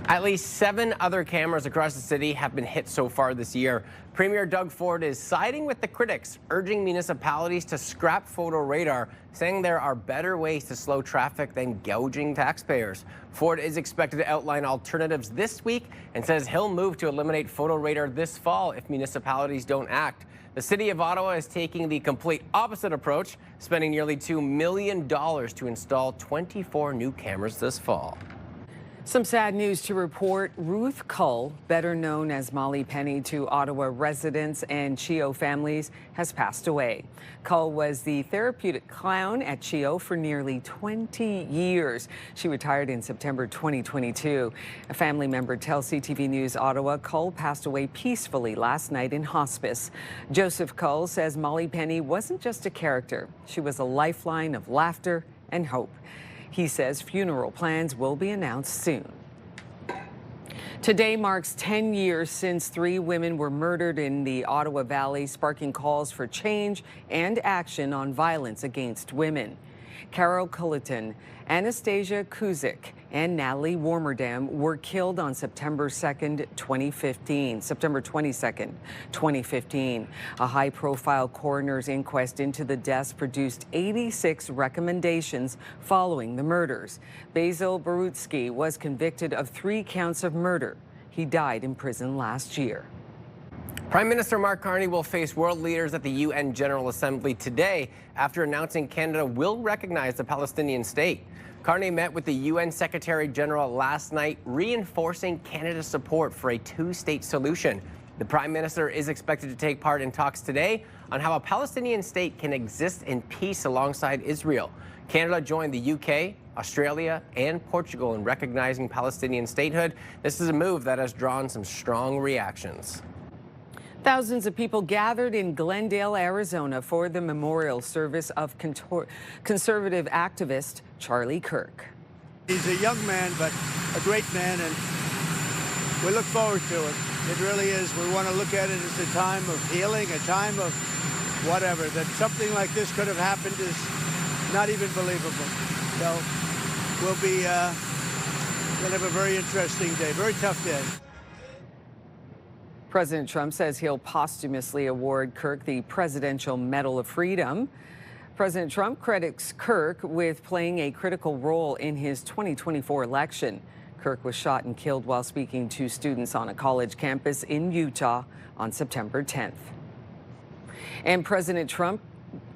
At least 7 other cameras across the city have been hit so far this year. Premier Doug Ford is siding with the critics, urging municipalities to scrap photo radar, saying there are better ways to slow traffic than gouging taxpayers. Ford is expected to outline alternatives this week and says he'll move to eliminate photo radar this fall if municipalities don't act. The city of Ottawa is taking the complete opposite approach, spending nearly $2 million to install 24 new cameras this fall. Some sad news to report. Ruth Cull, better known as Molly Penny to Ottawa residents and CHEO families, has passed away. Cull was the therapeutic clown at CHEO for nearly 20 years. She retired in September 2022. A family member tells CTV News Ottawa Cull passed away peacefully last night in hospice. Joseph Cull says Molly Penny wasn't just a character. She was a lifeline of laughter and hope. He says funeral plans will be announced soon. Today marks 10 years since 3 women were murdered in the Ottawa Valley, sparking calls for change and action on violence against women. Carol Culleton, Anastasia Kuzik, and Natalie Warmerdam were killed on September 22nd, 2015. A high-profile coroner's inquest into the deaths produced 86 recommendations following the murders. Basil Barutsky was convicted of 3 counts of murder. He died in prison last year. Prime Minister Mark Carney will face world leaders at the UN General Assembly today after announcing Canada will recognize the Palestinian state. Carney met with the UN Secretary General last night, reinforcing Canada's support for a 2-state solution. The Prime Minister is expected to take part in talks today on how a Palestinian state can exist in peace alongside Israel. Canada joined the UK, Australia, and Portugal in recognizing Palestinian statehood. This is a move that has drawn some strong reactions. Thousands of people gathered in Glendale, Arizona for the memorial service of conservative activist Charlie Kirk. He's a young man, but a great man, and we look forward to it. It really is. We want to look at it as a time of healing, a time of whatever. That something like this could have happened is not even believable. So we'll be going to have a very interesting day, very tough day. President Trump says he'll posthumously award Kirk the Presidential Medal of Freedom. President Trump credits Kirk with playing a critical role in his 2024 election. Kirk was shot and killed while speaking to students on a college campus in Utah on September 10th. And President Trump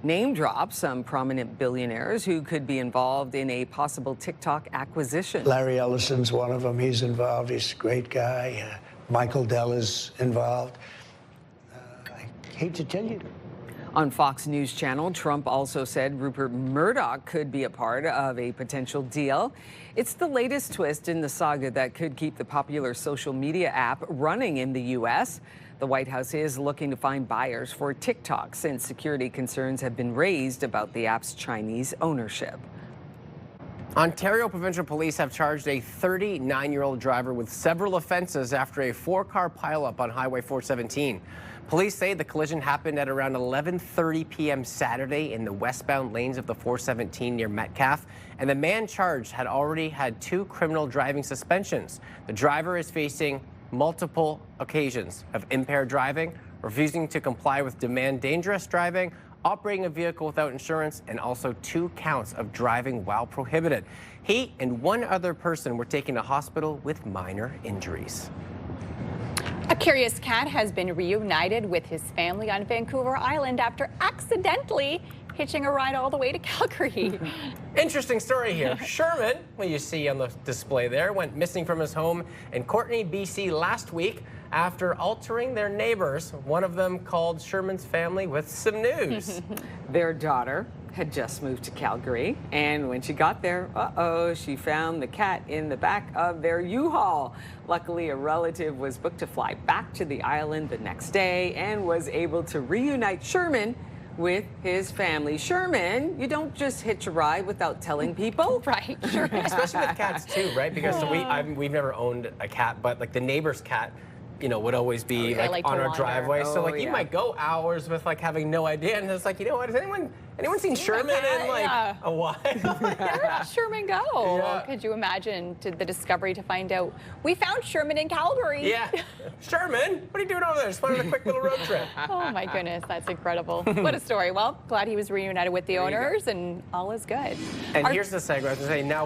name dropped some prominent billionaires who could be involved in a possible TikTok acquisition. Larry Ellison's one of them. He's involved. He's a great guy. Michael Dell is involved. I hate to tell you. On Fox News Channel, Trump also said Rupert Murdoch could be a part of a potential deal. It's the latest twist in the saga that could keep the popular social media app running in the U.S. The White House is looking to find buyers for TikTok since security concerns have been raised about the app's Chinese ownership. Ontario Provincial Police have charged a 39-year-old driver with several offenses after a 4-car pileup on Highway 417. Police say the collision happened at around 11:30 p.m. Saturday in the westbound lanes of the 417 near Metcalfe, and the man charged had already had 2 criminal driving suspensions. The driver is facing multiple occasions of impaired driving, refusing to comply with demand dangerous driving, operating a vehicle without insurance, and also 2 counts of driving while prohibited. He and 1 other person were taken to hospital with minor injuries. A curious cat has been reunited with his family on Vancouver Island after accidentally hitching a ride all the way to Calgary. Interesting story here. Sherman, who you see on the display there, went missing from his home in Courtenay, BC last week after altering their neighbors. One of them called Sherman's family with some news. Their daughter had just moved to Calgary, and when she got there, she found the cat in the back of their U-Haul. Luckily, a relative was booked to fly back to the island the next day and was able to reunite Sherman with his family. Sherman, you don't just hitch a ride without telling people. Right, sure. Especially with cats too, right? Because we've never owned a cat, but like the neighbor's cat, you know, would always be like on our driveway. So like you might go hours with like having no idea, and it's like, you know what? Has anyone seen Sherman in like a while? Where did Sherman go? Yeah. Could you imagine the discovery to find out we found Sherman in Calgary? Yeah, Sherman, what are you doing over there? Just wanted a quick little road trip. Oh my goodness, that's incredible. What a story. Well, glad he was reunited with the owners, and all is good. And here's the segue. I was going to say, now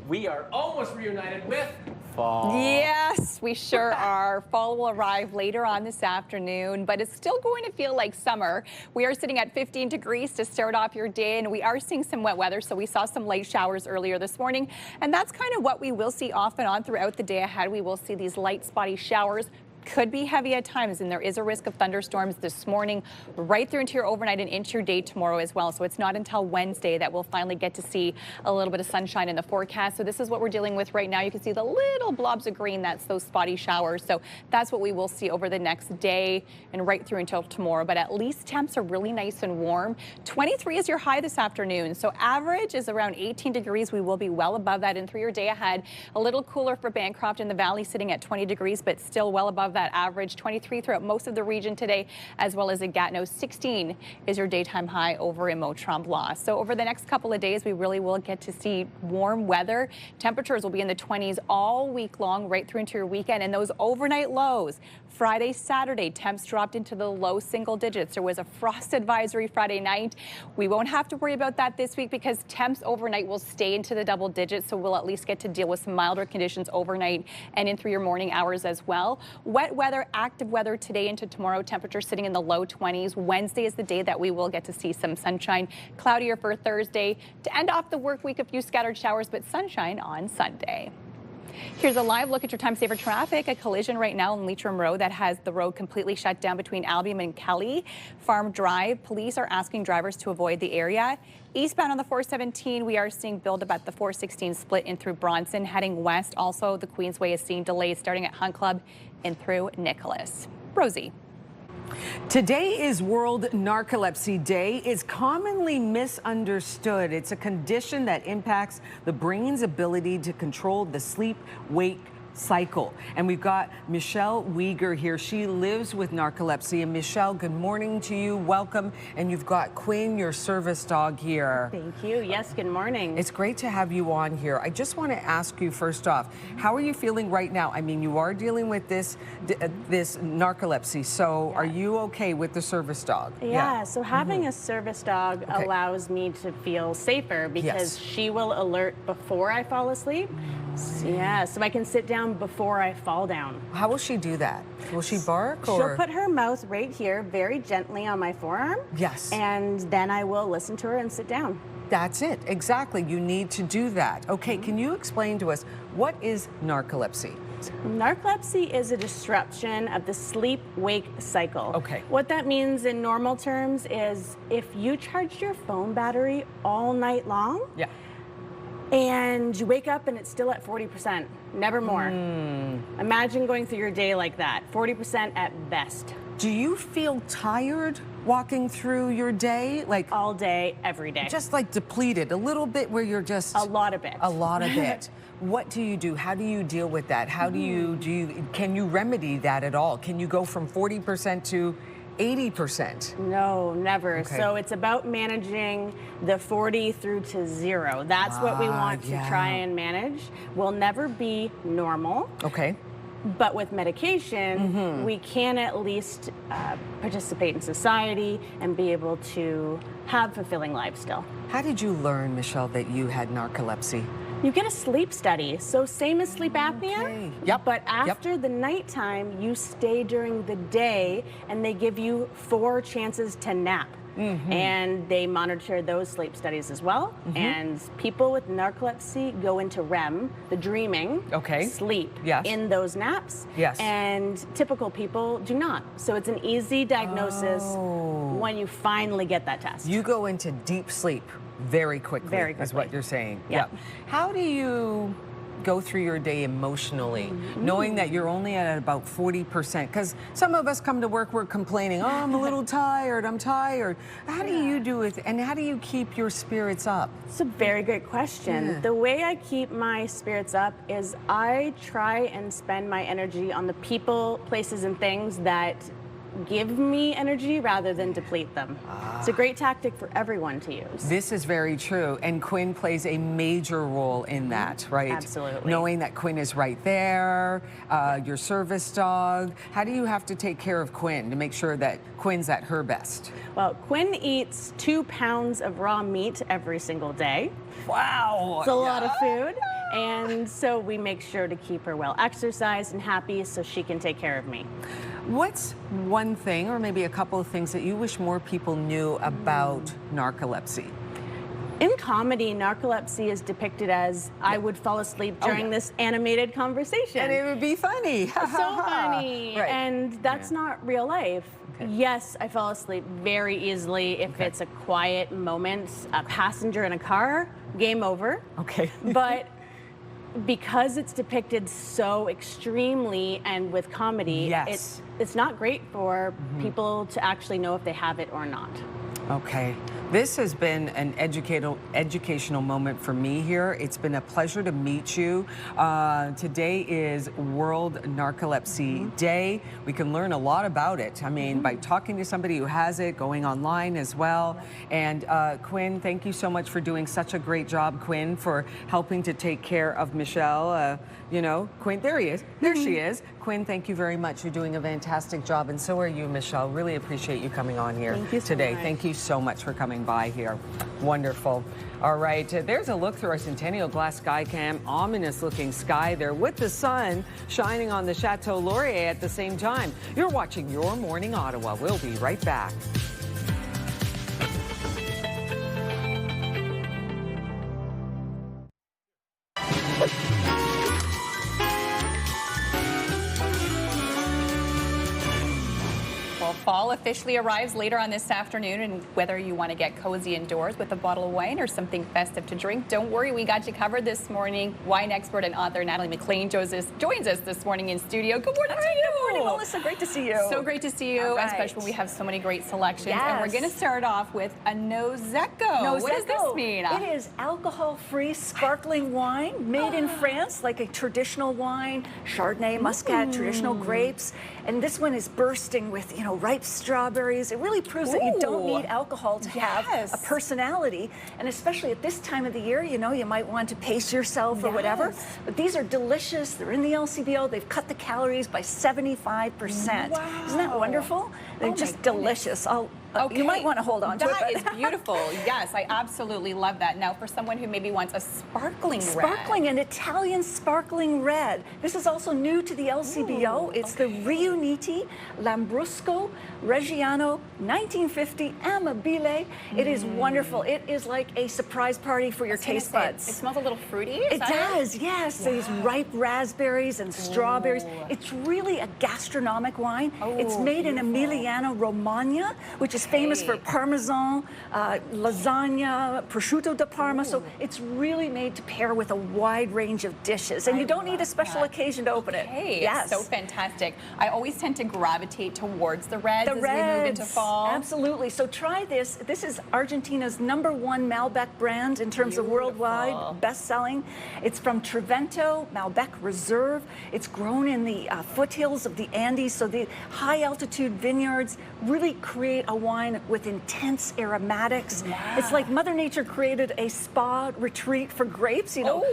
we are almost reunited with fall. Yes, we sure are. Fall will arrive later on this afternoon, but it's still going to feel like summer. We are sitting at 15 degrees to start off off your day, and we are seeing some wet weather. So we saw some light showers earlier this morning, and that's kind of what we will see off and on throughout the day ahead. We will see these light spotty showers. Could be heavy at times, and there is a risk of thunderstorms this morning right through into your overnight and into your day tomorrow as well. So it's not until Wednesday that we'll finally get to see a little bit of sunshine in the forecast. So this is what we're dealing with right now. You can see the little blobs of green. That's those spotty showers. So that's what we will see over the next day and right through until tomorrow. But at least temps are really nice and warm. 23 is your high this afternoon. So average is around 18 degrees. We will be well above that and through your day ahead. A little cooler for Bancroft in the Valley, sitting at 20 degrees, but still well above that average. 23 throughout most of the region today, as well as in Gatineau. 16 is your daytime high over in Mont-Tremblant. So over the next couple of days, we really will get to see warm weather. Temperatures will be in the 20s all week long, right through into your weekend. And those overnight lows, Friday, Saturday, temps dropped into the low single digits. There was a frost advisory Friday night. We won't have to worry about that this week because temps overnight will stay into the double digits. So we'll at least get to deal with some milder conditions overnight and in through your morning hours as well. Wet weather, active weather today into tomorrow. Temperatures sitting in the low 20s. Wednesday is the day that we will get to see some sunshine. Cloudier for Thursday. To end off the work week, a few scattered showers, but sunshine on Sunday. Here's a live look at your time saver traffic. A collision right now on Leitrim Road that has the road completely shut down between Albion and Kelly. Farm Drive, police are asking drivers to avoid the area. Eastbound on the 417, we are seeing build-up at the 416 split in through Bronson. Heading west, also the Queensway is seeing delays starting at Hunt Club and through Nicholas. Rosie. Today is World Narcolepsy Day. It's commonly misunderstood. It's a condition that impacts the brain's ability to control the sleep-wake cycle. And we've got Michelle Weger here. She lives with narcolepsy. And Michelle, good morning to you. Welcome. And you've got Quinn, your service dog, here. Thank you. Yes, good morning. It's great to have you on here. I just want to ask you first off, how are you feeling right now? I mean, you are dealing with this narcolepsy. So are you okay with the service dog? Yeah, so having a service dog allows me to feel safer because she will alert before I fall asleep. Yeah, so I can sit down before I fall down. How will she do that? Will she bark or? She'll put her mouth right here very gently on my forearm. Yes. And then I will listen to her and sit down. That's it. Exactly. You need to do that. Okay, can you explain to us what is narcolepsy? Narcolepsy is a disruption of the sleep-wake cycle. Okay. What that means in normal terms is if you charge your phone battery all night long, and you wake up and it's still at 40%, never more. Imagine going through your day like that, 40% at best. Do you feel tired walking through your day? Like all day, every day. Just like depleted, a little bit where you're just... A lot of it. A lot of it. What do you do? How do you deal with that? How do you, can you remedy that at all? Can you go from 40% to 80%? No, never. Okay. So it's about managing the 40 through to 0. That's what we want to try and manage. We'll never be normal. Okay. But with medication, we can at least participate in society and be able to have fulfilling lives still. How did you learn, Michelle, that you had narcolepsy? You get a sleep study. So same as sleep apnea. Yep. But after the nighttime, you stay during the day and they give you 4 chances to nap. And they monitor those sleep studies as well. And people with narcolepsy go into REM, the dreaming sleep, in those naps. And typical people do not. So it's an easy diagnosis when you finally get that test. You go into deep sleep very quickly, is what you're saying. How do you go through your day emotionally, knowing that you're only at about 40%? Because some of us come to work, we're complaining, oh, I'm a little tired, I'm tired. How do you do it, and how do you keep your spirits up? It's a very great question. The way I keep my spirits up is I try and spend my energy on the people, places, and things that give me energy rather than deplete them. It's a great tactic for everyone to use. This is very true, and Quinn plays a major role in that, right? Absolutely. Knowing that Quinn is right there, your service dog. How do you have to take care of Quinn to make sure that Quinn's at her best? Well, Quinn eats 2 pounds of raw meat every single day. Wow! It's a lot of food. And so we make sure to keep her well exercised and happy so she can take care of me. What's one thing, or maybe a couple of things, that you wish more people knew about narcolepsy? In comedy, narcolepsy is depicted as I would fall asleep during this animated conversation. And it would be funny. So funny. Right. And that's not real life. Okay. Yes, I fall asleep very easily if it's a quiet moment, a passenger in a car, game over. Okay. But because it's depicted so extremely and with comedy, it's not great for people to actually know if they have it or not. Okay. This has been an educational moment for me here. It's been a pleasure to meet you. Today is World Narcolepsy Day. We can learn a lot about it. I mean, by talking to somebody who has it, going online as well. And Quinn, thank you so much for doing such a great job, Quinn, for helping to take care of Michelle. You know, Quinn, there he is. There she is. Quinn, thank you very much. You're doing a fantastic job, and so are you, Michelle. Really appreciate you coming on here today. Thank you so much for coming by here. Wonderful. All right, there's a look through our Centennial Glass sky cam. Ominous looking sky there with the sun shining on the Chateau Laurier at the same time. You're watching Your Morning Ottawa. We'll be right back. Fall officially arrives later on this afternoon, and whether you want to get cozy indoors with a bottle of wine or something festive to drink, don't worry, we got you covered this morning. Wine expert and author Natalie McLean joins us this morning in studio. Good morning to you. Good morning, Melissa. Great to see you. So great to see you, especially when we have so many great selections. Yes. And we're going to start off with a Nosecco. What does this mean? It is alcohol-free sparkling wine made in France, like a traditional wine, Chardonnay, Muscat, traditional grapes. And this one is bursting with, you know, ripe strawberries. It really proves that you don't need alcohol to have a personality. And especially at this time of the year, you know, you might want to pace yourself or whatever. But these are delicious. They're in the LCBO. They've cut the calories by 75%. Isn't that wonderful? They're just delicious. You might want to hold on to it. That is beautiful. Yes, I absolutely love that. Now, for someone who maybe wants a sparkling red. An Italian sparkling red. This is also new to the LCBO. It's the Riuniti Lambrusco Reggiano 1950 Amabile. It is wonderful. It is like a surprise party for your taste buds. It smells a little fruity. It does, yes. These ripe raspberries and strawberries. It's really a gastronomic wine. It's made in Emiliano Romagna, which is famous for Parmesan, lasagna, prosciutto di Parma. So it's really made to pair with a wide range of dishes. And you don't need a special occasion to open it. Yes. So fantastic. I always tend to gravitate towards the reds as we move into fall. Absolutely. So try this. This is Argentina's #1 Malbec brand in terms of worldwide best-selling. It's from Trivento Malbec Reserve. It's grown in the foothills of the Andes. So the high-altitude vineyards really create a wine with intense aromatics. It's like Mother Nature created a spa retreat for grapes, you know,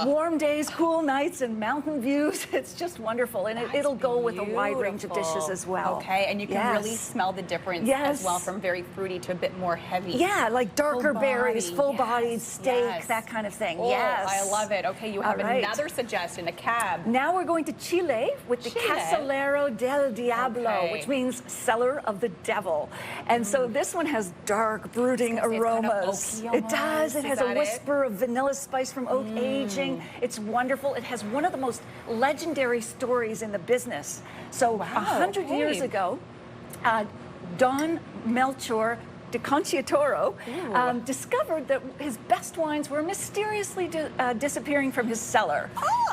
warm days, cool nights, and mountain views. It's just wonderful, and it'll go with a wide range of dishes as well. Okay, and you can really smell the difference as well, from very fruity to a bit more heavy. Yeah, like darker berries, full-bodied steak, that kind of thing. I love it. Okay, you have another suggestion, a cab. Now we're going to Chile with the Casalero del Diablo, which means cellar of the devil. And so this one has dark, brooding aromas. Kind of it does. It has a whisper of vanilla spice from oak aging. It's wonderful. It has one of the most legendary stories in the business. So 100 years ago, Don Melchor de Conciliatoro discovered that his best wines were mysteriously disappearing from his cellar.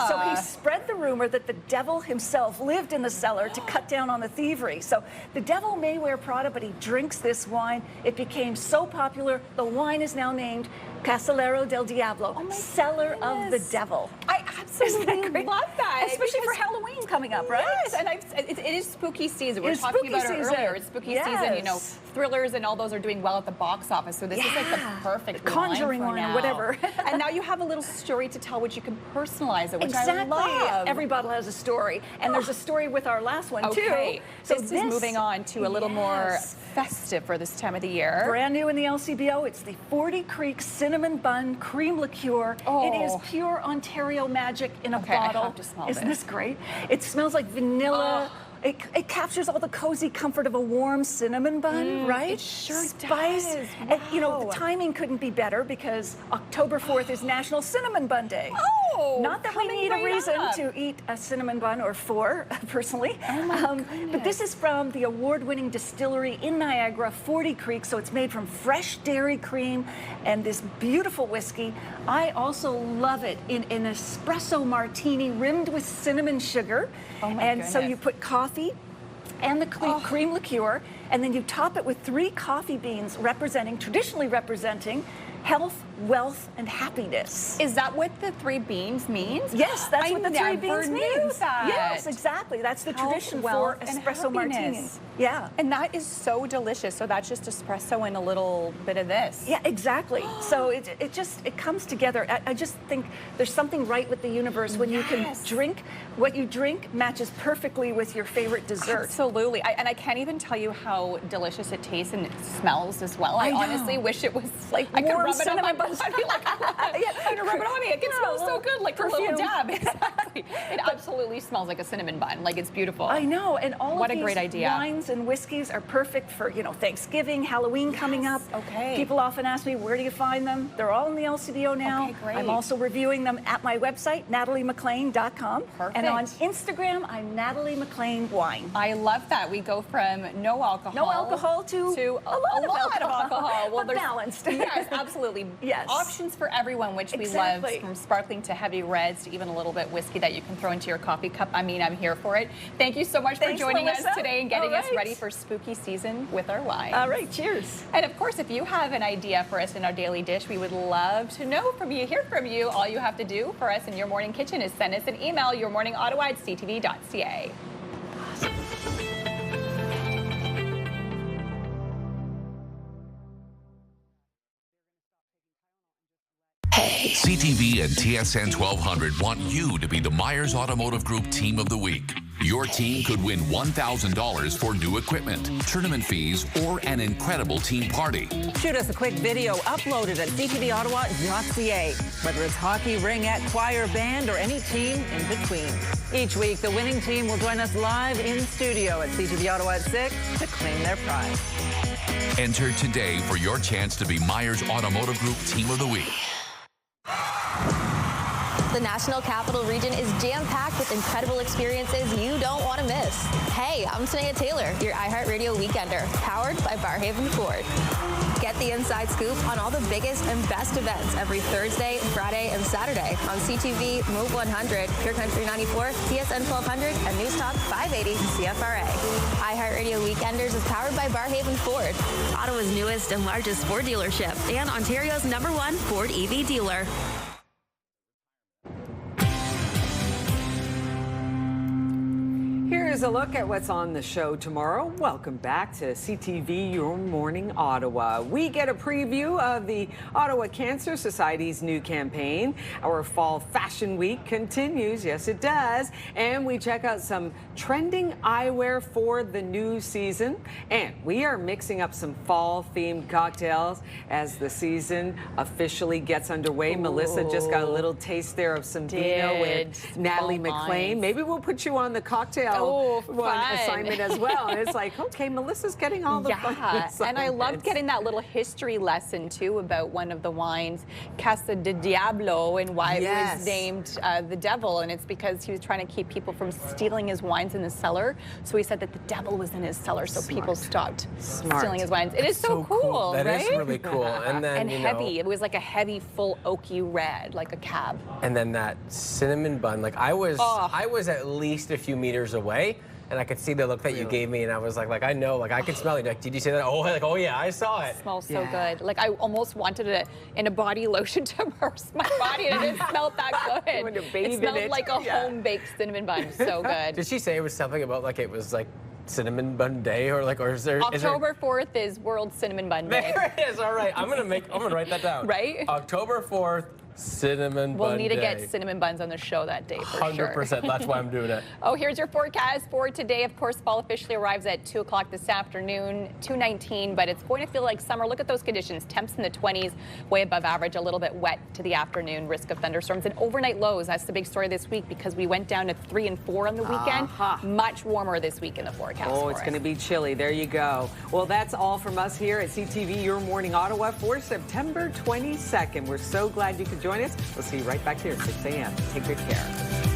So he spread the rumor that the devil himself lived in the cellar to cut down on the thievery. So the devil may wear Prada, but he drinks this wine. It became so popular, the wine is now named Casalero del Diablo, cellar of the devil. I absolutely love that. Especially for Halloween coming up, right? Yes, and it is spooky season. We were talking about it earlier. It's spooky season. You know, thrillers and all those are doing well at the box office. So this is like the perfect Conjuring wine or whatever. And now you have a little story to tell, which you can personalize it, which I love. Every Everybody bottle has a story, and there's a story with our last one too. So this is moving on to a little more festive for this time of the year. Brand new in the LCBO. It's the 40 Creek Cinnamon Bun Cream Liqueur. It is pure Ontario magic in a bottle. I have to smell Isn't this great? It smells like vanilla. it captures all the cozy comfort of a warm cinnamon bun, right? It sure Spice. does. And, you know, the Wow. timing couldn't be better because October 4th is National Cinnamon Bun Day. Oh, not that we coming need a right reason up. to eat a cinnamon bun or 4, personally. Oh my But this is from the award-winning distillery in Niagara, 40 Creek. So it's made from fresh dairy cream and this beautiful whiskey. I also love it in an espresso martini rimmed with cinnamon sugar. Oh my and so goodness. you put coffee and the cream liqueur, and then you top it with 3 coffee beans traditionally representing health, wealth, and happiness. Is that what the 3 beans means? Yes, that's what the 3 beans never knew means. that. Yes, exactly. That's the Health, tradition wealth, for and espresso martini. happiness. Yeah. And that is so delicious. So that's just espresso and a little bit of this. Yeah, exactly. So it comes together. I just think there's something right with the universe when you can drink what you drink matches perfectly with your favorite dessert. Absolutely. And I can't even tell you how delicious it tastes and it smells as well. I I know. honestly wish it was like I could Warm rub it on my cinnamon butt. I'd be like, I'm gonna rub it on me. It can Yeah, smell a so little good, like a perfume. little dab. Exactly. It absolutely smells like a cinnamon bun. Like it's beautiful. I know, and all What of a these great idea. wines and whiskeys are perfect for, you know, Thanksgiving, Halloween coming up. Okay. People often ask me, where do you find them? They're all in the LCBO now. Okay, great. I'm also reviewing them at my website, nataliemclain.com. And on Perfect. Instagram, I'm Natalie McLean Wine. I love that. We go from no alcohol. No alcohol to a lot of alcohol. Well, there's balanced. Yes, absolutely. Yes. Options for everyone, which we Exactly. love, from sparkling to heavy reds to even a little bit whiskey that you can throw into your coffee cup. I mean, I'm here for it. Thank you so much Thanks, for joining Melissa. us today and getting All us right. ready for spooky season with our wine. All right, cheers. And of course, if you have an idea for us in our daily dish, we would love to know from you, hear from you. All you have to do for us in Your Morning Kitchen is send us an email, yourmorningottawa@ctv.ca. CTV and TSN 1200 want you to be the Myers Automotive Group Team of the Week. Your team could win $1,000 for new equipment, tournament fees, or an incredible team party. Shoot us a quick video uploaded at ctvottawa.ca. Whether it's hockey, ringette, choir, band, or any team in between. Each week, the winning team will join us live in studio at CTV Ottawa at 6 to claim their prize. Enter today for your chance to be Myers Automotive Group Team of the Week. The National Capital Region is jam-packed with incredible experiences you don't want to miss. Hey, I'm Tanea Taylor, your iHeartRadio Weekender, powered by Barrhaven Ford. Get the inside scoop on all the biggest and best events every Thursday, Friday, and Saturday on CTV, Move 100, Pure Country 94, TSN 1200, and News Talk 580 CFRA. iHeartRadio Weekenders is powered by Barrhaven Ford, Ottawa's newest and largest Ford dealership, and Ontario's #1 Ford EV dealer. Here's a look at what's on the show tomorrow. Welcome back to CTV Your Morning Ottawa. We get a preview of the Ottawa Cancer Society's new campaign. Our fall fashion week continues. Yes, it does. And we check out some trending eyewear for the new season. And we are mixing up some fall-themed cocktails as the season officially gets underway. Ooh. Melissa just got a little taste there of some Vino with Natalie Fall McLean. wines. Maybe we'll put you on the cocktail one fun. assignment as well. And it's like, okay, Melissa's getting all the fun assignments. And I loved getting that little history lesson too about one of the wines, Casa de Diablo, and why it was named the devil. And it's because he was trying to keep people from stealing his wines in the cellar. So he said that the devil was in his cellar, so people stopped stealing his wines. It is so cool, That right? is really cool. And then and you heavy. know, It was like a heavy, full oaky red, like a cab. and then that cinnamon bun. Like I was at least a few meters away. And I could see the look that you gave me, and I was like I know, like I could smell it. Like, did you say that? Oh yeah, I saw it. It smells so good. Like I almost wanted it in a body lotion to immerse my body, and it smelled that good. wanted to bathe It in smelled it. like a home-baked cinnamon bun. So good. Did she say it was something about like it was like cinnamon bun day, or is there? October 4th is World Cinnamon Bun Day. There it is. All right, I'm gonna write that down. Right? October 4th. Cinnamon bun We'll need to day. get cinnamon buns on the show that day for 100%. sure. That's why I'm doing it. Oh, here's your forecast for today. Of course, fall officially arrives at 2 o'clock this afternoon, 2:19, but it's going to feel like summer. Look at those conditions. Temps in the 20s, way above average, a little bit wet to the afternoon, risk of thunderstorms. And overnight lows, that's the big story this week because we went down to 3 and 4 on the weekend. Much warmer this week in the forecast. Oh, it's going to be chilly. There you go. Well, that's all from us here at CTV Your Morning Ottawa for September 22nd. We're so glad you could join us. We'll see you right back here at 6 a.m. Take good care.